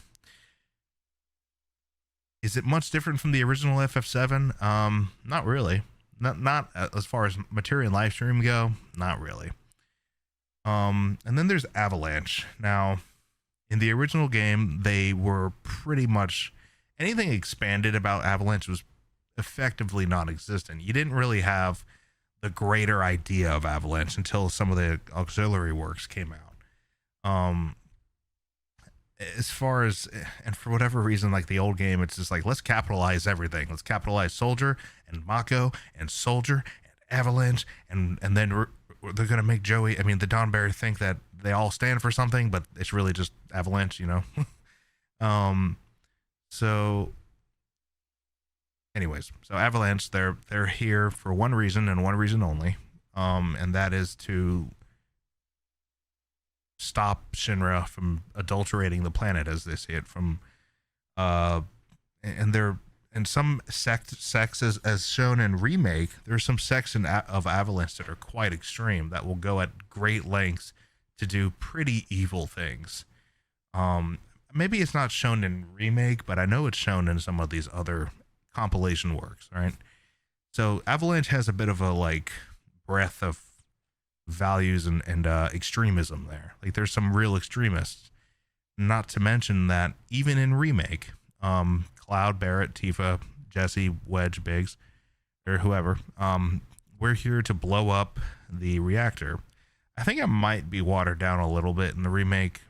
is it much different from the original FF7? Not really. Not as far as materia and live stream go, not really. And then there's Avalanche. Now, in the original game, they were pretty much, anything expanded about Avalanche was effectively non-existent. You didn't really have the greater idea of Avalanche until some of the auxiliary works came out. As far as, and for whatever reason, like the old game, it's just like, let's capitalize everything. Let's capitalize Soldier and Mako and Soldier and Avalanche, and then they're gonna make Joey, I mean the Donberry, think that they all stand for something, but it's really just Avalanche, you know. So anyways, so Avalanche, they're here for one reason and one reason only, and that is to stop Shinra from adulterating the planet, as they see it, from and there, and some sects as shown in Remake, there's some sects of Avalanche that are quite extreme, that will go at great lengths to do pretty evil things. Maybe it's not shown in Remake, but I know it's shown in some of these other compilation works, right? So Avalanche has a bit of a like breadth of values and extremism there. Like there's some real extremists. Not to mention that even in Remake, Cloud, Barrett, Tifa, Jesse, Wedge, Biggs, or whoever, we're here to blow up the reactor. I think it might be watered down a little bit in the remake,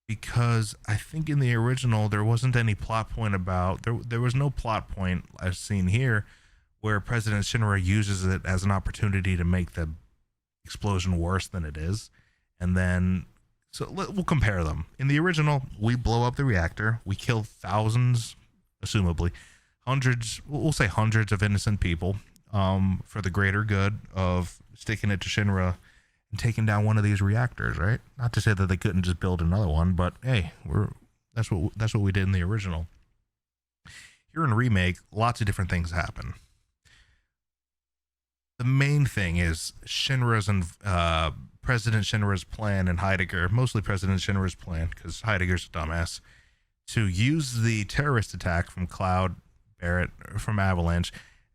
because I think in the original there wasn't any plot point about, there was no plot point as seen here where President Shinra uses it as an opportunity to make the explosion worse than it is. And then, so we'll compare them. In the original, we blow up the reactor, we kill thousands, assumably hundreds, we'll say hundreds of innocent people, for the greater good of sticking it to Shinra and taking down one of these reactors, right? Not to say that they couldn't just build another one, but hey, that's what we did in the original. Here in Remake, lots of different things happen. The main thing is Shinra's and President Shinra's plan and Heidegger, mostly President Shinra's plan, because Heidegger's a dumbass, to use the terrorist attack from Cloud Barrett from Avalanche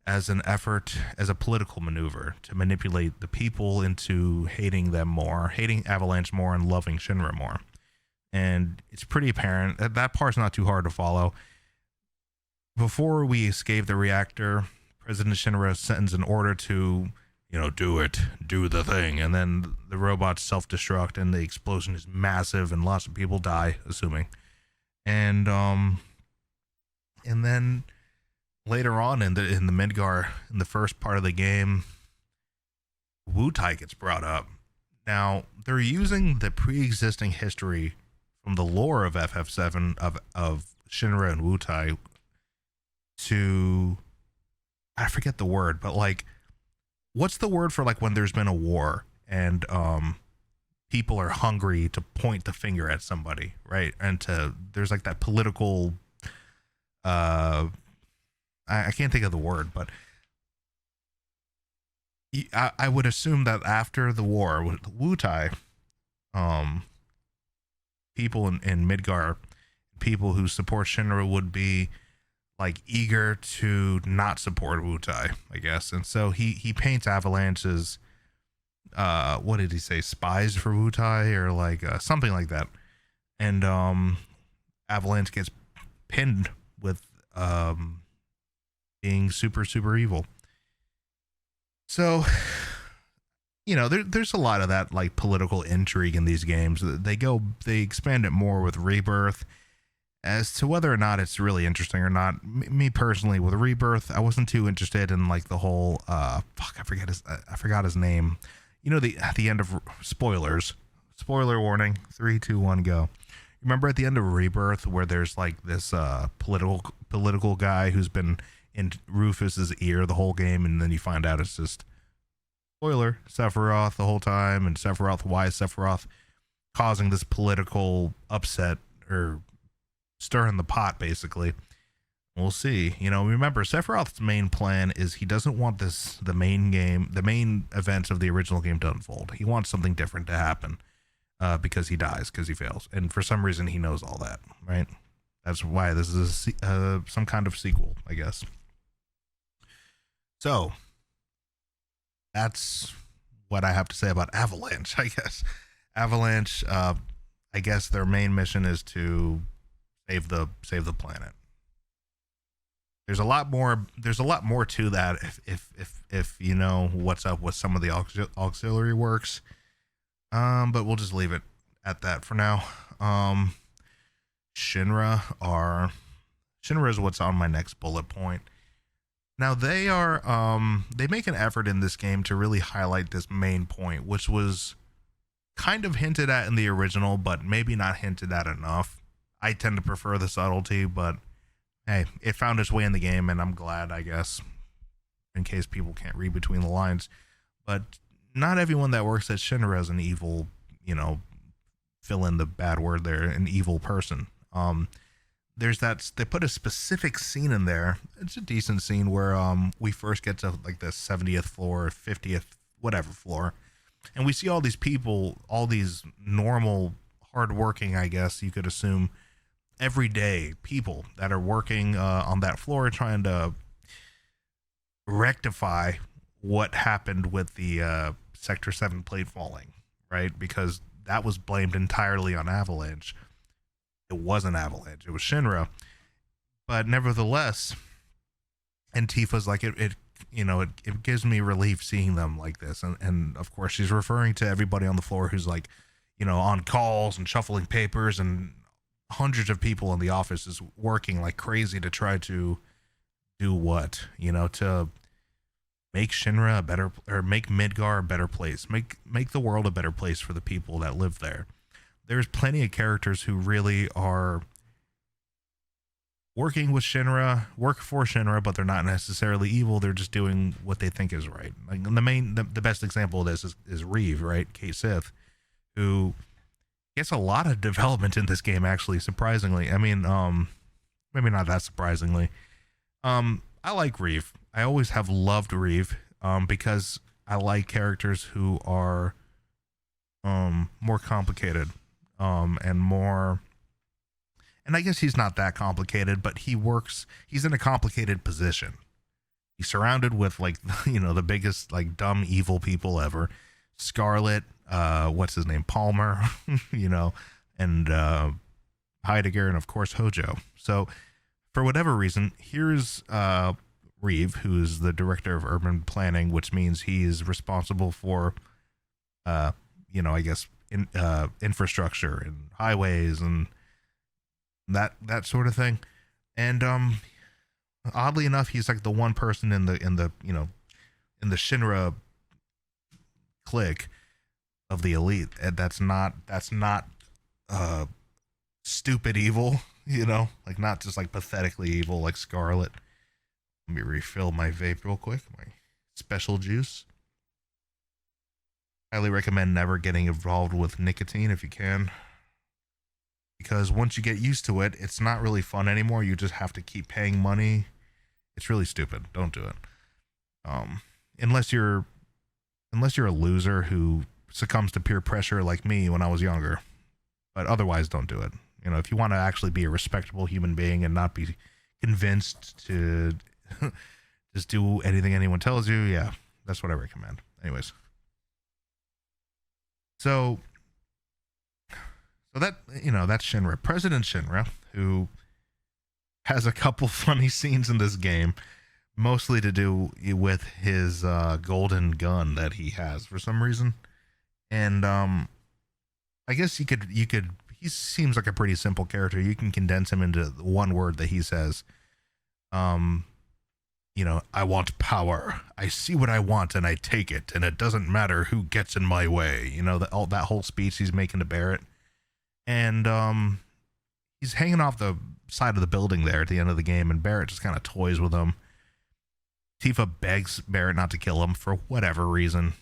as an effort, as a political maneuver to manipulate the people into hating them more, hating Avalanche more, and loving Shinra more. And it's pretty apparent that part's not too hard to follow. Before we escape the reactor, President Shinra sends an order to, do the thing, and then the robots self-destruct, and the explosion is massive, and lots of people die, assuming. And then later on in the Midgar, in the first part of the game, Wutai gets brought up. Now they're using the pre-existing history from the lore of FF7 of Shinra and Wutai to, I forget the word, but like, what's the word for like when there's been a war and people are hungry to point the finger at somebody, right? And there's like that political, I can't think of the word, but I would assume that after the war with Wutai, people in Midgar, people who support Shinra would be like eager to not support Wutai, I guess. And so he paints Avalanche as, what did he say, spies for Wutai, or like something like that. And Avalanche gets pinned with being super, super evil. So, there's a lot of that like political intrigue in these games. They expand it more with Rebirth. As to whether or not it's really interesting or not, me personally, with Rebirth, I wasn't too interested in like the whole I forgot his name. At the end of spoilers, spoiler warning, 3, 2, 1, go. Remember at the end of Rebirth where there's like this political guy who's been in Rufus's ear the whole game, and then you find out it's just spoiler Sephiroth the whole time, and why is Sephiroth causing this political upset or stirring the pot, basically. We'll see. Remember, Sephiroth's main plan is he doesn't want the main events of the original game to unfold. He wants something different to happen, because he dies, because he fails, and for some reason he knows all that, right? That's why this is some kind of sequel, I guess. So that's what I have to say about Avalanche, I guess. Avalanche, I guess their main mission is to save the planet. There's a lot more to that if you know what's up with some of the auxiliary works. But we'll just leave it at that for now. Shinra is what's on my next bullet point. Now they make an effort in this game to really highlight this main point, which was kind of hinted at in the original, but maybe not hinted at enough. I tend to prefer the subtlety, but hey, it found its way in the game, and I'm glad, I guess, in case people can't read between the lines. But not everyone that works at Shinra is an evil, fill in the bad word there, an evil person. There's they put a specific scene in there. It's a decent scene where we first get to like the 70th floor, 50th, whatever floor, and we see all these people, all these normal, hardworking, I guess you could assume, everyday people that are working on that floor trying to rectify what happened with the Sector 7 plate falling, right? Because that was blamed entirely on Avalanche. It wasn't Avalanche, it was Shinra. But nevertheless, and Tifa's like, it gives me relief seeing them like this. And of course, she's referring to everybody on the floor who's like, on calls and shuffling papers, and hundreds of people in the office is working like crazy to try to do what, to make Shinra a better, or make Midgar a better place, make the world a better place for the people that live there. There's plenty of characters who really are working with Shinra, work for Shinra, but they're not necessarily evil. They're just doing what they think is right. Like the best example of this is Reeve, right? Kate Sith, who gets a lot of development in this game, actually, surprisingly. I mean, maybe not that surprisingly. I like Reeve. I always have loved Reeve, because I like characters who are more complicated, and more, and I guess he's not that complicated, but he's in a complicated position. He's surrounded with, like, the biggest, like, dumb evil people ever. Scarlet, what's his name, Palmer, and Heidegger, and of course Hojo. So for whatever reason, here's Reeve, who's the director of urban planning, which means he's responsible for I guess infrastructure and highways and that sort of thing. And oddly enough, he's like the one person in the Shinra clique of the elite that's not stupid evil, like not just like pathetically evil like Scarlet. Let me refill my vape real quick, my special juice. Highly recommend never getting involved with nicotine if you can, because once you get used to it, it's not really fun anymore. You just have to keep paying money. It's really stupid. Don't do it. Unless you're a loser who succumbs to peer pressure like me when I was younger. But otherwise, don't do it. If you want to actually be a respectable human being and not be convinced to just do anything anyone tells you, yeah, that's what I recommend. Anyways. So that, that's Shinra. President Shinra, who has a couple funny scenes in this game, mostly to do with his golden gun that he has for some reason. And I guess he seems like a pretty simple character. You can condense him into one word that he says. I want power. I see what I want and I take it, and it doesn't matter who gets in my way. That whole speech he's making to Barrett. And he's hanging off the side of the building there at the end of the game, and Barrett just kind of toys with him. Tifa begs Barrett not to kill him for whatever reason,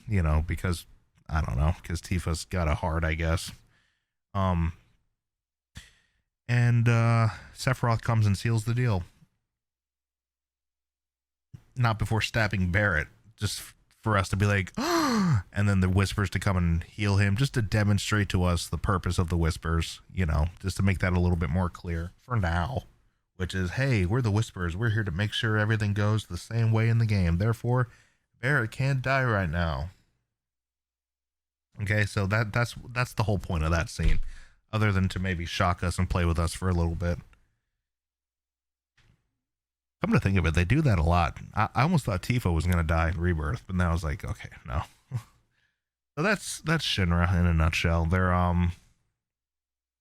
because I don't know, because Tifa's got a heart, I guess. And Sephiroth comes and seals the deal. Not before stabbing Barrett, just for us to be like, oh, and then the Whispers to come and heal him, just to demonstrate to us the purpose of the Whispers, just to make that a little bit more clear for now, which is, hey, we're the Whispers. We're here to make sure everything goes the same way in the game. Therefore, Barrett can't die right now. Okay, so that's the whole point of that scene, other than to maybe shock us and play with us for a little bit. Come to think of it, they do that a lot. I almost thought Tifa was going to die in Rebirth, but now I was like, okay, no. So that's Shinra in a nutshell.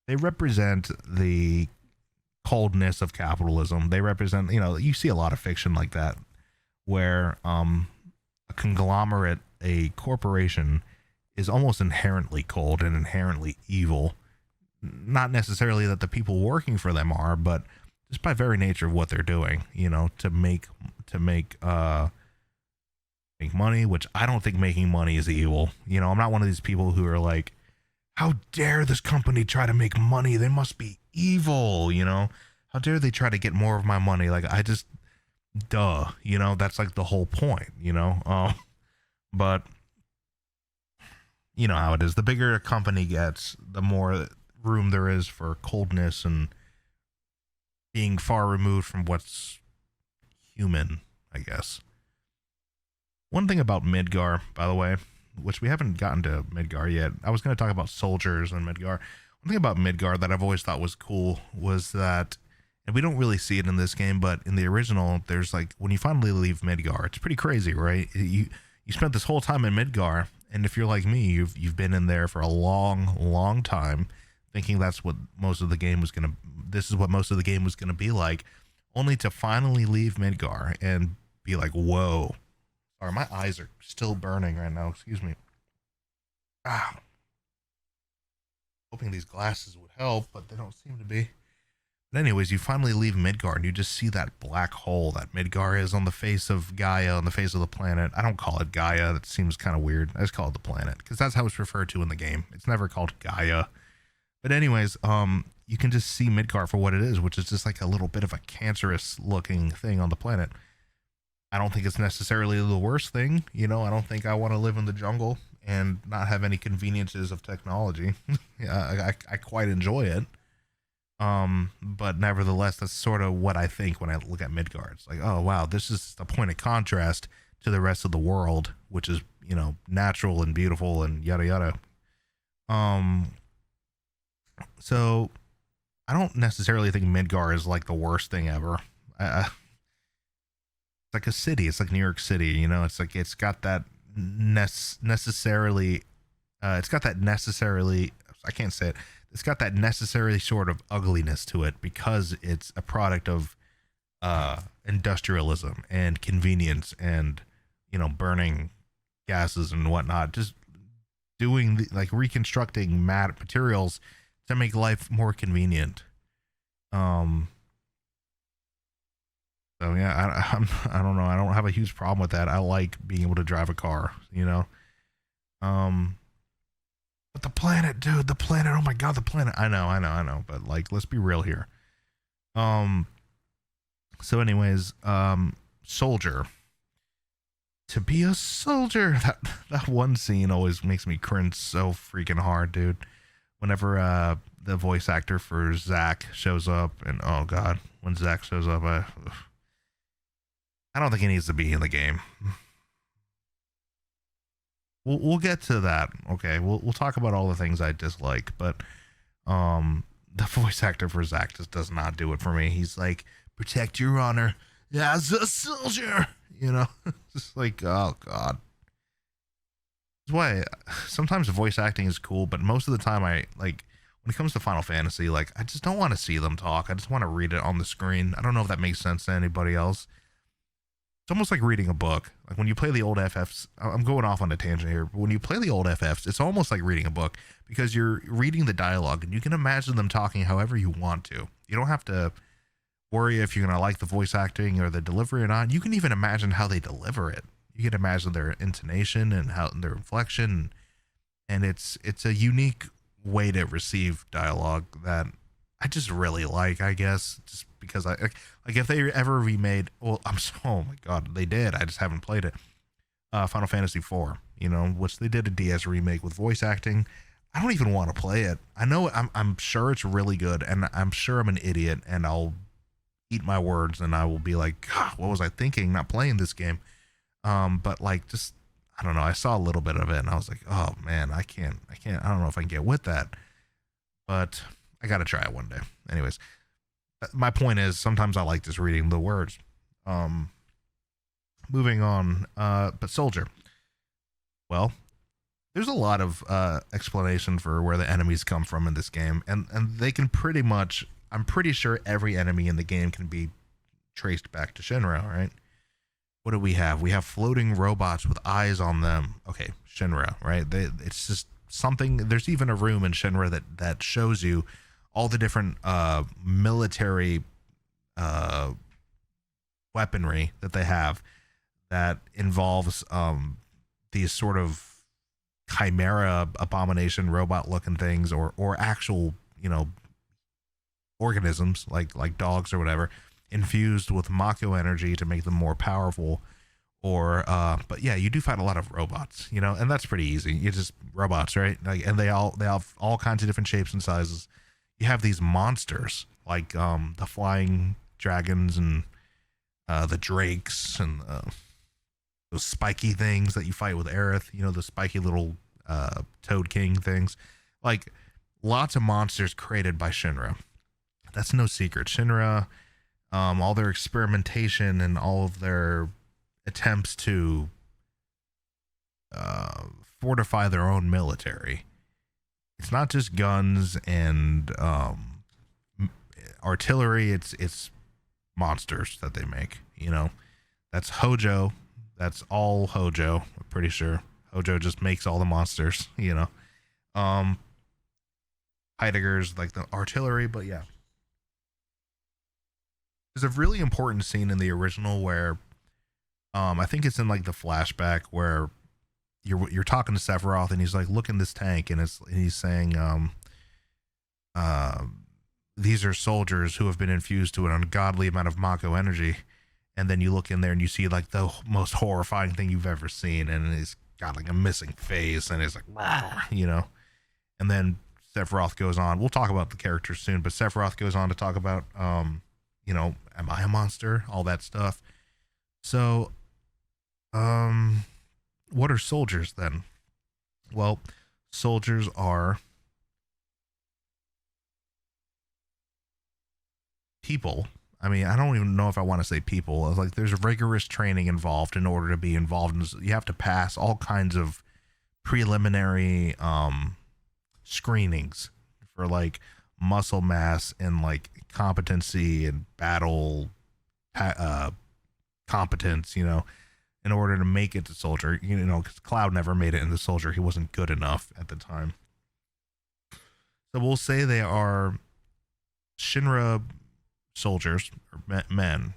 They represent the coldness of capitalism. They represent, you see a lot of fiction like that, where a conglomerate, a corporation, is almost inherently cold and inherently evil. Not necessarily that the people working for them are, but just by very nature of what they're doing, to make money, which I don't think making money is evil. I'm not one of these people who are like, how dare this company try to make money? They must be evil, how dare they try to get more of my money? Like, I just, that's like the whole point, but you know how it is. The bigger a company gets, the more room there is for coldness and being far removed from what's human, I guess. One thing about Midgar, by the way, which we haven't gotten to Midgar yet. I was going to talk about soldiers and Midgar. One thing about Midgar that I've always thought was cool was that, and we don't really see it in this game, but in the original, there's like, when you finally leave Midgar, it's pretty crazy, right? You spent this whole time in Midgar, and if you're like me, you've been in there for a long time, thinking that's what most of the game was going to, this is what most of the game was going to be like, only to finally leave Midgar and be like, whoa. Sorry, my eyes are still burning right now. Excuse me. Hoping these glasses would help, but they don't seem to be. But anyways, you finally leave Midgar and you just see that black hole that Midgar is on the face of Gaia, on the face of the planet. I don't call it Gaia. That seems kind of weird. I just call it the planet because that's how it's referred to in the game. It's never called Gaia. But anyways, you can just see Midgar for what it is, which is just like a little bit of a cancerous looking thing on the planet. I don't think it's necessarily the worst thing. You know, I don't think I want to live in the jungle and not have any conveniences of technology. Yeah, I quite enjoy it. But nevertheless, that's sort of what I think when I look at Midgard. It's like, oh wow, this is a point of contrast to the rest of the world, which is, you know, natural and beautiful and yada yada. Um, so I don't necessarily think Midgar is like the worst thing ever. It's like a city. It's like New York City. You know, it's like it's got that necessarily. It's got that necessarily. I can't say it. It's got that necessarily sort of ugliness to it because it's a product of industrialism and convenience and, you know, burning gases and whatnot. Just doing like reconstructing materials to make life more convenient. Um, so yeah, I don't know. I don't have a huge problem with that. I like being able to drive a car, you know. Um, but the planet, dude, the planet. Oh my god, the planet. I know. But like, let's be real here. Um. So, anyways, soldier. To be a soldier, that one scene always makes me cringe so freaking hard, dude. Whenever the voice actor for Zack shows up, and oh god, when Zack shows up, I don't think he needs to be in the game. We'll get to that. Okay, we'll talk about all the things I dislike, but the voice actor for Zack just does not do it for me. He's like, protect your honor as a soldier, you know. Just like, oh god. That's why sometimes voice acting is cool, but most of the time I like when it comes to Final Fantasy, like I just don't want to see them talk. I just want to read it on the screen. I don't know if that makes sense to anybody else. It's almost like reading a book. Like when you play the old FFs, I'm going off on a tangent here, but when you play the old FFs, it's almost like reading a book because you're reading the dialogue and you can imagine them talking however you want to. You don't have to worry if you're going to like the voice acting or the delivery or not. You can even imagine how they deliver it. You can imagine their intonation and how their inflection, and it's a unique way to receive dialogue that I just really like, I guess, just because I like if they ever remade, well, oh my god, they did. I just haven't played it. Final Fantasy IV, you know, which they did a DS remake with voice acting. I don't even want to play it. I know I'm sure it's really good, and I'm sure I'm an idiot, and I'll eat my words, and I will be like, God, what was I thinking? Not playing this game. But like, just I don't know. I saw a little bit of it, and I was like, oh man, I can't. I don't know if I can get with that, but I gotta try it one day. Anyways, my point is sometimes I like just reading the words. Moving on. But soldier. Well, there's a lot of explanation for where the enemies come from in this game, and they can pretty much. I'm pretty sure every enemy in the game can be traced back to Shinra, right? What do we have? We have floating robots with eyes on them. Okay, Shinra, right? It's just something. There's even a room in Shinra that shows you all the different military weaponry that they have that involves these sort of chimera abomination robot looking things or actual, you know, organisms like dogs or whatever infused with Mako energy to make them more powerful. Or but yeah, you do fight a lot of robots, you know, and that's pretty easy. You just robots, right? Like, and they have all kinds of different shapes and sizes. You have these monsters like the flying dragons and the drakes and those spiky things that you fight with Aerith, you know, the spiky little Toad King things. Like lots of monsters created by Shinra. That's no secret. Shinra, all their experimentation and all of their attempts to fortify their own military. It's not just guns and artillery. It's monsters that they make. You know, that's Hojo. That's all Hojo. I'm pretty sure Hojo just makes all the monsters. You know, Heidegger's like the artillery, but yeah. there's a really important scene in the original where I think it's in like the flashback where you're talking to Sephiroth and he's like, look in this tank, and he's saying uh, these are soldiers who have been infused to an ungodly amount of Mako energy. And then you look in there and you see like the most horrifying thing you've ever seen, and he's got like a missing face, and it's like, "Rah," you know. And then Sephiroth goes on. We'll talk about the characters soon, but Sephiroth goes on to talk about, you know, am I a monster? All that stuff. So, what are soldiers then? Well, soldiers are people. I mean, I don't even know if I want to say people. Like, there's rigorous training involved in order to be involved. You have to pass all kinds of preliminary screenings for like muscle mass and like competency and battle competence, you know, in order to make it to soldier. You know, because Cloud never made it into soldier. He wasn't good enough at the time. So we'll say they are Shinra soldiers, or men,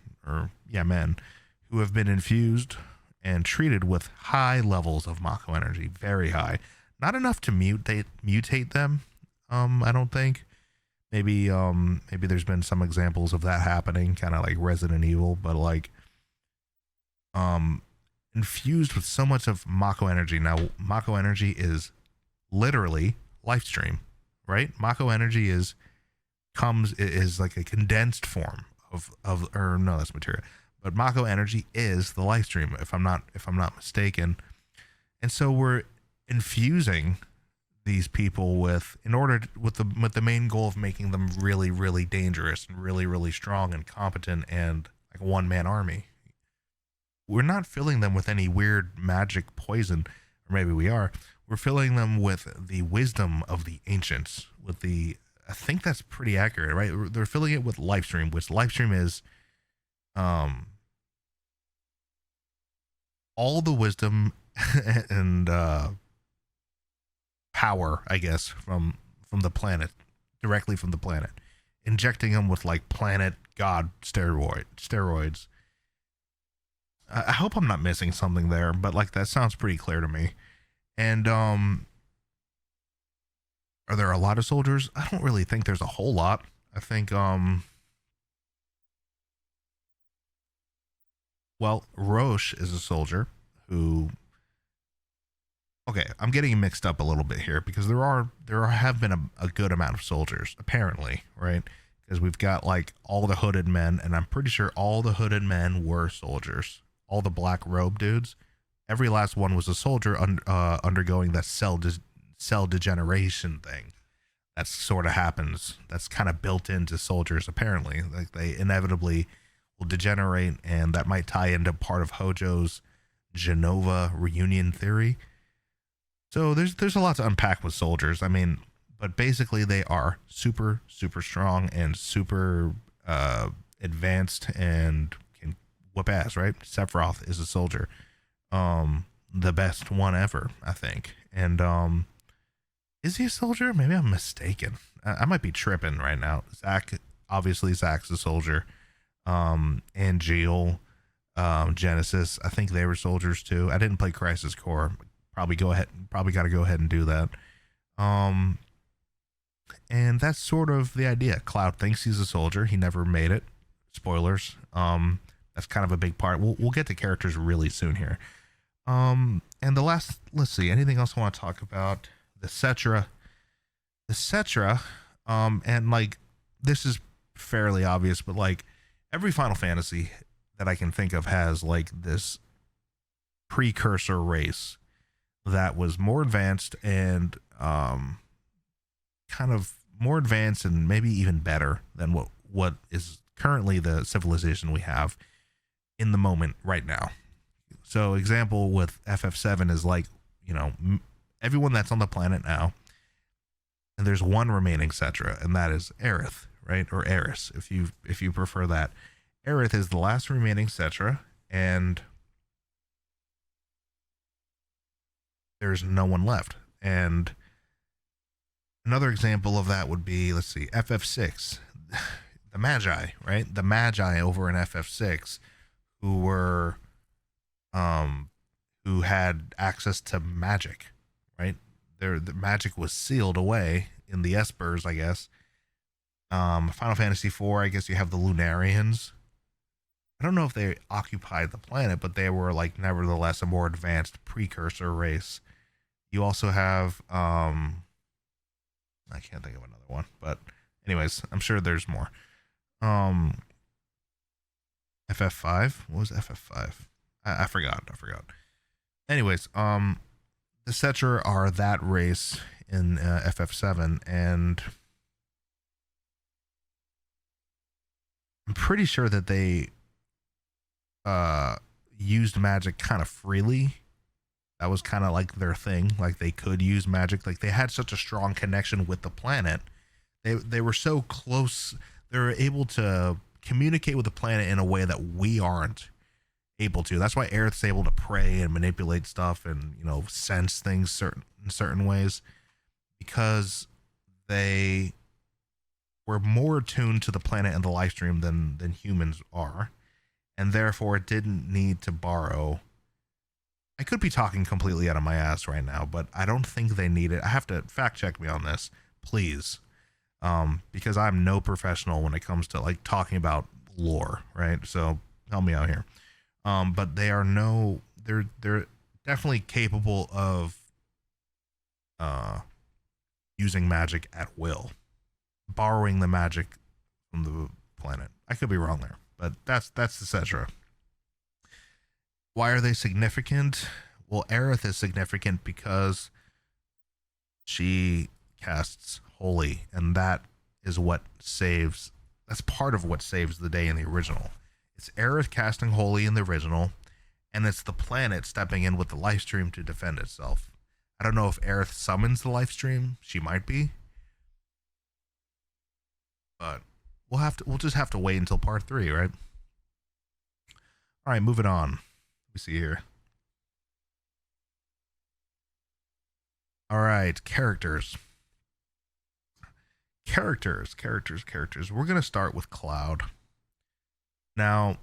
who have been infused and treated with high levels of Mako energy, very high. Not enough to mutate them. I don't think. Maybe there's been some examples of that happening, kind of like Resident Evil, but like infused with so much of Mako energy. Now, Mako energy is literally life stream, right? Mako energy is like a condensed form or no, that's materia. But Mako energy is the life stream, if I'm not mistaken. And so we're infusing these people with the main goal of making them really, really dangerous and really, really strong and competent and like a one-man army. We're not filling them with any weird magic poison, or maybe we are. We're filling them with the wisdom of the ancients, I think that's pretty accurate, right? They're filling it with life stream, which life stream is all the wisdom and power, I guess, from the planet, directly from the planet, injecting them with like planet god steroids. I hope I'm not missing something there, but like that sounds pretty clear to me. And are there a lot of soldiers? I don't really think there's a whole lot. I think, well, Roche is a soldier who, okay, I'm getting mixed up a little bit here because there have been a good amount of soldiers, apparently, right? Because we've got like all the hooded men, and I'm pretty sure all the hooded men were soldiers. All the black robe dudes, every last one was a soldier undergoing that cell degeneration thing that sort of happens. That's kind of built into soldiers, apparently. Like they inevitably will degenerate, and that might tie into part of Hojo's Genova reunion theory. So there's a lot to unpack with soldiers. I mean, but basically they are super, super strong and super advanced and can whoop ass, right? Sephiroth is a soldier. The best one ever, I think. And is he a soldier? Maybe I'm mistaken. I might be tripping right now. Zach's a soldier. And Jill, Genesis, I think they were soldiers too. I didn't play Crisis Core. Probably got to go ahead and do that. And that's sort of the idea. Cloud thinks he's a soldier. He never made it. Spoilers. That's kind of a big part. We'll get to characters really soon here. And let's see, anything else I want to talk about? The Cetra, and like, this is fairly obvious, but like every Final Fantasy that I can think of has like this precursor race that was more advanced and kind of more advanced and maybe even better than what is currently the civilization we have in the moment right now. So example with FF7 is like, you know, everyone that's on the planet now, and there's one remaining Cetra, and that is Aerith, right? Or Eris, if you prefer that. Aerith is the last remaining Cetra, and there's no one left. And another example of that would be, let's see, FF6. the Magi, right? The Magi over in FF6, who were who had access to magic, right? The magic was sealed away in the Espers, I guess. Final Fantasy IV, I guess you have the Lunarians. I don't know if they occupied the planet, but they were like nevertheless a more advanced precursor race. You also have I can't think of another one, but anyways, I'm sure there's more. FF5? What was FF5? I forgot. Anyways, the Cetra are that race in FF7, and I'm pretty sure that they used magic kind of freely. That was kind of like their thing. Like they could use magic. Like they had such a strong connection with the planet. They were so close. They were able to communicate with the planet in a way that we aren't able to. That's why Aerith's able to pray and manipulate stuff and, you know, sense things in certain ways, because they were more attuned to the planet and the life stream than humans are, and therefore it didn't need to borrow. I could be talking completely out of my ass right now, but I don't think they need it. I have to fact check me on this, please, because I'm no professional when it comes to like talking about lore, right? So help me out here. But they're definitely capable of using magic at will, borrowing the magic from the planet. I could be wrong there, but that's the Cetra. Why are they significant? Well, Aerith is significant because she casts Holy, and that is what saves. That's part of what saves the day in the original. It's Aerith casting Holy in the original, and it's the planet stepping in with the life stream to defend itself. I don't know if Aerith summons the life stream. She might be, but we'll just have to wait until part 3, right? All right, moving on. We see here. All right, characters. We're going to start with Cloud. Now,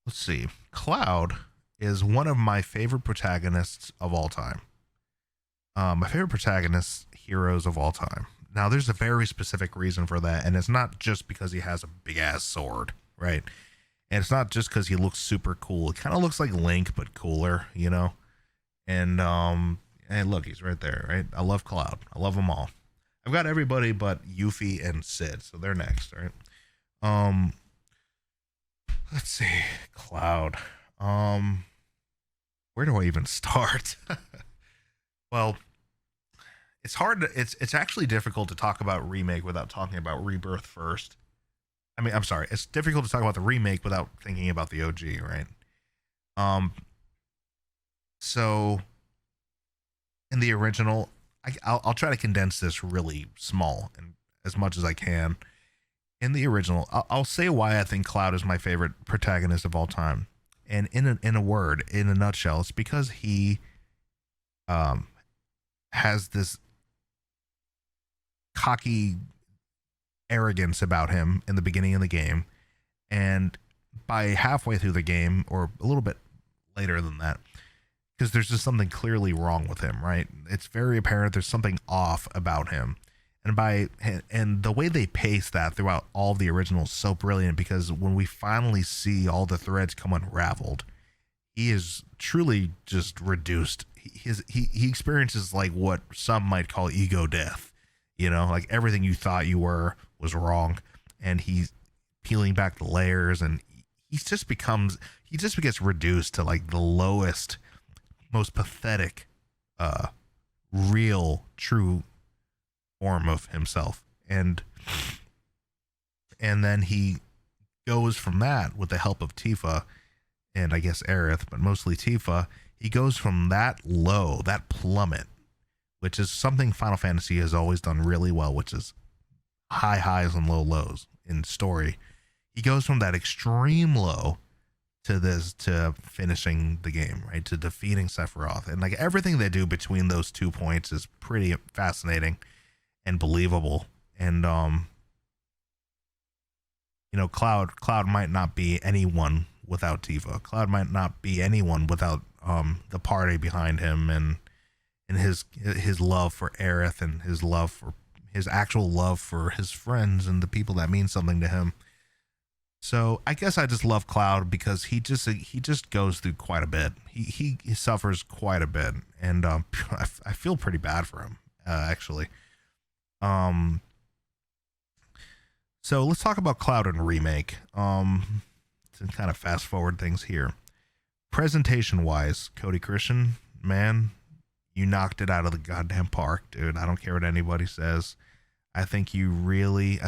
let's see. Cloud is one of my favorite protagonists of all time. My favorite protagonist heroes of all time. Now, there's a very specific reason for that, and it's not just because he has a big-ass sword, right? And it's not just because he looks super cool. It kind of looks like Link, but cooler, you know? And look, he's right there, right? I love Cloud. I love them all. I've got everybody but Yuffie and Sid, so they're next, right? Let's see. Cloud. Where do I even start? Well, it's hard to, it's actually difficult to talk about Remake without talking about Rebirth first. I mean, I'm sorry. It's difficult to talk about the remake without thinking about the OG, right? So in the original, I'll try to condense this really small and as much as I can. In the original, I'll say why I think Cloud is my favorite protagonist of all time. And in a nutshell, it's because he has this cocky arrogance about him in the beginning of the game, and by halfway through the game, or a little bit later than that, because there's just something clearly wrong with him, right? It's very apparent there's something off about him, and the way they pace that throughout all the originals is so brilliant, because when we finally see all the threads come unraveled, he is truly just reduced. He experiences like what some might call ego death. You know, like everything you thought you were was wrong, and he's peeling back the layers, and he just gets reduced to like the lowest, most pathetic, real, true form of himself, and then he goes from that with the help of Tifa, and I guess Aerith, but mostly Tifa. He goes from that low, that plummet, which is something Final Fantasy has always done really well, which is high highs and low lows in story. He goes from that extreme low to finishing the game, right? To defeating Sephiroth. And like everything they do between those 2 points is pretty fascinating and believable. And You know, Cloud might not be anyone without Tifa. Cloud might not be anyone without the party behind him, and his love for Aerith, and his actual love for his friends and the people that mean something to him. So I guess I just love Cloud because he just goes through quite a bit. He suffers quite a bit, and I feel pretty bad for him, actually. So let's talk about Cloud and Remake. To kind of fast forward things here. Presentation wise, Cody Christian, man, you knocked it out of the goddamn park, dude. I don't care what anybody says. I think you really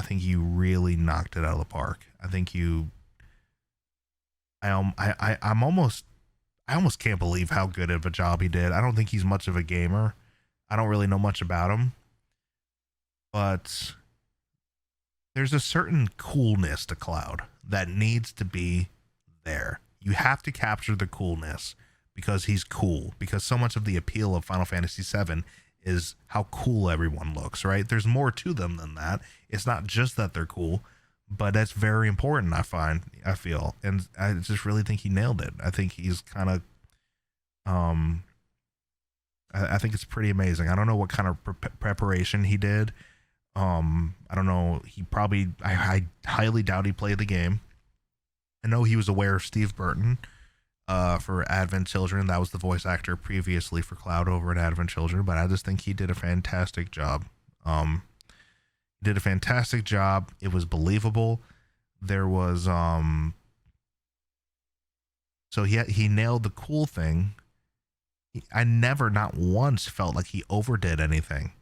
knocked it out of the park. I almost can't believe how good of a job he did. I don't think he's much of a gamer. I don't really know much about him, but there's a certain coolness to Cloud that needs to be there. You have to capture the coolness because he's cool, because so much of the appeal of Final Fantasy VII is how cool everyone looks, right? There's more to them than that. It's not just that they're cool, but that's very important, I feel. And I just really think he nailed it. I think he's kind of, I think it's pretty amazing. I don't know what kind of preparation he did. I don't know. I highly doubt he played the game. I know he was aware of Steve Burton, for Advent Children. That was the voice actor previously for Cloud over at Advent Children, but I just think he did a fantastic job. It was believable. There was so he nailed the cool thing. I never, not once, felt like he overdid anything.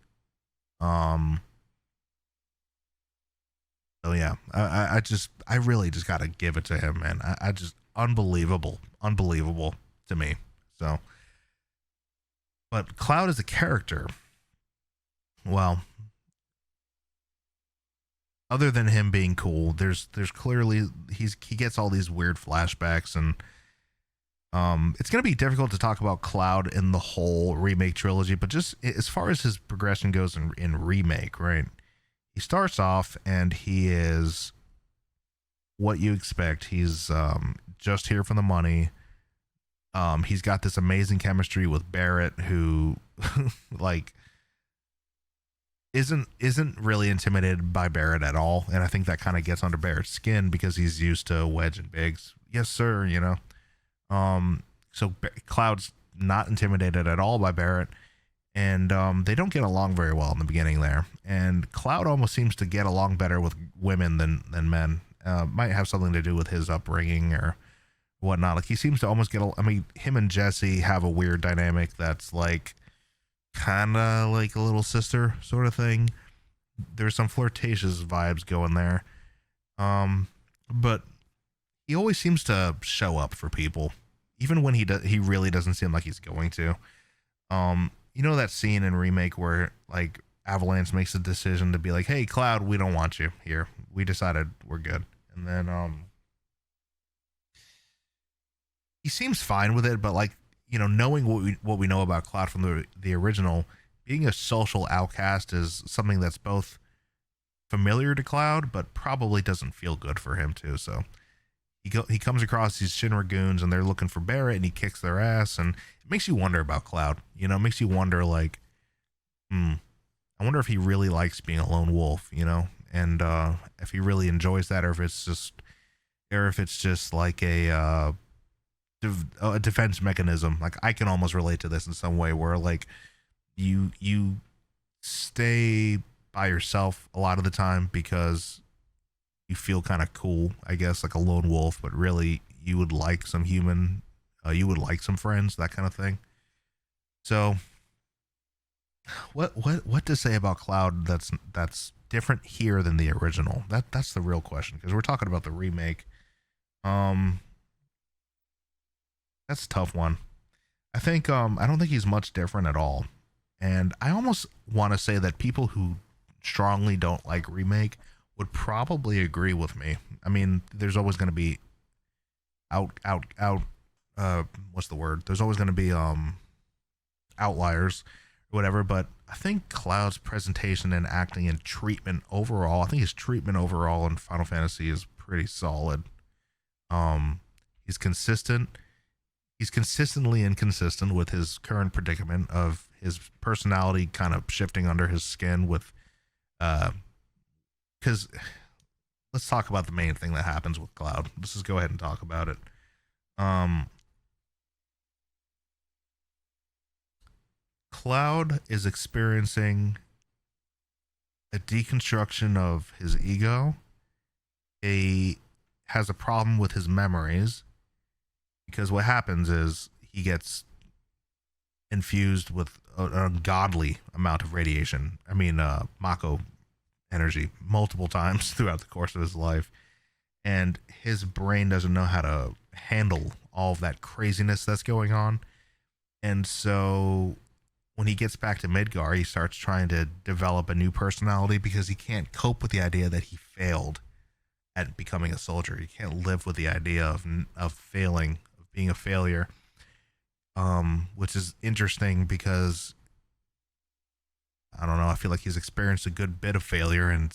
So yeah, I really just gotta give it to him, man. I just unbelievable to me. So, but Cloud as a character, well, other than him being cool, there's clearly he gets all these weird flashbacks, and it's gonna be difficult to talk about Cloud in the whole Remake trilogy, but just as far as his progression goes in Remake, right? He starts off and he is what you expect. He's just here for the money. He's got this amazing chemistry with Barrett, who like isn't really intimidated by Barrett at all, and I think that kind of gets under Barrett's skin because he's used to Wedge and Biggs. Yes, sir. You know, so Cloud's not intimidated at all by Barrett. And they don't get along very well in the beginning there. And Cloud almost seems to get along better with women than men. Might have something to do with his upbringing or whatnot. Like he seems to almost him and Jessie have a weird dynamic that's like kind of like a little sister sort of thing. There's some flirtatious vibes going there. But he always seems to show up for people, even when he really doesn't seem like he's going to. You know that scene in Remake where like Avalanche makes a decision to be like, "Hey, Cloud, we don't want you here. We decided we're good." And then he seems fine with it, but like, you know, knowing what we know about Cloud from the original, being a social outcast is something that's both familiar to Cloud, but probably doesn't feel good for him too. So he comes across these Shinra goons and they're looking for Barrett, and he kicks their ass, and it makes you wonder about Cloud. You know, it makes you wonder like, I wonder if he really likes being a lone wolf, you know, and if he really enjoys that, or if it's just like a defense mechanism. Like I can almost relate to this in some way, where like you stay by yourself a lot of the time because you feel kind of cool, I guess, like a lone wolf, but really you would like some you would like some friends, that kind of thing. So what to say about Cloud that's different here than the original? That's the real question, because we're talking about the remake. That's a tough one. I think I don't think he's much different at all. And I almost want to say that people who strongly don't like Remake would probably agree with me. I mean, there's always going to be what's the word? There's always going to be outliers or whatever, but I think Cloud's presentation and acting and treatment overall, I think his treatment overall in Final Fantasy is pretty solid. Um, he's consistent. He's consistently inconsistent with his current predicament of his personality kind of shifting under his skin with, because let's talk about the main thing that happens with Cloud. Let's just go ahead and talk about it. Um, Cloud is experiencing a deconstruction of his ego. He has a problem with his memories because what happens is he gets infused with an ungodly amount of radiation. I mean, Mako energy multiple times throughout the course of his life. And his brain doesn't know how to handle all of that craziness that's going on. And so when he gets back to Midgar, he starts trying to develop a new personality because he can't cope with the idea that he failed at becoming a soldier. He can't live with the idea of failing, of being a failure. Which is interesting because I don't know. I feel like he's experienced a good bit of failure and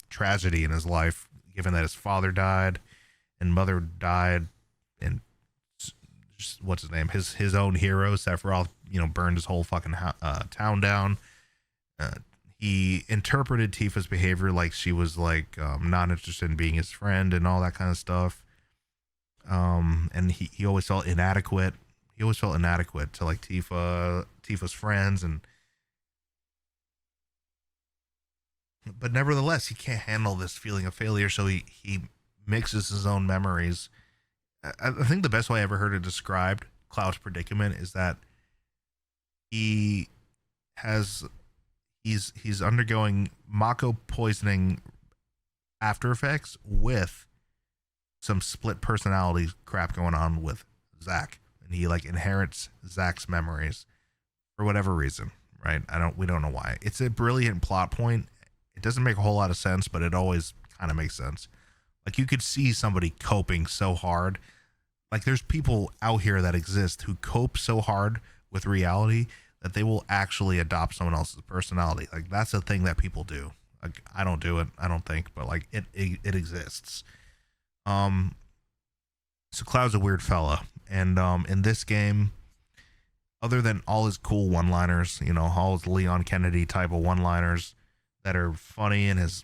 tragedy in his life, given that his father died and mother died, and what's his name? His own hero, Sephiroth, burned his whole fucking town down. He interpreted Tifa's behavior like she was like not interested in being his friend and all that kind of stuff. And he always felt inadequate. He always felt inadequate to like Tifa's friends, but nevertheless, he can't handle this feeling of failure, so he mixes his own memories. I think the best way I ever heard it described, Cloud's predicament, is that he's undergoing Mako poisoning after effects with some split personality crap going on with Zack, and he like inherits Zack's memories for whatever reason, right? We don't know why. It's a brilliant plot point. It doesn't make a whole lot of sense, but it always kind of makes sense. Like you could see somebody coping so hard. Like there's people out here that exist who cope so hard with reality that they will actually adopt someone else's personality. Like that's a thing that people do. Like I don't do it, I don't think, but like it exists. So Cloud's a weird fella, and in this game, other than all his cool one-liners, all his Leon Kennedy type of one-liners that are funny, and his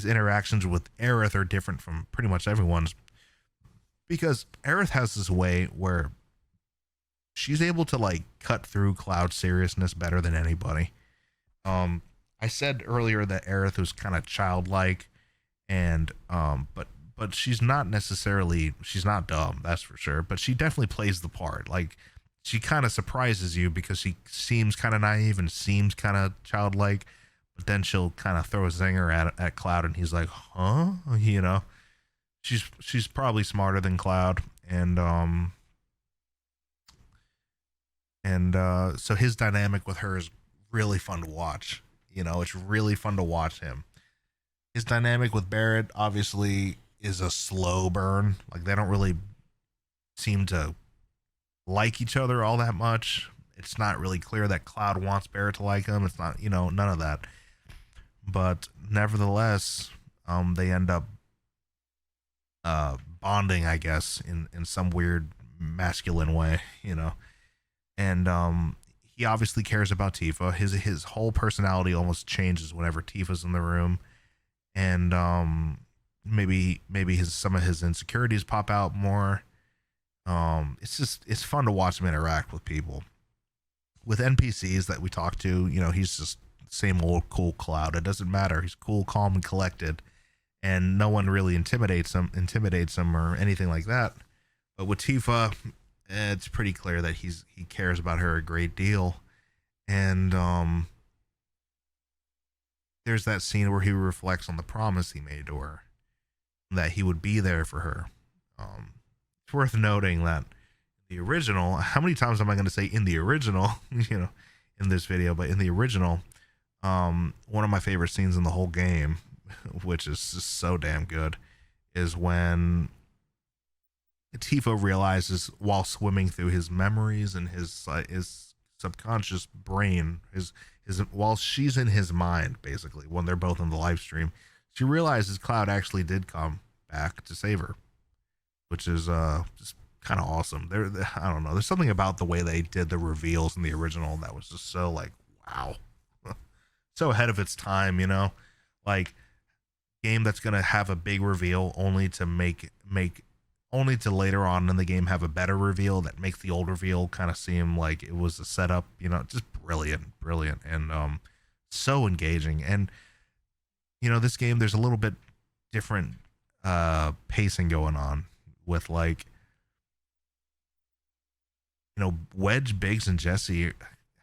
interactions with Aerith are different from pretty much everyone's, because Aerith has this way where she's able to like cut through Cloud's seriousness better than anybody. I said earlier that Aerith was kind of childlike, and but she's not dumb, that's for sure, but she definitely plays the part. Like she kind of surprises you because she seems kind of naive and seems kind of childlike, but then she'll kind of throw a zinger at Cloud, and he's like, huh? She's probably smarter than Cloud, and so his dynamic with her is really fun to watch. It's really fun to watch him. His dynamic with Barrett obviously is a slow burn. Like they don't really seem to like each other all that much. It's not really clear that Cloud wants Barrett to like him. It's not, none of that. But nevertheless, they end up bonding, I guess, in some weird masculine way, And he obviously cares about Tifa. His whole personality almost changes whenever Tifa's in the room, and maybe some of his insecurities pop out more. It's fun to watch him interact with people, with NPCs that we talk to. He's just same old cool Cloud. It doesn't matter. He's cool, calm, and collected, and no one really intimidates him or anything like that. But with Tifa, it's pretty clear that he cares about her a great deal. And there's that scene where he reflects on the promise he made to her, that he would be there for her. It's worth noting that the original, how many times am I going to say in the original, in this video, but in the original, one of my favorite scenes in the whole game, which is just so damn good, is when Tifa realizes while swimming through his memories and his subconscious brain, his while she's in his mind, basically, when they're both in the live stream, she realizes Cloud actually did come back to save her, which is just kind of awesome. I don't know. There's something about the way they did the reveals in the original that was just so like wow, so ahead of its time. Like game that's gonna have a big reveal only to make only to later on in the game have a better reveal that makes the old reveal kind of seem like it was a setup. Just brilliant, and so engaging. And this game, there's a little bit different pacing going on with like Wedge, Biggs, and Jesse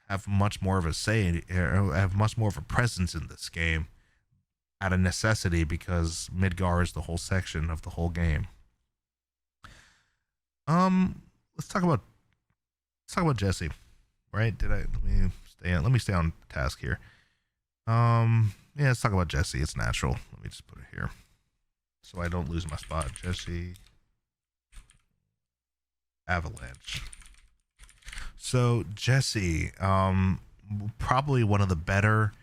have much more of a say, have much more of a presence in this game out of necessity because Midgar is the whole section of the whole game. Let's talk about Jesse, right? Let me stay on task here. Yeah, let's talk about Jesse. It's natural. Let me just put it here so I don't lose my spot. Jesse Avalanche. So Jesse, probably one of the better.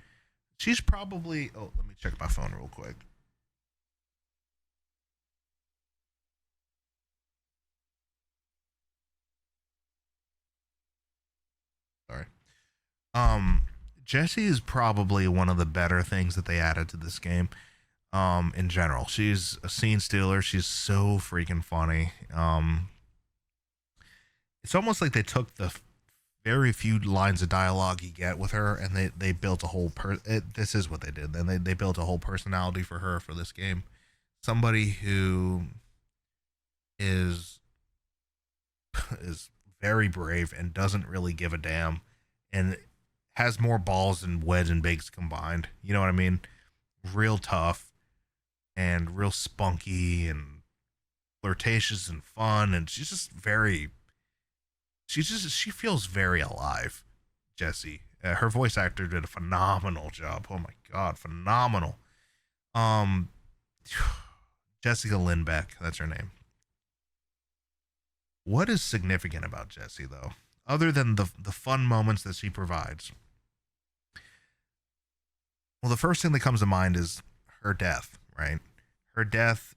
She's probably. Oh, let me check my phone real quick. Sorry. Jessie is probably one of the better things that they added to this game. In general, she's a scene stealer. She's so freaking funny. It's almost like they took the very few lines of dialogue you get with her, and they built a whole this is what they did. Then they built a whole personality for her for this game. Somebody who is very brave and doesn't really give a damn, and has more balls than Wedge and Biggs combined. You know what I mean? Real tough and real spunky and flirtatious and fun, and she's just very. She feels very alive, Jessie. Her voice actor did a phenomenal job. Oh my god, phenomenal. Jessica Lindbeck, that's her name. What is significant about Jessie, though, other than the fun moments that she provides? Well, the first thing that comes to mind is her death, right? Her death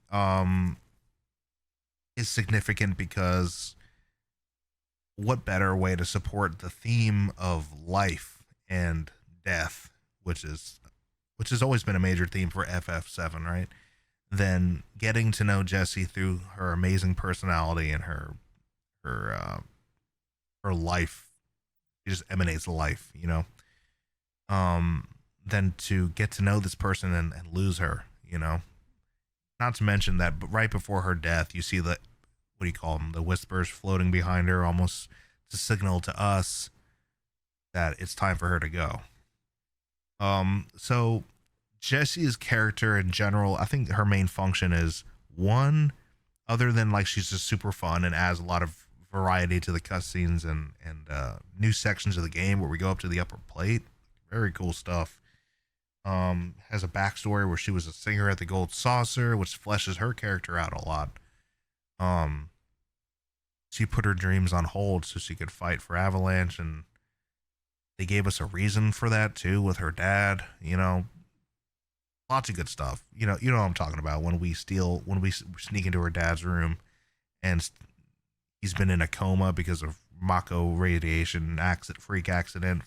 is significant because what better way to support the theme of life and death, which has always been a major theme for FF7, right? Than getting to know Jessie through her amazing personality and her life. She just emanates life, than to get to know this person and lose her, Not to mention that right before her death, you see the, what do you call them? The whispers floating behind her, almost to signal to us that it's time for her to go. So Jessie's character in general, I think her main function is one, other than like she's just super fun and adds a lot of variety to the cutscenes and new sections of the game where we go up to the upper plate. Very cool stuff. Has a backstory where she was a singer at the Gold Saucer, which fleshes her character out a lot. She put her dreams on hold so she could fight for Avalanche, and they gave us a reason for that too with her dad. Lots of good stuff. You know what I'm talking about when we sneak into her dad's room, and he's been in a coma because of Mako radiation freak accident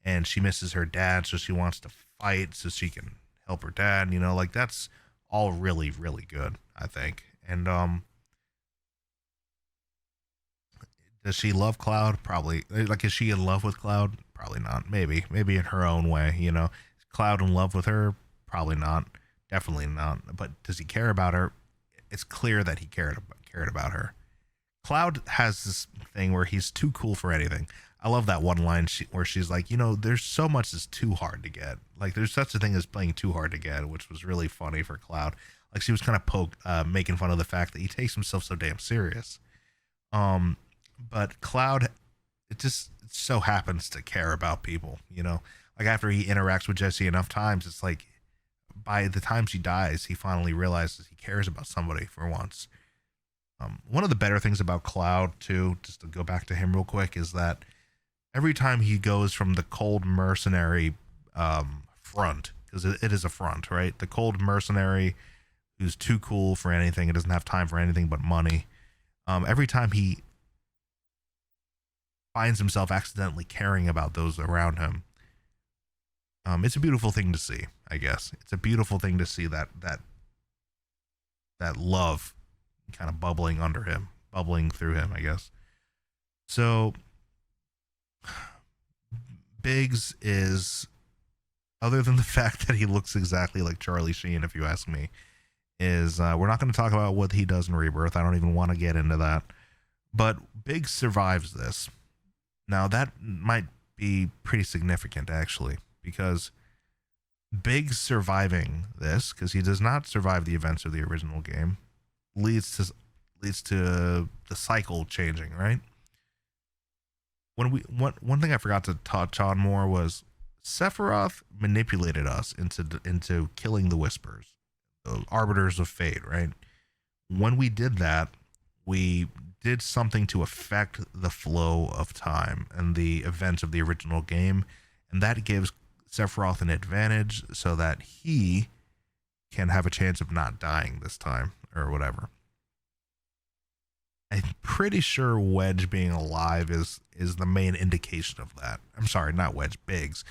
and she misses her dad, so she wants to fight so she can help her dad. Like that's all really, really good, I think. And does she love Cloud? Probably. Like, is she in love with Cloud? Probably not. Maybe in her own way. Is Cloud in love with her? Probably not. Definitely not. But does he care about her? It's clear that he cared about her. Cloud has this thing where he's too cool for anything. I love that one line where she's like, there's so much that's too hard to get. Like, there's such a thing as playing too hard to get, which was really funny for Cloud. Like, she was kind of making fun of the fact that he takes himself so damn serious. But Cloud, it so happens to care about people, Like, after he interacts with Jessie enough times, it's like, by the time she dies, he finally realizes he cares about somebody for once. One of the better things about Cloud, too, just to go back to him real quick, is that every time he goes from the cold mercenary front because it is a front, right? The cold mercenary who's too cool for anything and doesn't have time for anything but money. Every time he finds himself accidentally caring about those around him, it's a beautiful thing to see, I guess. It's a beautiful thing to see that love kind of bubbling under him, bubbling through him, I guess. So Biggs is, other than the fact that he looks exactly like Charlie Sheen, if you ask me, is we're not going to talk about what he does in Rebirth. I don't even want to get into that. But Biggs survives this. Now, that might be pretty significant, actually, because Biggs surviving this, because he does not survive the events of the original game, leads to the cycle changing, right? One thing I forgot to touch on more was Sephiroth manipulated us into killing the Whispers, the Arbiters of Fate, right? When we did that, we did something to affect the flow of time and the events of the original game, and that gives Sephiroth an advantage so that he can have a chance of not dying this time or whatever. I'm pretty sure Wedge being alive is the main indication of that. I'm sorry, not Wedge, Biggs.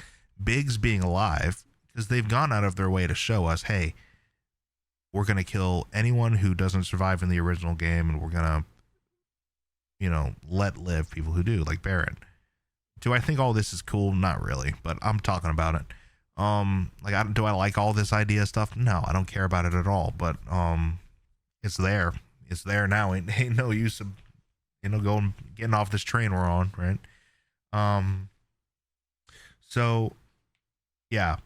Biggs being alive, because they've gone out of their way to show us, hey, we're going to kill anyone who doesn't survive in the original game, and we're going to, let live people who do, like Baron. Do I think all this is cool? Not really, but I'm talking about it. Do I like all this idea stuff? No, I don't care about it at all, but it's there. It's there now. Ain't no use of, getting off this train we're on, right? So, yeah.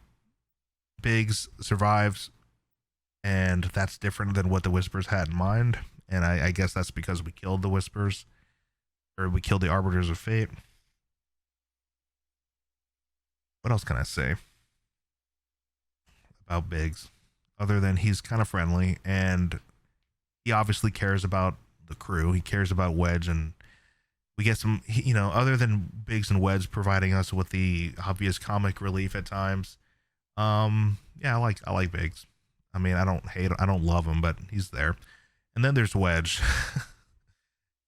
Biggs survives, and that's different than what the Whispers had in mind. And I guess that's because we killed the Whispers, or we killed the Arbiters of Fate. What else can I say about Biggs? Other than he's kind of friendly, and he obviously cares about the crew. He cares about Wedge, and we get some, other than Biggs and Wedge providing us with the obvious comic relief at times. I like Biggs. I mean, I don't love him, but he's there. And then there's Wedge.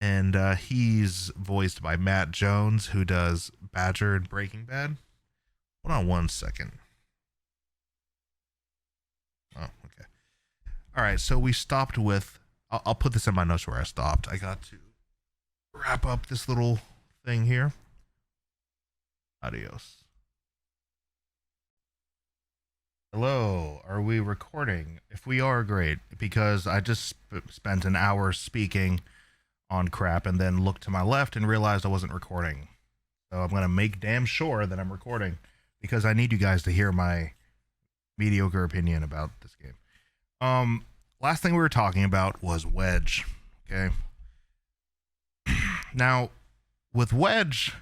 And he's voiced by Matt Jones, who does Badger in Breaking Bad. Hold on one second. Oh, okay. All right, so we stopped with, I'll put this in my notes where I stopped. I got to wrap up this little thing here. Adios. Hello, are we recording? If we are, great, because I just spent an hour speaking on crap and then looked to my left and realized I wasn't recording. So I'm going to make damn sure that I'm recording, because I need you guys to hear my mediocre opinion about this game. Last thing we were talking about was Wedge, okay? Now, with Wedge,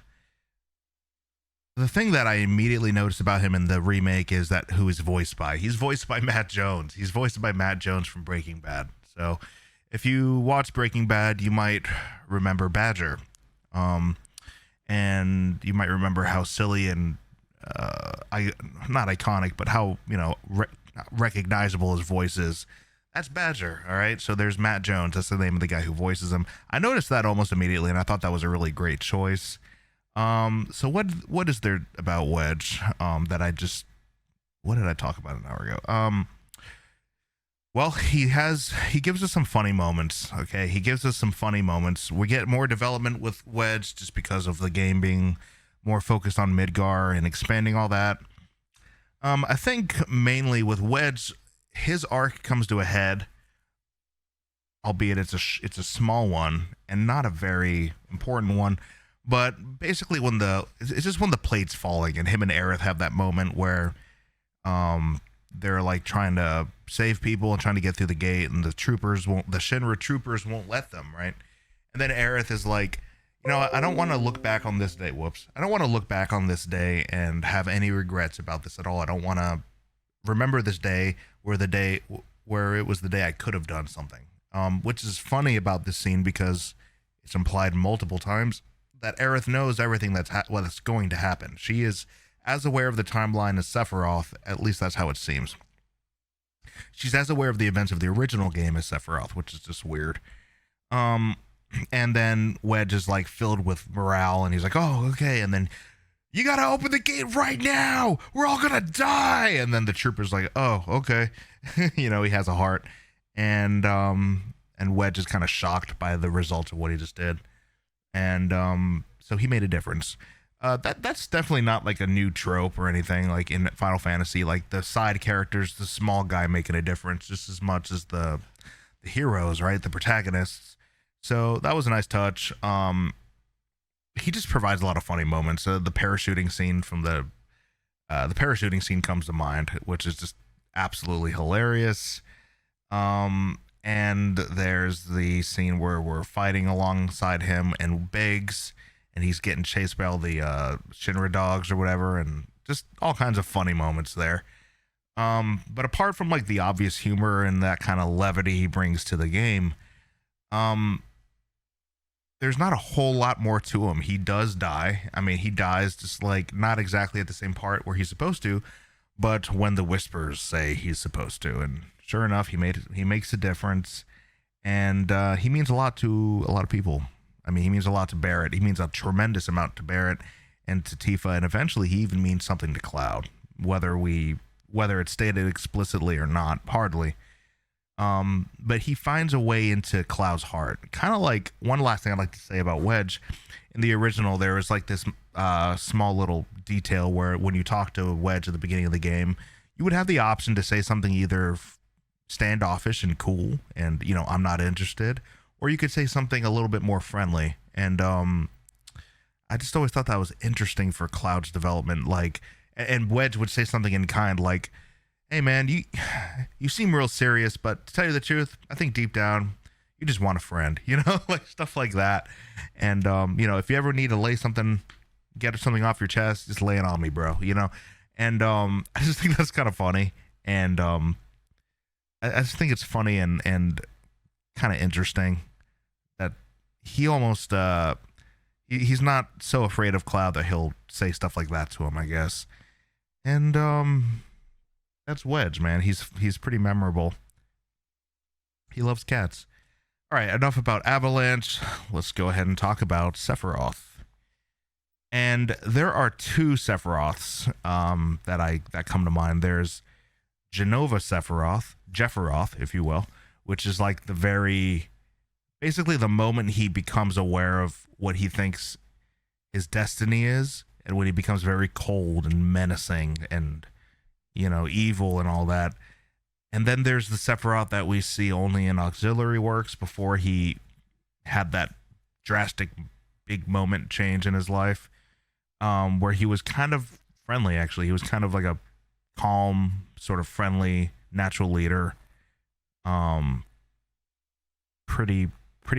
the thing that I immediately noticed about him in the remake is that who he's voiced by. He's voiced by Matt Jones. He's voiced by Matt Jones from Breaking Bad. So if you watch Breaking Bad, you might remember Badger. And you might remember how silly and not iconic, but how, recognizable his voice is. That's Badger, all right? So there's Matt Jones. That's the name of the guy who voices him. I noticed that almost immediately, and I thought that was a really great choice. So what is there about Wedge that I just... What did I talk about an hour ago? Well, he gives us some funny moments, okay? He gives us some funny moments. We get more development with Wedge just because of the game being more focused on Midgar and expanding all that. I think mainly with Wedge, his arc comes to a head, albeit it's a small one and not a very important one. But basically, it's just when the plate's falling, and him and Aerith have that moment where they're like trying to save people and trying to get through the gate, and the Shinra troopers won't let them, right? And then Aerith is like, I don't want to look back on this day. I don't want to look back on this day and have any regrets about this at all. I don't want to remember this day where it was the day I could have done something. Which is funny about this scene because it's implied multiple times that Aerith knows everything what's going to happen. She is as aware of the timeline as Sephiroth. At least that's how it seems. She's as aware of the events of the original game as Sephiroth, which is just weird. And then Wedge is like filled with morale, and he's like, "Oh, okay." And then, "You gotta open the gate right now. We're all gonna die." And then the trooper's like, "Oh, okay." He has a heart, and Wedge is kind of shocked by the results of what he just did, and so he made a difference. That's definitely not like a new trope or anything like in Final Fantasy. Like the side characters, the small guy making a difference just as much as the heroes, right? The protagonists. So that was a nice touch. He just provides a lot of funny moments. The parachuting scene from the parachuting scene comes to mind, which is just absolutely hilarious. And there's the scene where we're fighting alongside him and Biggs, and he's getting chased by all the Shinra dogs or whatever, and just all kinds of funny moments there. But apart from like the obvious humor and that kind of levity he brings to the game, there's not a whole lot more to him. He does die. I mean, he dies just like not exactly at the same part where he's supposed to, but when the whispers say he's supposed to, and sure enough, he makes a difference, and he means a lot to a lot of people. I mean, he means a lot to Barrett. He means a tremendous amount to Barrett and to Tifa, and eventually he even means something to Cloud, whether it's stated explicitly or not, hardly. But he finds a way into Cloud's heart. Kind of like, one last thing I'd like to say about Wedge. In the original, there was like this small little detail where when you talk to Wedge at the beginning of the game, you would have the option to say something either standoffish and cool and, I'm not interested, or you could say something a little bit more friendly. And I just always thought that was interesting for Cloud's development. Like, and Wedge would say something in kind like, "Hey man, you seem real serious, but to tell you the truth, I think deep down you just want a friend," like stuff like that. And if you ever need to get something off your chest, just lay it on me, bro. And I just think that's kind of funny, and I just think it's funny and kind of interesting that he almost he's not so afraid of Cloud that he'll say stuff like that to him, I guess. And that's Wedge, man. He's pretty memorable. He loves cats. All right, enough about Avalanche. Let's go ahead and talk about Sephiroth. And there are two Sephiroths that come to mind. There's Genova Sephiroth, if you will, which is like basically the moment he becomes aware of what he thinks his destiny is, and when he becomes very cold and menacing and, evil and all that. And then there's the Sephiroth that we see only in auxiliary works before he had that drastic big moment change in his life, where he was kind of friendly, actually. He was kind of like a calm, sort of friendly, natural leader. Pretty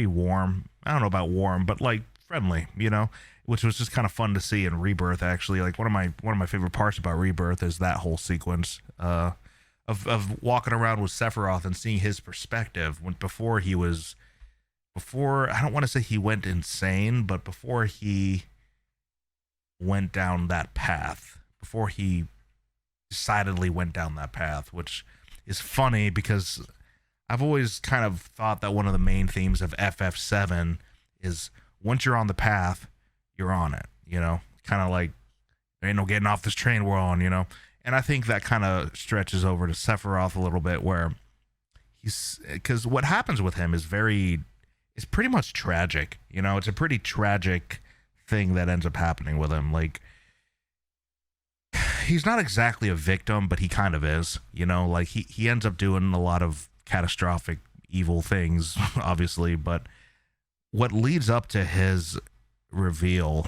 warm. I don't know about warm, but like friendly, which was just kind of fun to see in Rebirth, actually. Like one of my favorite parts about Rebirth is that whole sequence of walking around with Sephiroth and seeing his perspective before I don't want to say he went insane, but before he went down that path, before he decidedly went down that path, which is funny because I've always kind of thought that one of the main themes of FF7 is once you're on the path, you're on it, kind of like there ain't no getting off this train we're on, And I think that kind of stretches over to Sephiroth a little bit, where because what happens with him is pretty much tragic, it's a pretty tragic thing that ends up happening with him. Like, he's not exactly a victim, but he kind of is, like he ends up doing a lot of catastrophic evil things, obviously, but what leads up to his reveal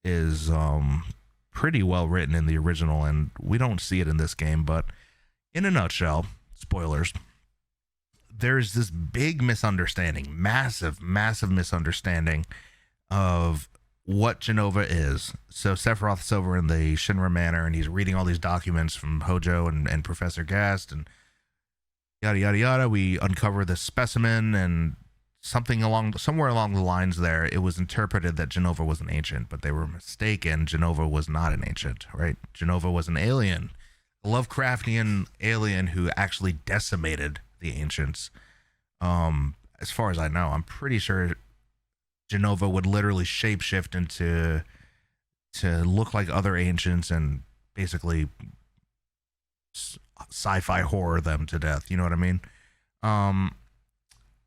is pretty well written in the original, and we don't see it in this game. But in a nutshell, spoilers, there's this big misunderstanding, massive misunderstanding of what Genova is. So Sephiroth's over in the Shinra Manor, and he's reading all these documents from Hojo and Professor Gast, and yada yada yada. We uncover this specimen, and somewhere along the lines there, it was interpreted that Jenova was an ancient, but they were mistaken. Jenova was not an ancient, right? Jenova was an alien, a Lovecraftian alien who actually decimated the ancients. As far as I know, I'm pretty sure Jenova would literally shapeshift into to look like other ancients and basically sci-fi horror them to death. You know what I mean?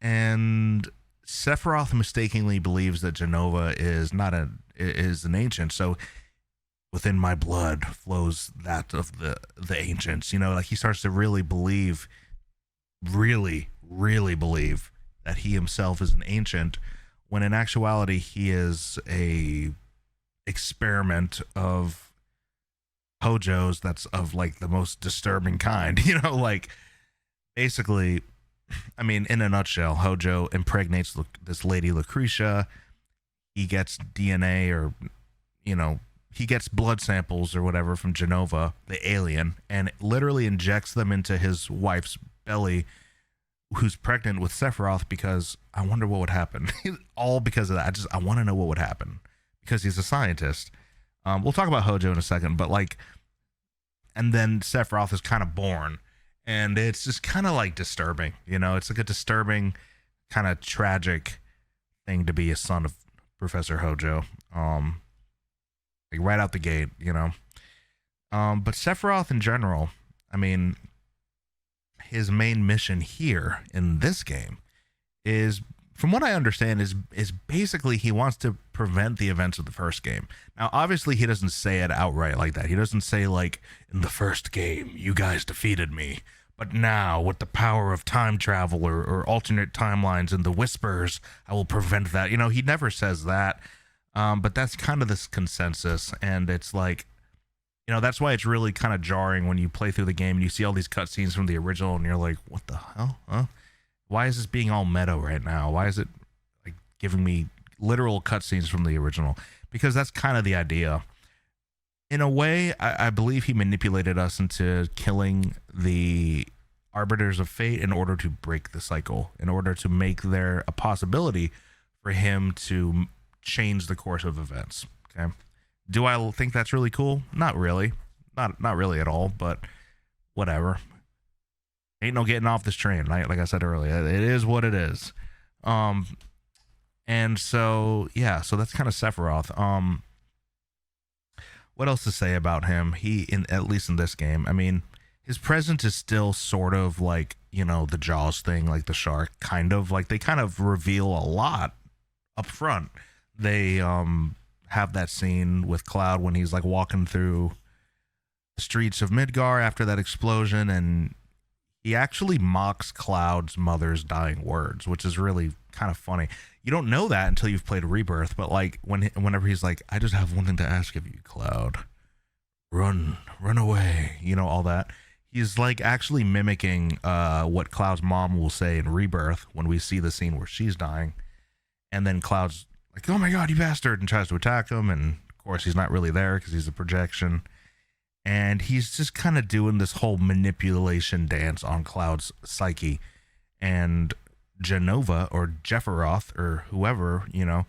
And Sephiroth mistakenly believes that Jenova is an ancient. So within my blood flows that of the ancients. You know, like he starts to really believe that he himself is an ancient, when in actuality he is a experiment of Hojo's that's of like the most disturbing kind. You know, like basically, I mean, in a nutshell, Hojo impregnates this lady Lucretia. He gets DNA, or you know, he gets blood samples or whatever from Jenova, the alien, and literally injects them into his wife's belly, who's pregnant with Sephiroth, because I wonder what would happen. All because of that. I want to know what would happen, because he's a scientist. We'll talk about Hojo in a second, but like, and then Sephiroth is kind of born, and it's just kind of like disturbing. You know, it's like a disturbing, kind of tragic thing to be a son of Professor Hojo. Like right out the gate, you know. But Sephiroth in general, I mean, his main mission here in this game is, from what I understand, is basically he wants to prevent the events of the first game. Now, obviously, he doesn't say it outright like that. He doesn't say, like, in the first game, you guys defeated me, but now, with the power of time travel or alternate timelines and the whispers, I will prevent that. You know, he never says that, but that's kind of this consensus, and it's like, you know, that's why it's really kind of jarring when you play through the game and you see all these cutscenes from the original, and you're like, what the hell? Huh? Why is this being all meta right now? Why is it like giving me literal cutscenes from the original? Because that's kind of the idea. In a way, I believe he manipulated us into killing the Arbiters of Fate in order to break the cycle, in order to make there a possibility for him to change the course of events. Okay. Do I think that's really cool? Not really. Not really at all, but whatever. Ain't no getting off this train, right? Like I said earlier, it is what it is. And so, yeah, so that's kind of Sephiroth. What else to say about him? At least in this game, I mean, his presence is still sort of like, you know, the Jaws thing, like the shark, kind of like they kind of reveal a lot up front. They have that scene with Cloud when he's like walking through the streets of Midgar after that explosion, and he actually mocks Cloud's mother's dying words, which is really kind of funny. You don't know that until you've played Rebirth, but like whenever he's like, I just have one thing to ask of you, Cloud. Run away. You know, all that. He's like actually mimicking what Cloud's mom will say in Rebirth when we see the scene where she's dying. And then Cloud's like, oh my God, you bastard, and tries to attack him. And of course, he's not really there because he's a projection. And he's just kind of doing this whole manipulation dance on Cloud's psyche. And Jenova or Jefferoth or whoever, you know,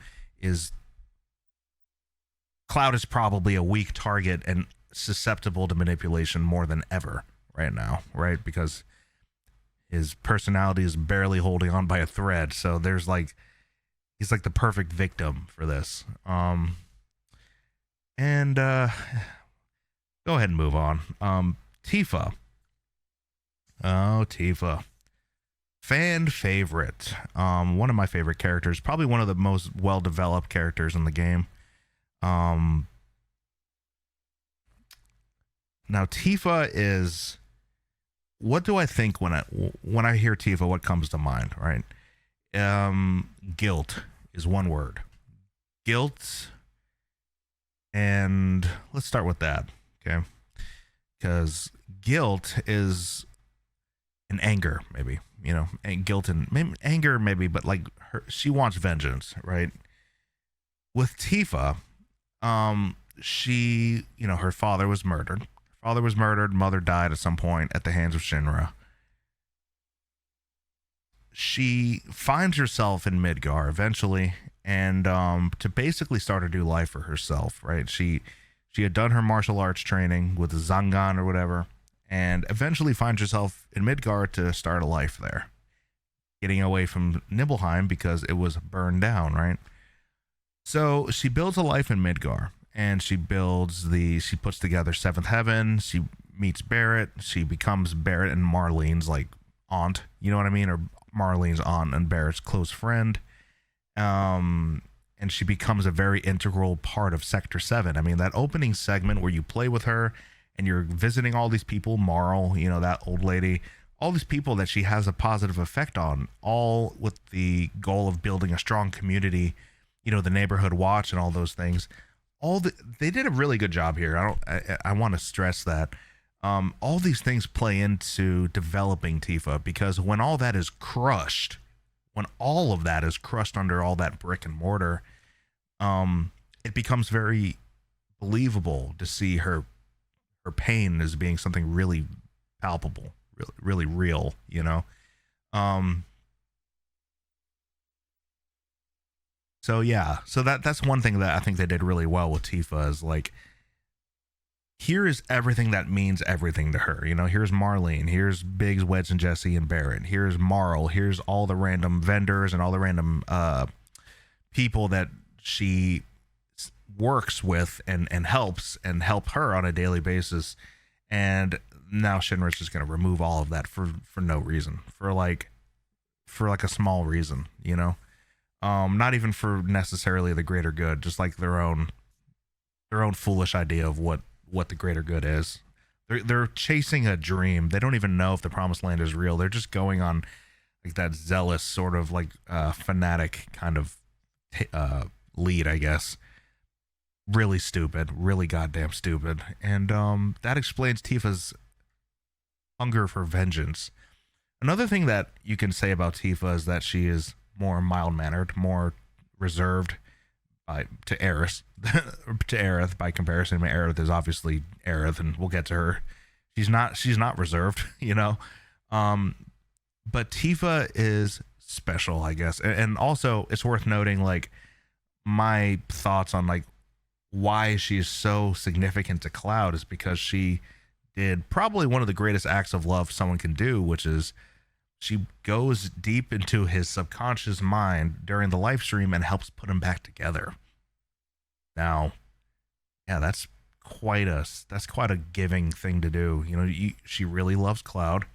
Cloud is probably a weak target and susceptible to manipulation more than ever right now, right? Because his personality is barely holding on by a thread. So he's like the perfect victim for this. Go ahead and move on. Tifa. Oh, Tifa. Fan favorite. One of my favorite characters. Probably one of the most well-developed characters in the game. Now, Tifa is... What do I think when I hear Tifa? What comes to mind, right? Guilt is one word. Guilt... And let's start with that, okay? Because guilt is an anger, maybe, you know, and guilt and maybe anger, maybe, but like she wants vengeance, right? With Tifa, she, you know, her father was murdered. Mother died at some point at the hands of Shinra. she finds herself in Midgar eventually, and to basically start a new life for herself, right? She had done her martial arts training with the Zangan or whatever, and eventually finds herself in Midgar to start a life there, getting away from Nibelheim because it was burned down, right? So she builds a life in Midgar, and she puts together Seventh Heaven. She meets Barrett. She becomes Barrett and Marlene's like aunt, you know what I mean, or Marlene's aunt and Barrett's close friend. And she becomes a very integral part of Sector 7. I mean, that opening segment where you play with her and you're visiting all these people, Marl, you know, that old lady, all these people that she has a positive effect on, all with the goal of building a strong community, you know, the neighborhood watch and all those things. They did a really good job here. I want to stress that. All these things play into developing Tifa, because when all that is crushed, when all of that is crushed under all that brick and mortar, it becomes very believable to see her pain as being something really palpable, really real, you know? So yeah, so that's one thing that I think they did really well with Tifa, is like, here is everything that means everything to her. You know, here's Marlene, here's Biggs, Wedge, and Jesse, and Barrett. Here's Marl, here's all the random vendors and all the random people that she works with and helps and help her on a daily basis. And now Shinra's just going to remove all of that for no reason, for like a small reason, you know? Not even for necessarily the greater good, just like their own foolish idea of what the greater good is. They're chasing a dream. They don't even know if the promised land is real. They're just going on like that zealous sort of like fanatic kind of lead, I guess. Really stupid, really goddamn stupid. And that explains Tifa's hunger for vengeance. Another thing that you can say about Tifa is that she is more mild-mannered, more reserved to Aerith. To Aerith by comparison. I mean, Aerith is obviously Aerith, and we'll get to her. She's not reserved, you know. But Tifa is special, I guess. And also, it's worth noting, like, my thoughts on like why she is so significant to Cloud is because she did probably one of the greatest acts of love someone can do, which is she goes deep into his subconscious mind during the live stream and helps put him back together. Now, yeah, that's quite a giving thing to do. You know, she really loves Cloud.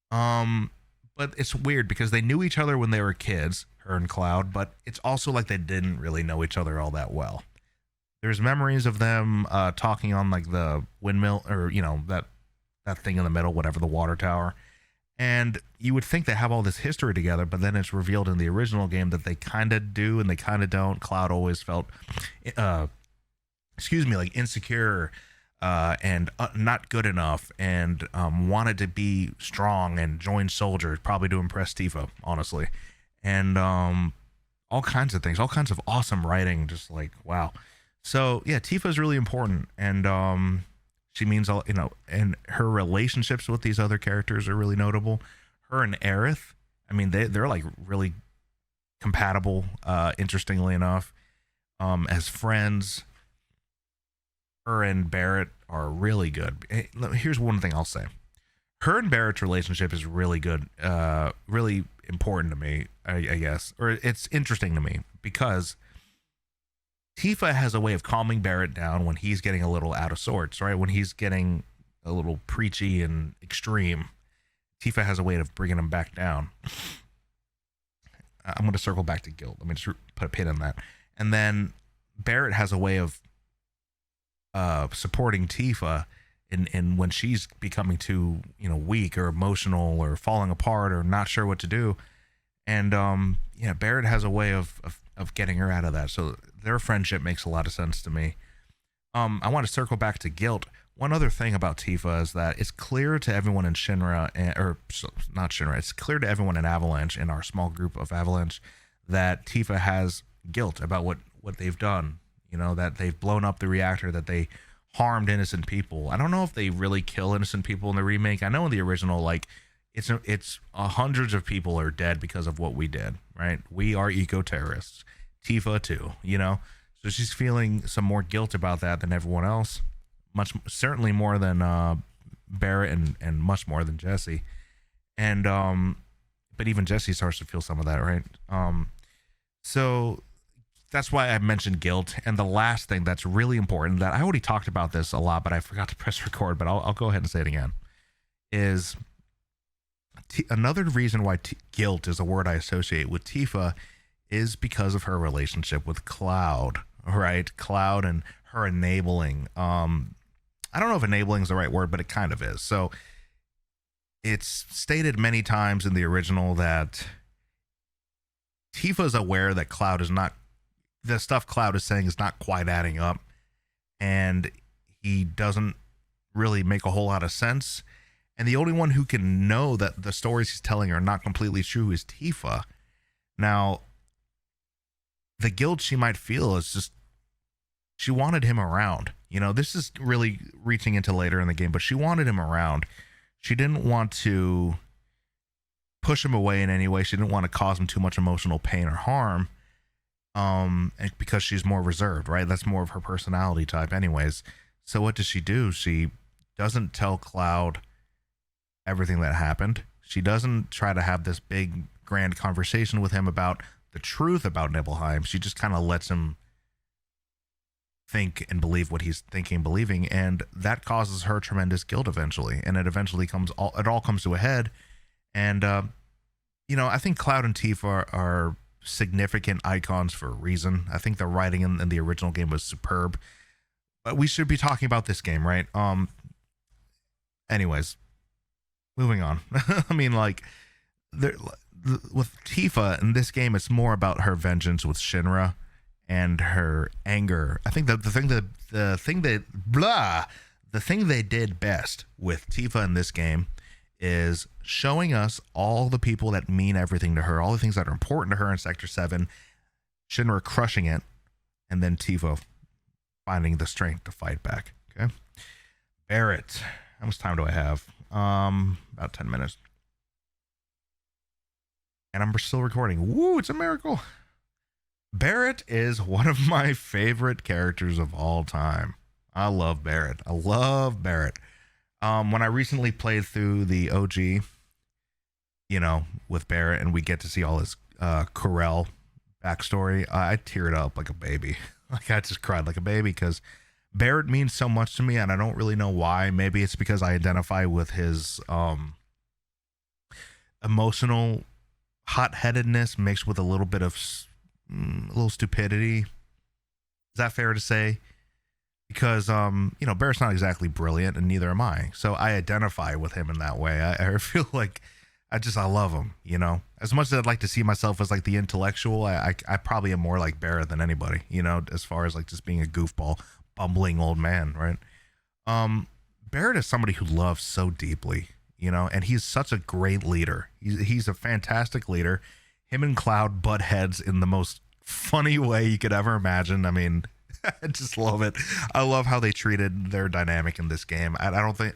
But it's weird because they knew each other when they were kids, her and Cloud, but it's also like they didn't really know each other all that well. There's memories of them talking on like the windmill, or, you know, that thing in the middle, whatever, the water tower. And you would think they have all this history together, but then it's revealed in the original game that they kind of do and they kind of don't. Cloud always felt, like insecure and not good enough, and wanted to be strong and join soldiers, probably to impress Tifa, honestly. And all kinds of things, all kinds of awesome writing, just like, wow. So yeah, Tifa is really important, and she means all, you know, and her relationships with these other characters are really notable. Her and Aerith, I mean, they're like really compatible, interestingly enough, as friends. Her and Barrett are really good. Here's one thing I'll say. Her and Barrett's relationship is really good, really important to me, I guess, or it's interesting to me, because Tifa has a way of calming Barrett down when he's getting a little out of sorts, right? When he's getting a little preachy and extreme, Tifa has a way of bringing him back down. I'm going to circle back to guilt. Let me just put a pin in that. And then Barrett has a way of supporting Tifa in when she's becoming too, you know, weak or emotional or falling apart or not sure what to do. And yeah, Barrett has a way of getting her out of that. So their friendship makes a lot of sense to me. I want to circle back to guilt. One other thing about Tifa is that it's clear to everyone in Shinra, not Shinra, it's clear to everyone in Avalanche, in our small group of Avalanche, that Tifa has guilt about what they've done. You know, that they've blown up the reactor, that they harmed innocent people. I don't know if they really kill innocent people in the remake. I know in the original, like, it's hundreds of people are dead because of what we did, right? We are eco-terrorists. Tifa too, you know? So she's feeling some more guilt about that than everyone else. Certainly more than Barrett and much more than Jesse. And but even Jesse starts to feel some of that, right? So that's why I mentioned guilt. And the last thing that's really important, that I already talked about this a lot, but I forgot to press record, but I'll go ahead and say it again, is another reason why guilt is a word I associate with Tifa is because of her relationship with Cloud, right? Cloud and her enabling. I don't know if enabling is the right word, but it kind of is. So it's stated many times in the original that Tifa's aware that Cloud is not, the stuff Cloud is saying is not quite adding up, and he doesn't really make a whole lot of sense. And the only one who can know that the stories he's telling are not completely true is Tifa. Now, the guilt she might feel is just, she wanted him around. You know, this is really reaching into later in the game, but she wanted him around. She didn't want to push him away in any way. She didn't want to cause him too much emotional pain or harm. And because she's more reserved, right? That's more of her personality type anyways. So what does she do? She doesn't tell Cloud everything that happened. She doesn't try to have this big grand conversation with him about the truth about Nibelheim. She just kind of lets him think and believe what he's thinking and believing, and that causes her tremendous guilt eventually, and it eventually it all comes to a head. And you know, I think Cloud and Tifa are significant icons for a reason. I think the writing in the original game was superb, but we should be talking about this game, right? Anyways, moving on. I mean, like, with Tifa in this game, it's more about her vengeance with Shinra and her anger. I think the thing they did best with Tifa in this game is showing us all the people that mean everything to her, all the things that are important to her in Sector 7, Shinra crushing it, and then Tifa finding the strength to fight back. Okay, Barrett. How much time do I have? About 10 minutes. And I'm still recording. Woo, it's a miracle. Barrett is one of my favorite characters of all time. I love Barrett. When I recently played through the OG, you know, with Barrett, and we get to see all his Corel backstory, I teared up like a baby. Like, I just cried like a baby because Barrett means so much to me, and I don't really know why. Maybe it's because I identify with his emotional hot-headedness mixed with a little bit of stupidity. Is that fair to say? Because you know, Barrett's not exactly brilliant, and neither am I. So I identify with him in that way. I feel like I love him, you know. As much as I'd like to see myself as like the intellectual, I probably am more like Barrett than anybody, you know, as far as like just being a goofball, bumbling old man, right? Barrett is somebody who loves so deeply, you know, and he's such a great leader. He's a fantastic leader. Him and Cloud butt heads in the most funny way you could ever imagine. I mean, I just love it. I love how they treated their dynamic in this game. I don't think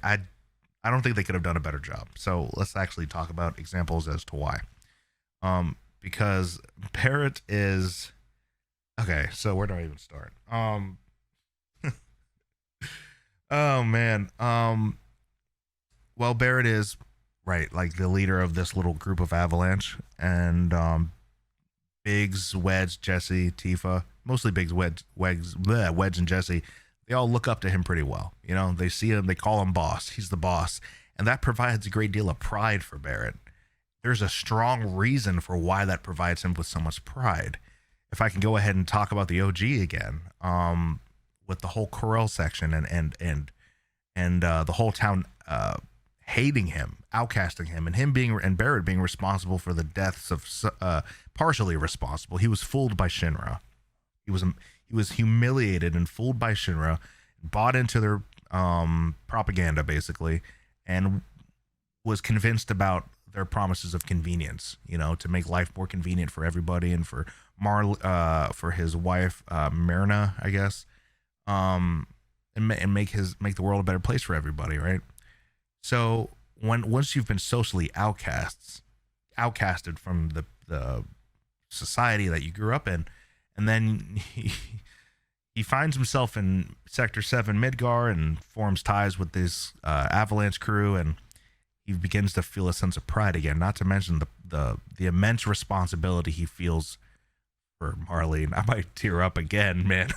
they could have done a better job. So let's actually talk about examples as to why. Because Barrett is okay. So where do I even start? Oh man. Well, Barrett is right, like the leader of this little group of Avalanche, and Biggs, Wedge, Jesse, Tifa, mostly Biggs, Wedge, and Jesse. They all look up to him pretty well. You know, they see him, they call him boss. He's the boss, and that provides a great deal of pride for Barrett. There's a strong reason for why that provides him with so much pride. If I can go ahead and talk about the OG again, with the whole Corel section and the whole town hating him, outcasting him, and Barrett being responsible for the deaths of partially responsible. He was fooled by Shinra. He was humiliated and fooled by Shinra, bought into their propaganda basically, and was convinced about their promises of convenience, you know, to make life more convenient for everybody, and for for his wife Myrna, I guess, and make the world a better place for everybody, right? So once you've been socially outcasted from the society that you grew up in, and then he finds himself in Sector 7 Midgar and forms ties with this Avalanche crew, and he begins to feel a sense of pride again, not to mention the immense responsibility he feels for Marlene. I might tear up again, man.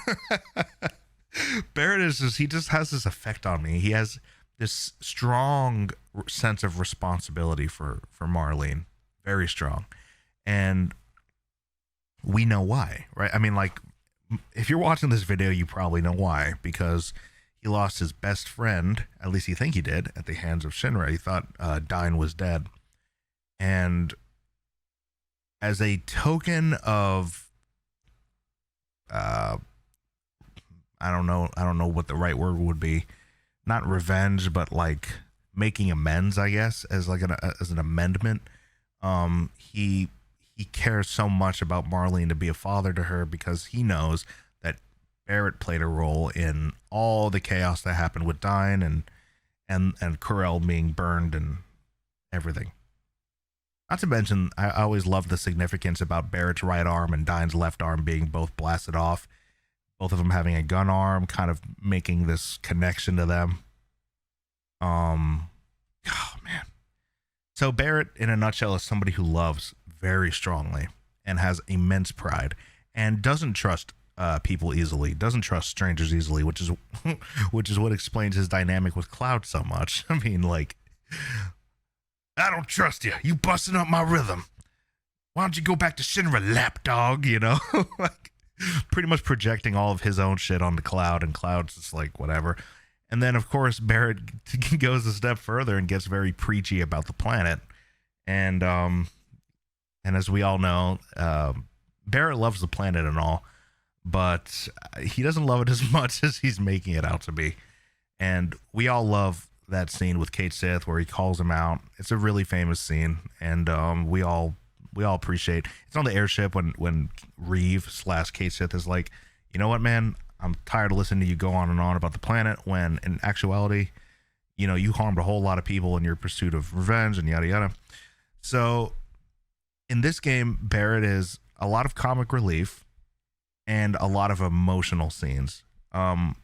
Barrett he just has this effect on me. He has this strong sense of responsibility for Marlene, very strong. And we know why, right? I mean, like, if you're watching this video, you probably know why, because he lost his best friend, at least you think he did, at the hands of Shinra. He thought Dine was dead. And as a token of, I don't know what the right word would be, not revenge, but like making amends, I guess, as like as an amendment. He cares so much about Marlene to be a father to her because he knows that Barrett played a role in all the chaos that happened with Dine and Corel being burned and everything. Not to mention, I always loved the significance about Barrett's right arm and Dine's left arm being both blasted off. Both of them having a gun arm, kind of making this connection to them. Oh man. So Barrett, in a nutshell, is somebody who loves very strongly and has immense pride and doesn't trust people easily, doesn't trust strangers easily, which is what explains his dynamic with Cloud so much. I mean, like, I don't trust you. You busting up my rhythm. Why don't you go back to Shinra, lapdog? You know, like pretty much projecting all of his own shit onto Cloud, and Cloud's just like whatever. And then, of course, Barrett goes a step further and gets very preachy about the planet. And as we all know, Barrett loves the planet and all, but he doesn't love it as much as he's making it out to be. And we all love that scene with Kate Sith where he calls him out. It's a really famous scene, and we all appreciate. It's on the airship when Reeve / Kate Sith is like, you know what, man? I'm tired of listening to you go on and on about the planet when in actuality, you know, you harmed a whole lot of people in your pursuit of revenge and yada yada. So in this game, Barrett is a lot of comic relief and a lot of emotional scenes. Kind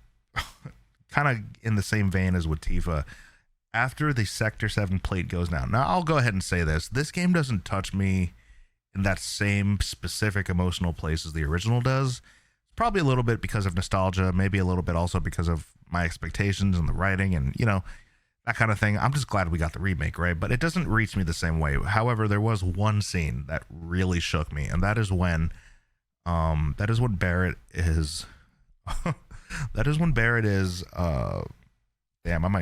of in the same vein as with Tifa. After the Sector 7 plate goes down. Now, I'll go ahead and say this. This game doesn't touch me in that same specific emotional place as the original does. Probably a little bit because of nostalgia, maybe a little bit also because of my expectations and the writing and, you know, that kind of thing. I'm just glad we got the remake, right? But it doesn't reach me the same way. However, there was one scene that really shook me, and that is when Barrett is damn, I'm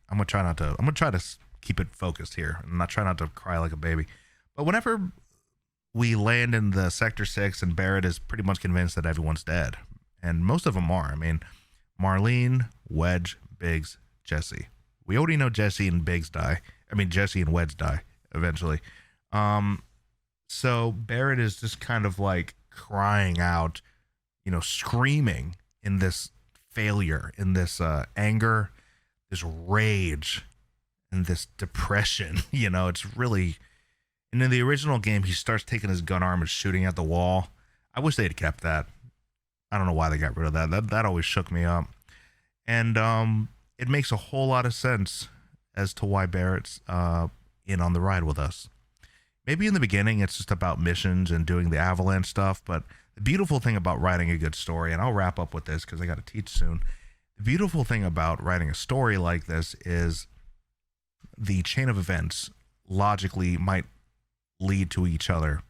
gonna try to keep it focused here and not try not to cry like a baby. But whenever we land in the Sector 6 and Barrett is pretty much convinced that everyone's dead. And most of them are. I mean, Marlene, Wedge, Biggs, Jesse. We already know Jesse and Biggs die. I mean, Jesse and Wedge die eventually. So Barrett is just kind of like crying out, you know, screaming in this failure, in this anger, this rage, and this depression. You know, it's really... And in the original game, he starts taking his gun arm and shooting at the wall. I wish they had kept that. I don't know why they got rid of that. That always shook me up. And it makes a whole lot of sense as to why Barrett's in on the ride with us. Maybe in the beginning, it's just about missions and doing the Avalanche stuff. But the beautiful thing about writing a good story, and I'll wrap up with this because I got to teach soon. The beautiful thing about writing a story like this is the chain of events logically might lead to each other.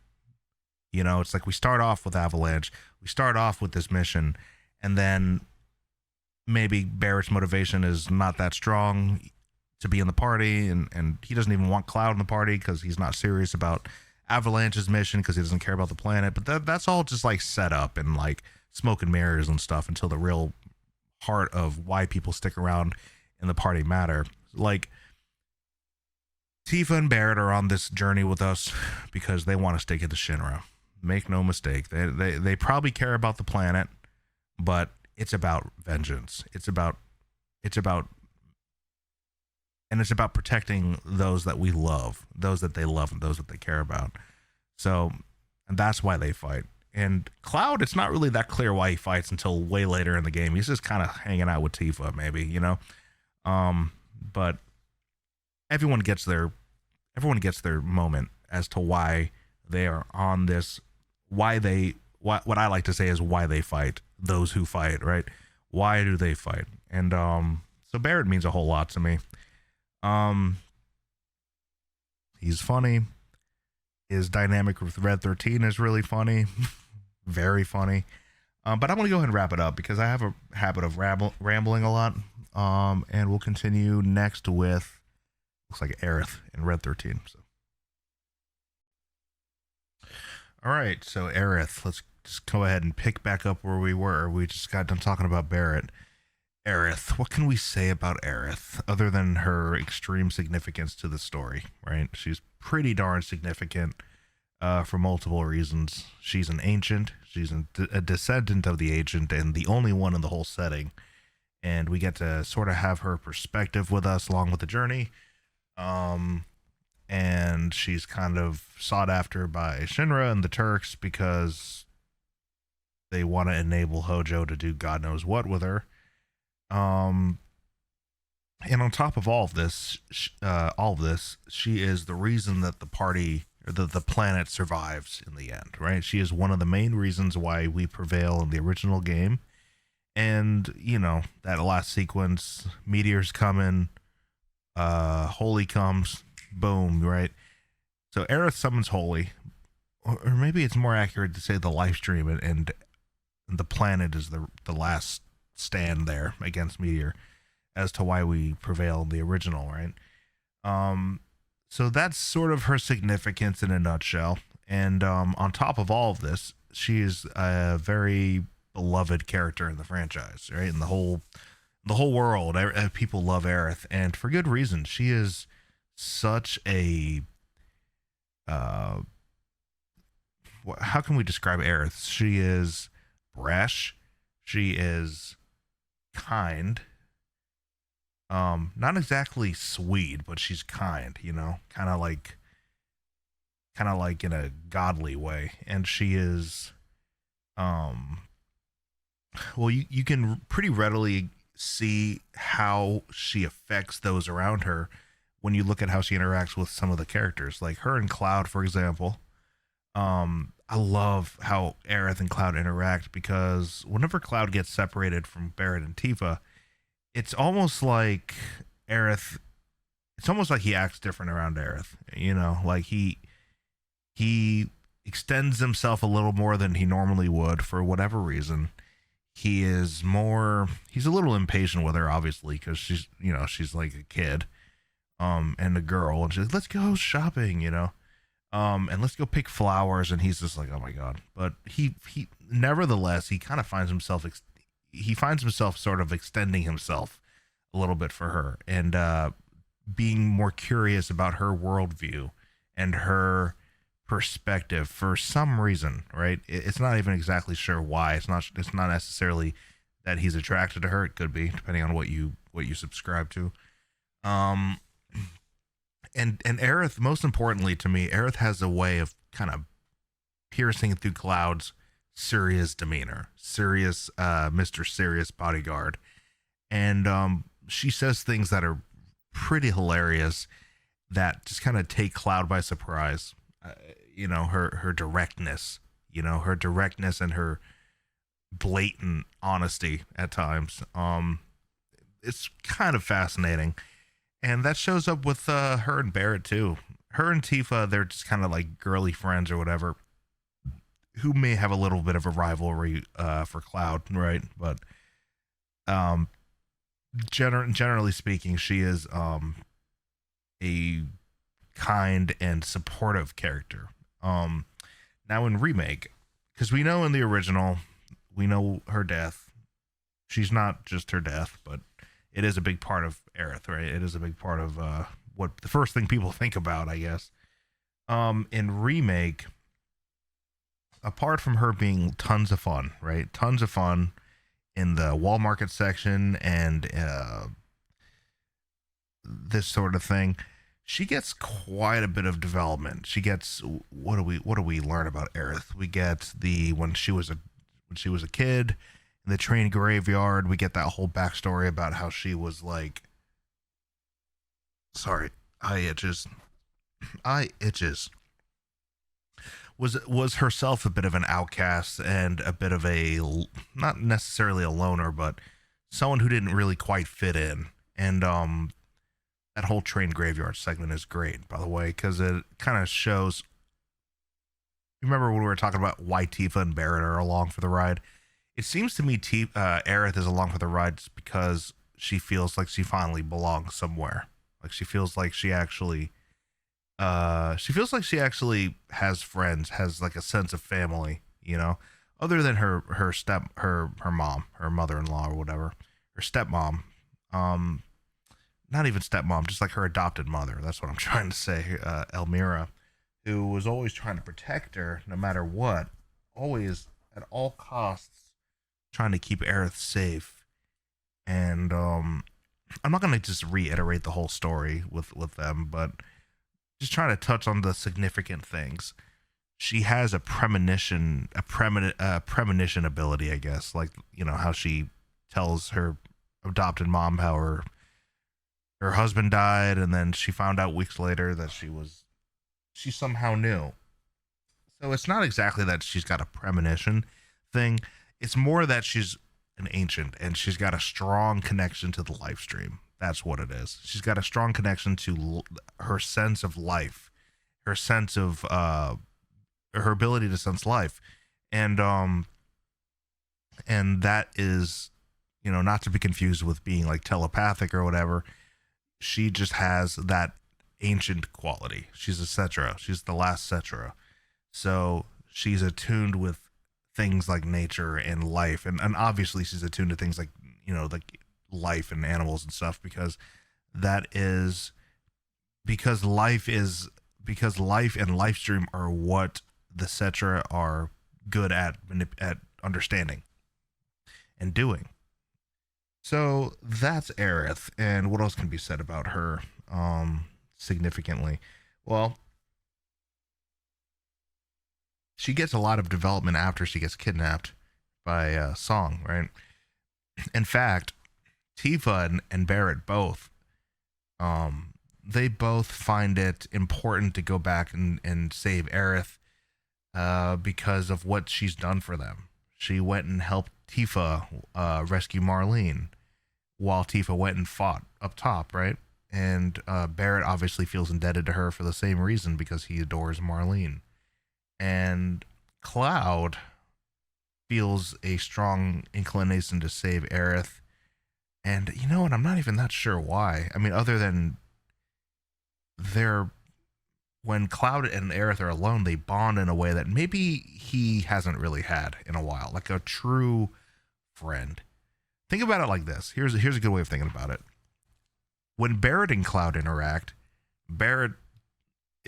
You know, it's like we start off with Avalanche, we start off with this mission, and then maybe Barrett's motivation is not that strong to be in the party, and he doesn't even want Cloud in the party because he's not serious about Avalanche's mission because he doesn't care about the planet. But that's all just like set up and like smoke and mirrors and stuff until the real heart of why people stick around in the party matter. Like, Tifa and Barrett are on this journey with us because they want to stay at the Shinra. Make no mistake. They probably care about the planet, but it's about vengeance. It's about and it's about protecting those that we love, those that they love, and those that they care about. So, and that's why they fight. And Cloud, it's not really that clear why he fights until way later in the game. He's just kind of hanging out with Tifa, maybe, you know. But everyone gets their moment as to why they are on this. What I like to say is why they fight. Those who fight, right? Why do they fight? And so Barrett means a whole lot to me. He's funny. His dynamic with Red 13 is really funny. Very funny. But I'm going to go ahead and wrap it up because I have a habit of rambling a lot. And we'll continue next with, looks like Aerith and Red 13. So. All right, so Aerith, let's just go ahead and pick back up where we were. We just got done talking about Barrett. Aerith, what can we say about Aerith other than her extreme significance to the story, right? She's pretty darn significant for multiple reasons. She's an ancient. She's a descendant of the ancient and the only one in the whole setting. And we get to sort of have her perspective with us along with the journey. And she's kind of sought after by Shinra and the Turks because they want to enable Hojo to do God knows what with her. And on top of all of this, she is the reason that the party or the planet survives in the end, right? She is one of the main reasons why we prevail in the original game. And, you know, that last sequence, meteors coming, Holy comes, boom, right? So Aerith summons Holy, or maybe it's more accurate to say the life stream, and the planet is the last stand there against Meteor as to why we prevail in the original, right? So that's sort of her significance in a nutshell. And on top of all of this, she is a very beloved character in the franchise, right? In the whole world, people love Aerith, and for good reason. She is such a how can we describe Aerith? She is brash. She is kind. Not exactly sweet, but she's kind, you know, kind of like in a godly way. And she is, well, you can pretty readily see how she affects those around her when you look at how she interacts with some of the characters, like her and Cloud, for example. I love how Aerith and Cloud interact because whenever Cloud gets separated from Barrett and Tifa, it's almost like Aerith, it's almost like he acts different around Aerith, you know, like he extends himself a little more than he normally would for whatever reason. He's a little impatient with her, obviously, because she's like a kid, and a girl, and she's like, let's go shopping, you know, and let's go pick flowers, and he's just like, oh my God. But he nevertheless, he kind of finds himself sort of extending himself a little bit for her, and being more curious about her worldview and her perspective for some reason, right? It's not even exactly sure why. It's not necessarily that he's attracted to her. It could be, depending on what you subscribe to. And Aerith, most importantly to me, Aerith has a way of kind of piercing through Cloud's serious demeanor, serious, Mr. Serious bodyguard. And she says things that are pretty hilarious that just kind of take Cloud by surprise. You know, her directness, and her blatant honesty at times. It's kind of fascinating. And that shows up with her and Barrett too. Her and Tifa, they're just kind of like girly friends or whatever, who may have a little bit of a rivalry for Cloud, right? But generally speaking, she is a kind and supportive character. Now in Remake, because we know in the original, we know her death. She's not just her death, but it is a big part of Aerith, right? It is a big part of what the first thing people think about, I guess. In Remake, apart from her being tons of fun, right? Tons of fun in the Wall Market section, and this sort of thing, she gets quite a bit of development. She gets what do we learn about Aerith? We get the when she was a kid in the train graveyard. We get that whole backstory about how she was like, sorry, eye itches. Was herself a bit of an outcast and a bit of a, not necessarily a loner, but someone who didn't really quite fit in. And that whole train graveyard segment is great, by the way, because it kind of shows. Remember when we were talking about why Tifa and Barret are along for the ride? It seems to me Aerith is along for the ride just because she feels like she finally belongs somewhere. Like she feels like she actually has friends, has like a sense of family, you know, other than her mom, her mother-in-law or whatever, her stepmom, not even stepmom, just like her adopted mother. That's what I'm trying to say. Elmira, who was always trying to protect her no matter what, always at all costs trying to keep Aerith safe. And I'm not going to just reiterate the whole story with them, but just trying to touch on the significant things. She has a premonition ability, I guess. Like, you know, how she tells her adopted mom how her husband died, and then she found out weeks later that she somehow knew. So it's not exactly that she's got a premonition thing. It's more that she's an ancient, and she's got a strong connection to the life stream. That's what it is. She's got a strong connection to her sense of life, her sense of her ability to sense life, and that is, you know, not to be confused with being like telepathic or whatever. She just has that ancient quality. She's a Cetra. She's the last Cetra, so she's attuned with things like nature and life, and obviously she's attuned to things like, you know, like life and animals and stuff, because life and life stream are what the Cetra are good at understanding and doing. So that's Aerith, and what else can be said about her significantly? Well, she gets a lot of development after she gets kidnapped by Song, right? In fact, Tifa and Barret both, they both find it important to go back and save Aerith because of what she's done for them. She went and helped Tifa rescue Marlene while Tifa went and fought up top, right? And Barret obviously feels indebted to her for the same reason, because he adores Marlene. And Cloud feels a strong inclination to save Aerith. And you know what? I'm not even that sure why. I mean, other than when Cloud and Aerith are alone, they bond in a way that maybe he hasn't really had in a while, like a true friend. Think about it like this. Here's a good way of thinking about it. When Barret and Cloud interact, Barret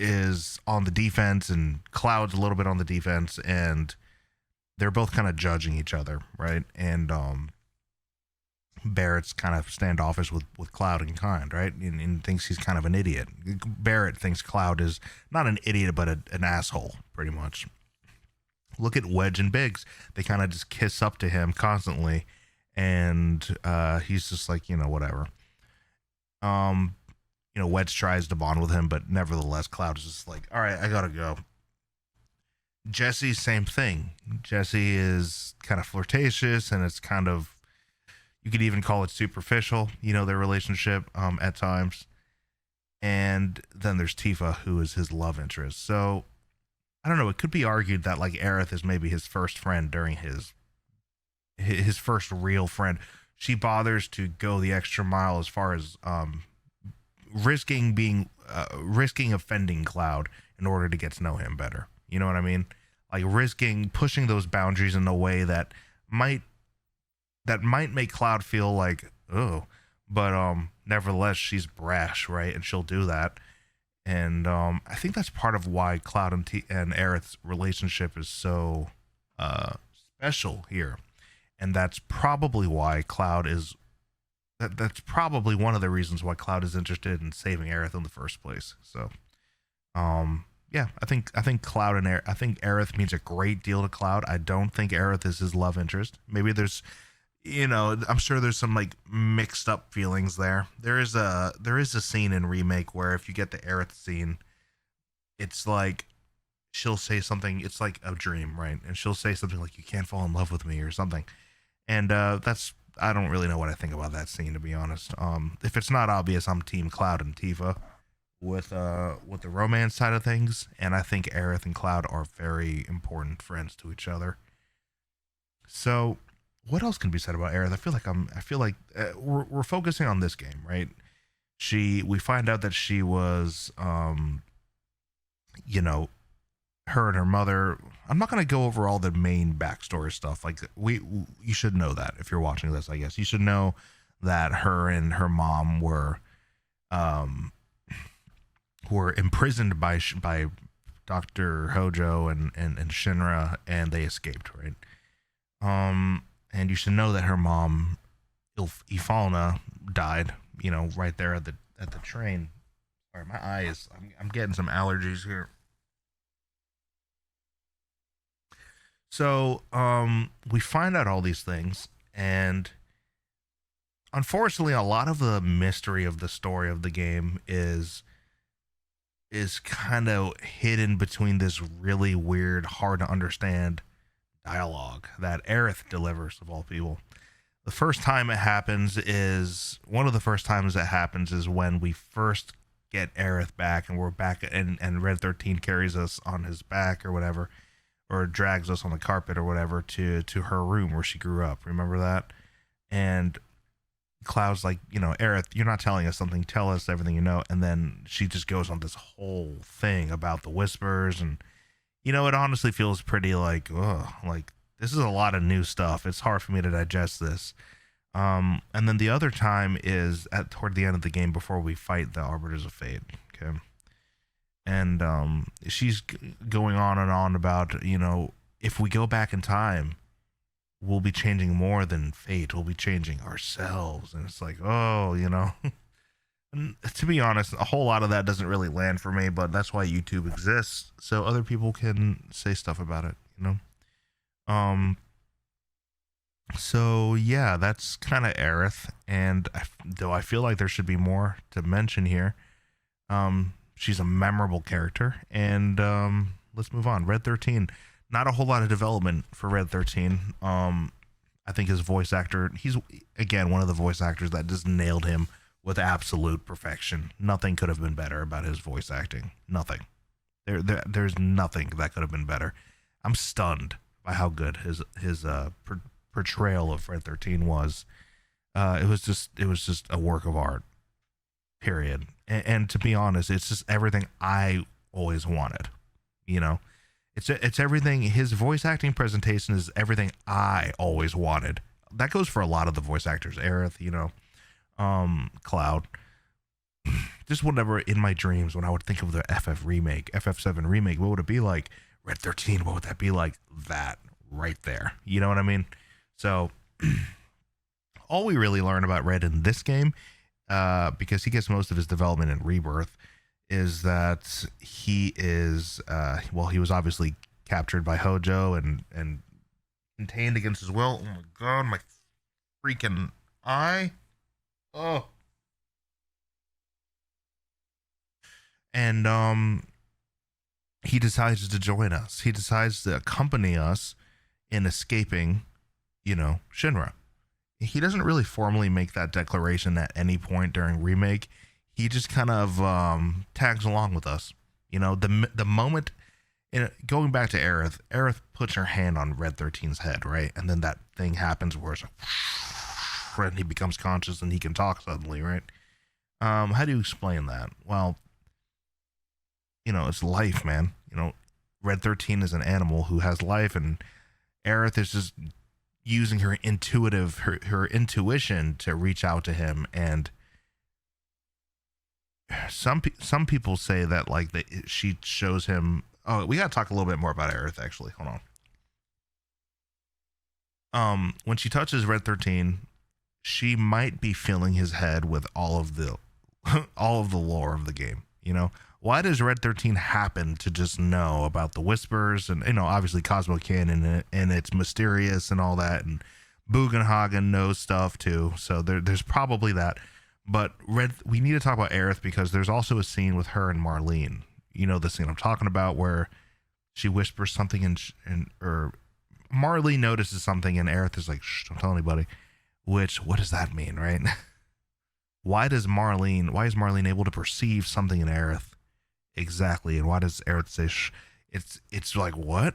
is on the defense and Cloud's a little bit on the defense, and they're both kind of judging each other, right? And Barrett's kind of standoffish with Cloud and kind, right? And thinks he's kind of an idiot. Barret thinks Cloud is not an idiot, but an asshole, pretty much. Look at Wedge and Biggs. They kind of just kiss up to him constantly, and he's just like, you know, whatever. You know, Wedge tries to bond with him, but nevertheless, Cloud is just like, all right, I gotta go. Jessie, same thing. Jessie is kind of flirtatious, and it's kind of, you could even call it superficial, you know, their relationship at times. And then there's Tifa, who is his love interest. So, I don't know, it could be argued that like Aerith is maybe his first friend during his first real friend. She bothers to go the extra mile as far as risking offending Cloud in order to get to know him better. You know what I mean? Like pushing those boundaries in a way that might make Cloud feel like, oh, but nevertheless she's brash, right? And she'll do that. And I think that's part of why Cloud and Aerith's relationship is so special here. And that's probably why Cloud is that's probably one of the reasons why Cloud is interested in saving Aerith in the first place. So, yeah, I think Cloud and I think Aerith means a great deal to Cloud. I don't think Aerith is his love interest. Maybe there's, I'm sure there's some like mixed up feelings there. There is a scene in Remake where if you get the Aerith scene, it's like she'll say something. It's like a dream, right? And she'll say something like, "You can't fall in love with me" or something. And that's I don't really know what I think about that scene, to be honest. If it's not obvious, I'm Team Cloud and Tifa with the romance side of things, and I think Aerith and Cloud are very important friends to each other. So, what else can be said about Aerith? I feel like we're focusing on this game, right? We find out that she was you know her and her mother. I'm not going to go over all the main backstory stuff. Like you should know that if you're watching this. I guess you should know that her and her mom um were imprisoned by Dr. Hojo and Shinra, and they escaped, right? And you should know that her mom, Ifalna, died. Right there at the train. Sorry, my eyes. I'm getting some allergies here. So, we find out all these things, and unfortunately, a lot of the mystery of the story of the game is kind of hidden between this really weird, hard to understand dialogue that Aerith delivers, of all people. The first time it happens is one of the first times it happens is when we first get Aerith back, and we're back, and Red 13 carries us on his back or whatever, or drags us on the carpet or whatever to her room where she grew up. Remember that? And Cloud's like, Aerith, you're not telling us something. Tell us everything you know. And then she just goes on this whole thing about the whispers, and it honestly feels pretty like, ugh, like this is a lot of new stuff. It's hard for me to digest this. And then the other time is toward the end of the game before we fight the Arbiters of Fate. Okay. And she's going on and on about, if we go back in time, we'll be changing more than fate. We'll be changing ourselves. And it's like, oh, And to be honest, a whole lot of that doesn't really land for me, but that's why YouTube exists, so other people can say stuff about it. So yeah, that's kind of Aerith, and though I feel like there should be more to mention here, she's a memorable character, and let's move on. Red 13, not a whole lot of development for Red 13. I think his voice actor, he's again one of the voice actors that just nailed him with absolute perfection. Nothing could have been better about his voice acting. Nothing. There's nothing that could have been better. I'm stunned by how good his portrayal of Red 13 was. It was just a work of art. Period. And to be honest, it's just everything I always wanted. It's everything. His voice acting presentation is everything I always wanted. That goes for a lot of the voice actors. Aerith, Cloud. Just whenever in my dreams when I would think of the FF7 remake, what would it be like? Red 13, what would that be like? That right there. You know what I mean? So all we really learn about Red in this game, because he gets most of his development in Rebirth, is that he is he was obviously captured by Hojo and contained against his will. Oh my god, my freaking eye. Oh. And he decides to join us. He decides to accompany us in escaping, Shinra. He doesn't really formally make that declaration at any point during Remake. He just kind of tags along with us. The moment, going back to Aerith puts her hand on Red 13's head, right? And then that thing happens where it's like, and he becomes conscious and he can talk suddenly, right? How do you explain that? Well, it's life, man. Red 13 is an animal who has life, and Aerith is just using her intuition to reach out to him. And some people say that she shows him. Oh, we gotta talk a little bit more about Aerith, actually. Hold on. When she touches Red 13, she might be filling his head with all of the all of the lore of the game. You know, why does Red 13 happen to just know about the whispers and, you know, obviously Cosmo Canyon and it's mysterious and all that, and Bugenhagen knows stuff too, so there's probably that. But we need to talk about Aerith because there's also a scene with her and Marlene. You know the scene I'm talking about where she whispers something or Marlene notices something and Aerith is like, shh, don't tell anybody. What does that mean, right? Why is Marlene able to perceive something in Aerith exactly? And why does Aerith say shh? It's like, what?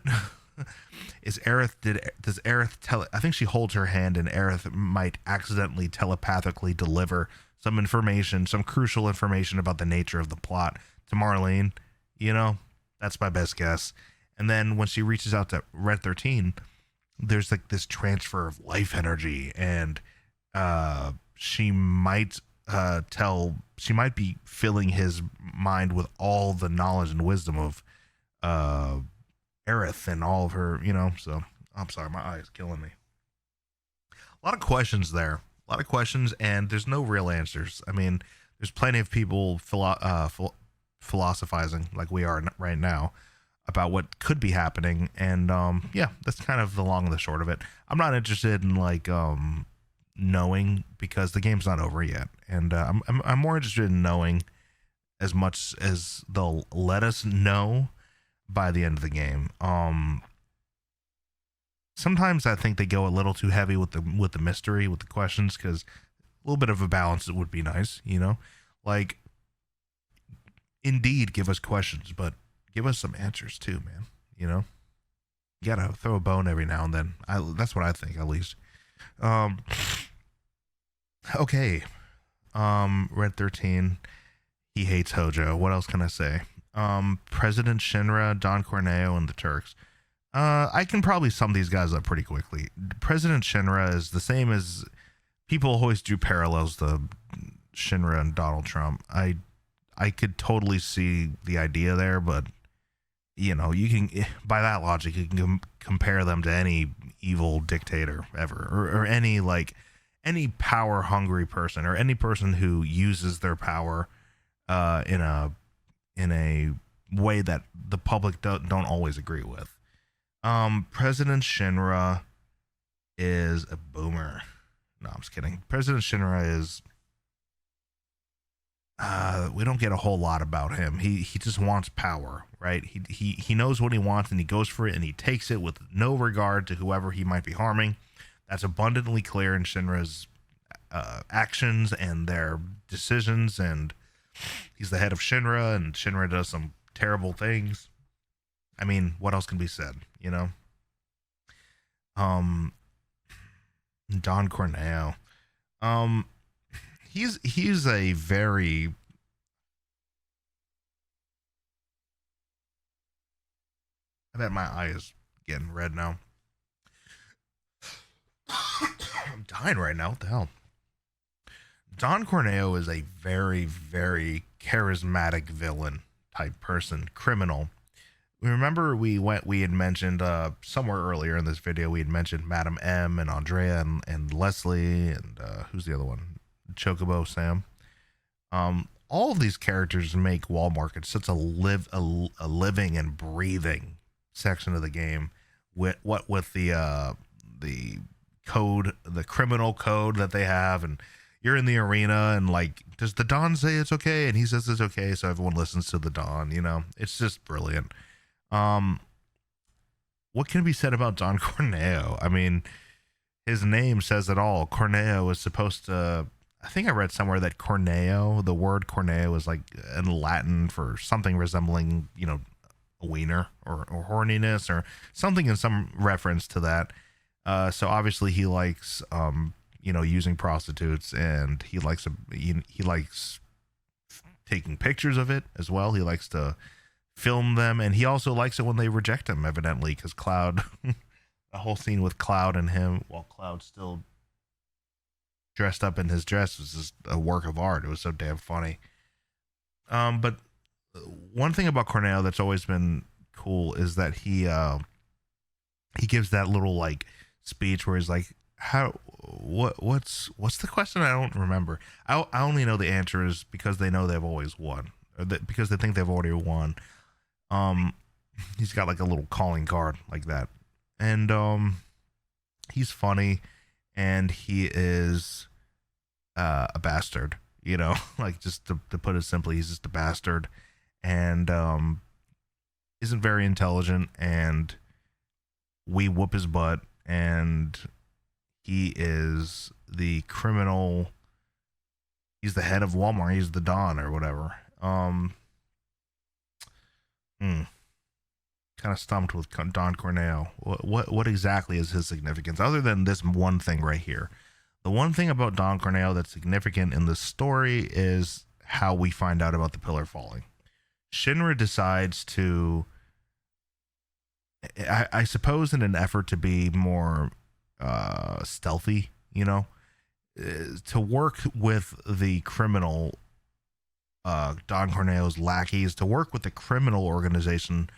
Does Aerith tell? I think she holds her hand and Aerith might accidentally telepathically deliver some information, some crucial information about the nature of the plot to Marlene. You know, that's my best guess. And then when she reaches out to Red 13, there's like this transfer of life energy, and she might be filling his mind with all the knowledge and wisdom of Aerith and all of her, you know. So I'm sorry, my eye is killing me. A lot of questions there, and there's no real answers. I mean, there's plenty of people philosophizing like we are right now about what could be happening, and yeah, that's kind of the long and the short of it. I'm not interested in like knowing because the game's not over yet, and I'm more interested in knowing as much as they'll let us know by the end of the game. Sometimes I think they go a little too heavy with the mystery, with the questions, because a little bit of a balance would be nice, you know. Like, indeed, give us questions, but give us some answers too, man. You know, you gotta throw a bone every now and then. That's what I think, at least. Okay. Red 13. He hates Hojo. What else can I say? President Shinra, Don Corneo, and the Turks. I can probably sum these guys up pretty quickly. President Shinra is the same as people always do parallels to Shinra and Donald Trump. I could totally see the idea there, but you know, you can, by that logic, you can compare them to any evil dictator ever, or any power hungry person, or any person who uses their power in a way that the public don't always agree with. President Shinra is a boomer. No, I'm just kidding. President Shinra is we don't get a whole lot about him. He just wants power, right? He knows what he wants and he goes for it and he takes it with no regard to whoever he might be harming. That's abundantly clear in Shinra's actions and their decisions, and he's the head of Shinra, and Shinra does some terrible things. I mean, what else can be said, you know? Don Corneo. He's a very I bet my eye is getting red now. I'm dying right now. What the hell? Don Corneo is a very, very charismatic villain type person, criminal. Remember we had mentioned somewhere earlier in this video, we had mentioned Madam M and Andrea and Leslie and who's the other one? Chocobo Sam. All of these characters make Wall Market such a living and breathing section of the game. With the code, the criminal code that they have, and you're in the arena and like, does the Don say it's okay? And he says it's okay, so everyone listens to the Don. You know, it's just brilliant. What can be said about Don Corneo? I mean, his name says it all. Corneo is supposed to, I think I read somewhere that Corneo, the word Corneo is like in Latin for something resembling, you know, a wiener or horniness or something, in some reference to that. So obviously he likes, you know, using prostitutes, and he likes taking pictures of it as well. He likes to film them, and he also likes it when they reject him, evidently, because Cloud, the whole scene with Cloud and him, while Cloud's still dressed up in his dress, was just a work of art. It was so damn funny. But one thing about Corneo that's always been cool is that he gives that little like speech where he's like, what's the question? I don't remember. I only know the answer is because they know they've always won, or because they think they've already won. Um, he's got like a little calling card like that, and he's funny, and he is a bastard. You know, like just to put it simply, he's just a bastard, and isn't very intelligent, and we whoop his butt, and he is the criminal. He's the head of Walmart. He's the Don or whatever. Kind of stumped with Don Corneo. What exactly is his significance other than this one thing right here? The one thing about Don Corneo that's significant in this story is how we find out about the pillar falling. Shinra decides to, I suppose, in an effort to be more stealthy, you know, to work with the criminal, Don Corneo's lackeys, to work with the criminal organization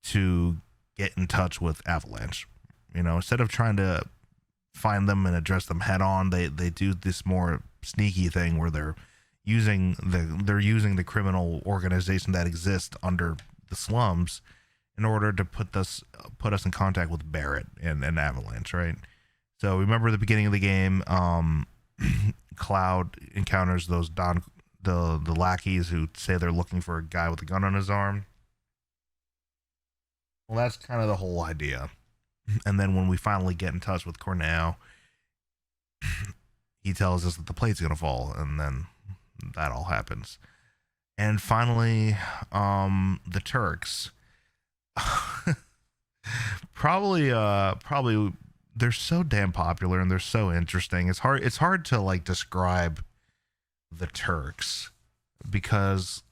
to get in touch with Avalanche. You know, instead of trying to find them and address them head on, they do this more sneaky thing where they're using the criminal organization that exists under the slums in order to put us in contact with Barrett and Avalanche, right? So remember the beginning of the game, Cloud encounters those the lackeys who say they're looking for a guy with a gun on his arm. Well, that's kind of the whole idea. And then when we finally get in touch with Corneo, he tells us that the plate's gonna fall, and then that all happens. And finally, the Turks. probably they're so damn popular and they're so interesting. It's hard to like describe the Turks, because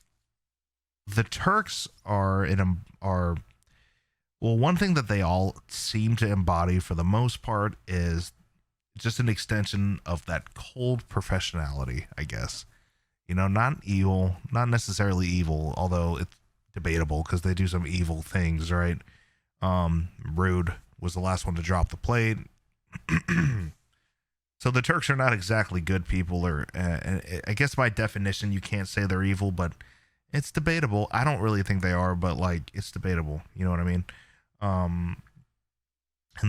the Turks are well, one thing that they all seem to embody for the most part is just an extension of that cold professionality, I guess. You know, not evil, not necessarily evil, although it's debatable because they do some evil things, right? Rude was the last one to drop the plate. So the Turks are not exactly good people, or I guess by definition you can't say they're evil, but it's debatable. I don't really think they are, but like it's debatable. You know what I mean? And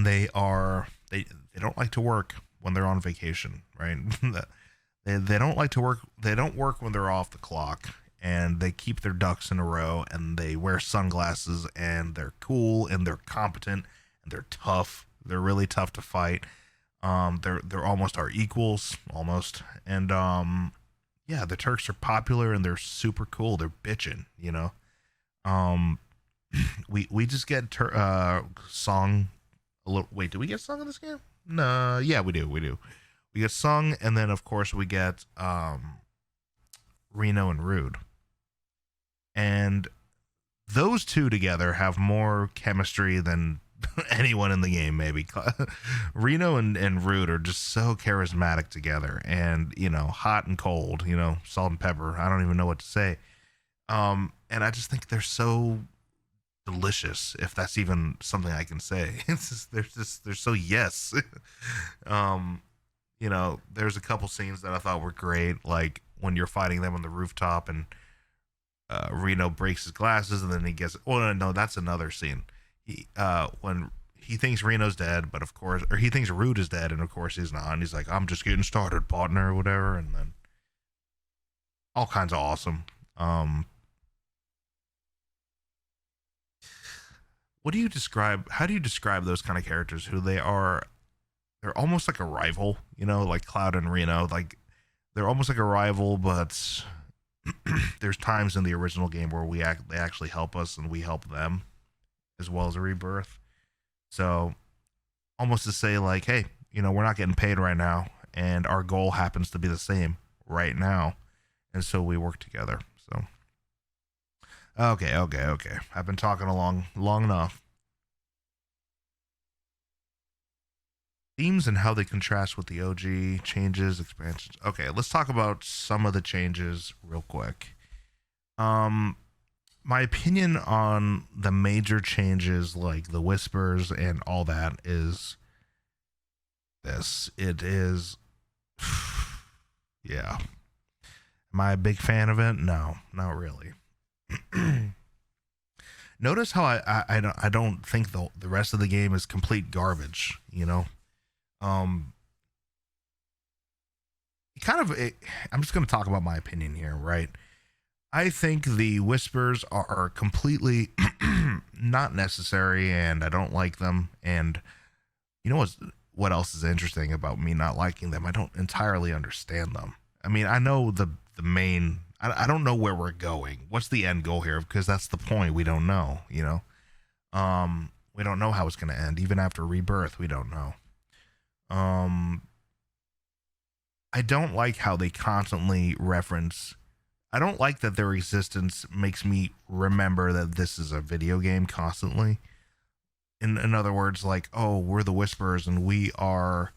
they don't like to work when they're on vacation, right? they don't like to work. They don't work when they're off the clock, and they keep their ducks in a row, and they wear sunglasses, and they're cool, and they're competent, and they're tough. They're really tough to fight. They're almost our equals, almost, and yeah, the Turks are popular and they're super cool. They're bitching, you know. We just get song a little. Wait, do we get song in this game? No, yeah, we do. We get sung, and then of course we get Reno and Rude, and those two together have more chemistry than anyone in the game. Maybe Reno and Rude are just so charismatic together, and you know, hot and cold. You know, salt and pepper. I don't even know what to say. And I just think they're so delicious, if that's even something I can say. It's just they're so yes. You know, there's a couple scenes that I thought were great, like when you're fighting them on the rooftop and Reno breaks his glasses and then he gets. Oh no, that's another scene. When he thinks Reno's dead, but of course, or he thinks Rude is dead, and of course he's not. And he's like, "I'm just getting started, partner," or whatever, and then all kinds of awesome. What do you describe? How do you describe those kind of characters? Who they are? They're almost like a rival, you know, like Cloud and Reno. Like they're almost like a rival, but there's times in the original game where they actually help us and we help them, as well as a rebirth. So almost to say like, hey, you know, we're not getting paid right now, and our goal happens to be the same right now, and so we work together. So okay. I've been talking long enough. Themes and how they contrast with the OG changes, expansions. Okay, let's talk about some of the changes real quick. My opinion on the major changes, like the whispers and all that, is this. It is, yeah. Am I a big fan of it? No, not really. Notice how I don't think the rest of the game is complete garbage. You know, um, I'm just going to talk about my opinion here, right? I think the whispers are completely not necessary, and I don't like them. And you know what else is interesting about me not liking them? I don't entirely understand them. I mean, I know the main. I don't know where we're going. What's the end goal here? Because that's the point. We don't know. You know, we don't know how it's going to end. Even after rebirth, we don't know. I don't like how they constantly reference. I don't like that their existence makes me remember that this is a video game constantly. In other words, like, oh, we're the Whisperers and we are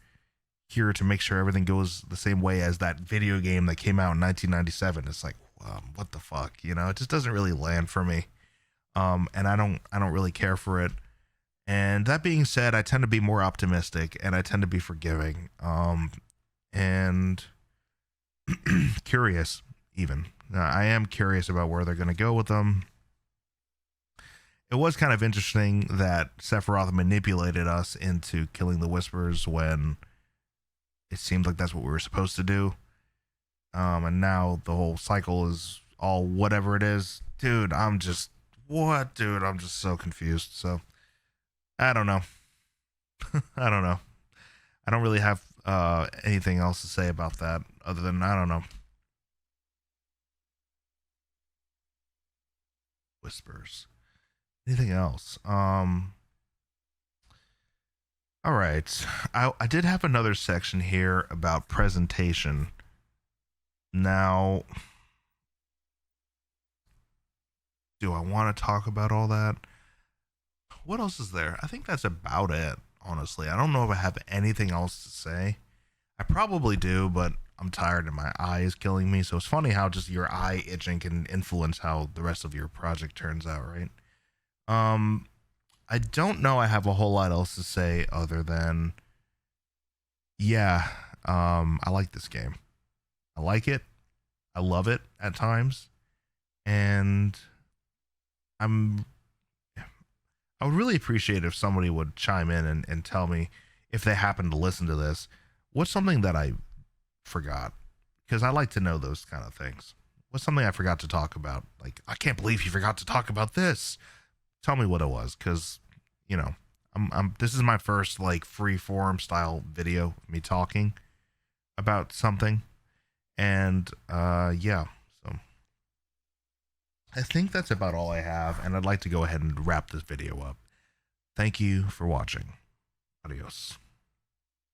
here to make sure everything goes the same way as that video game that came out in 1997. It's like, what the fuck, you know? It just doesn't really land for me, and I don't really care for it. And that being said, I tend to be more optimistic and I tend to be forgiving, and curious even. I am curious about where they're going to go with them. It was kind of interesting that Sephiroth manipulated us into killing the Whispers when it seemed like that's what we were supposed to do. And now the whole cycle is all whatever it is. Dude, I'm just so confused. So, I don't know. I don't know. I don't really have anything else to say about that other than, I don't know. Whispers. Anything else? All right. I did have another section here about presentation. Now, do I want to talk about all that? What else is there? I think that's about it, honestly. I don't know if I have anything else to say. I probably do, but I'm tired and my eye is killing me. So it's funny how just your eye itching can influence how the rest of your project turns out, right? I don't know I have a whole lot else to say other than, yeah, I like this game. I like it. I love it at times. And I would really appreciate if somebody would chime in and tell me, if they happen to listen to this, what's something that I forgot? Because I like to know those kind of things. What's something I forgot to talk about? Like, I can't believe you forgot to talk about this. Tell me what it was, because, you know, this is my first, like, free form style video of me talking about something. And, yeah, so I think that's about all I have, and I'd like to go ahead and wrap this video up. Thank you for watching. Adios.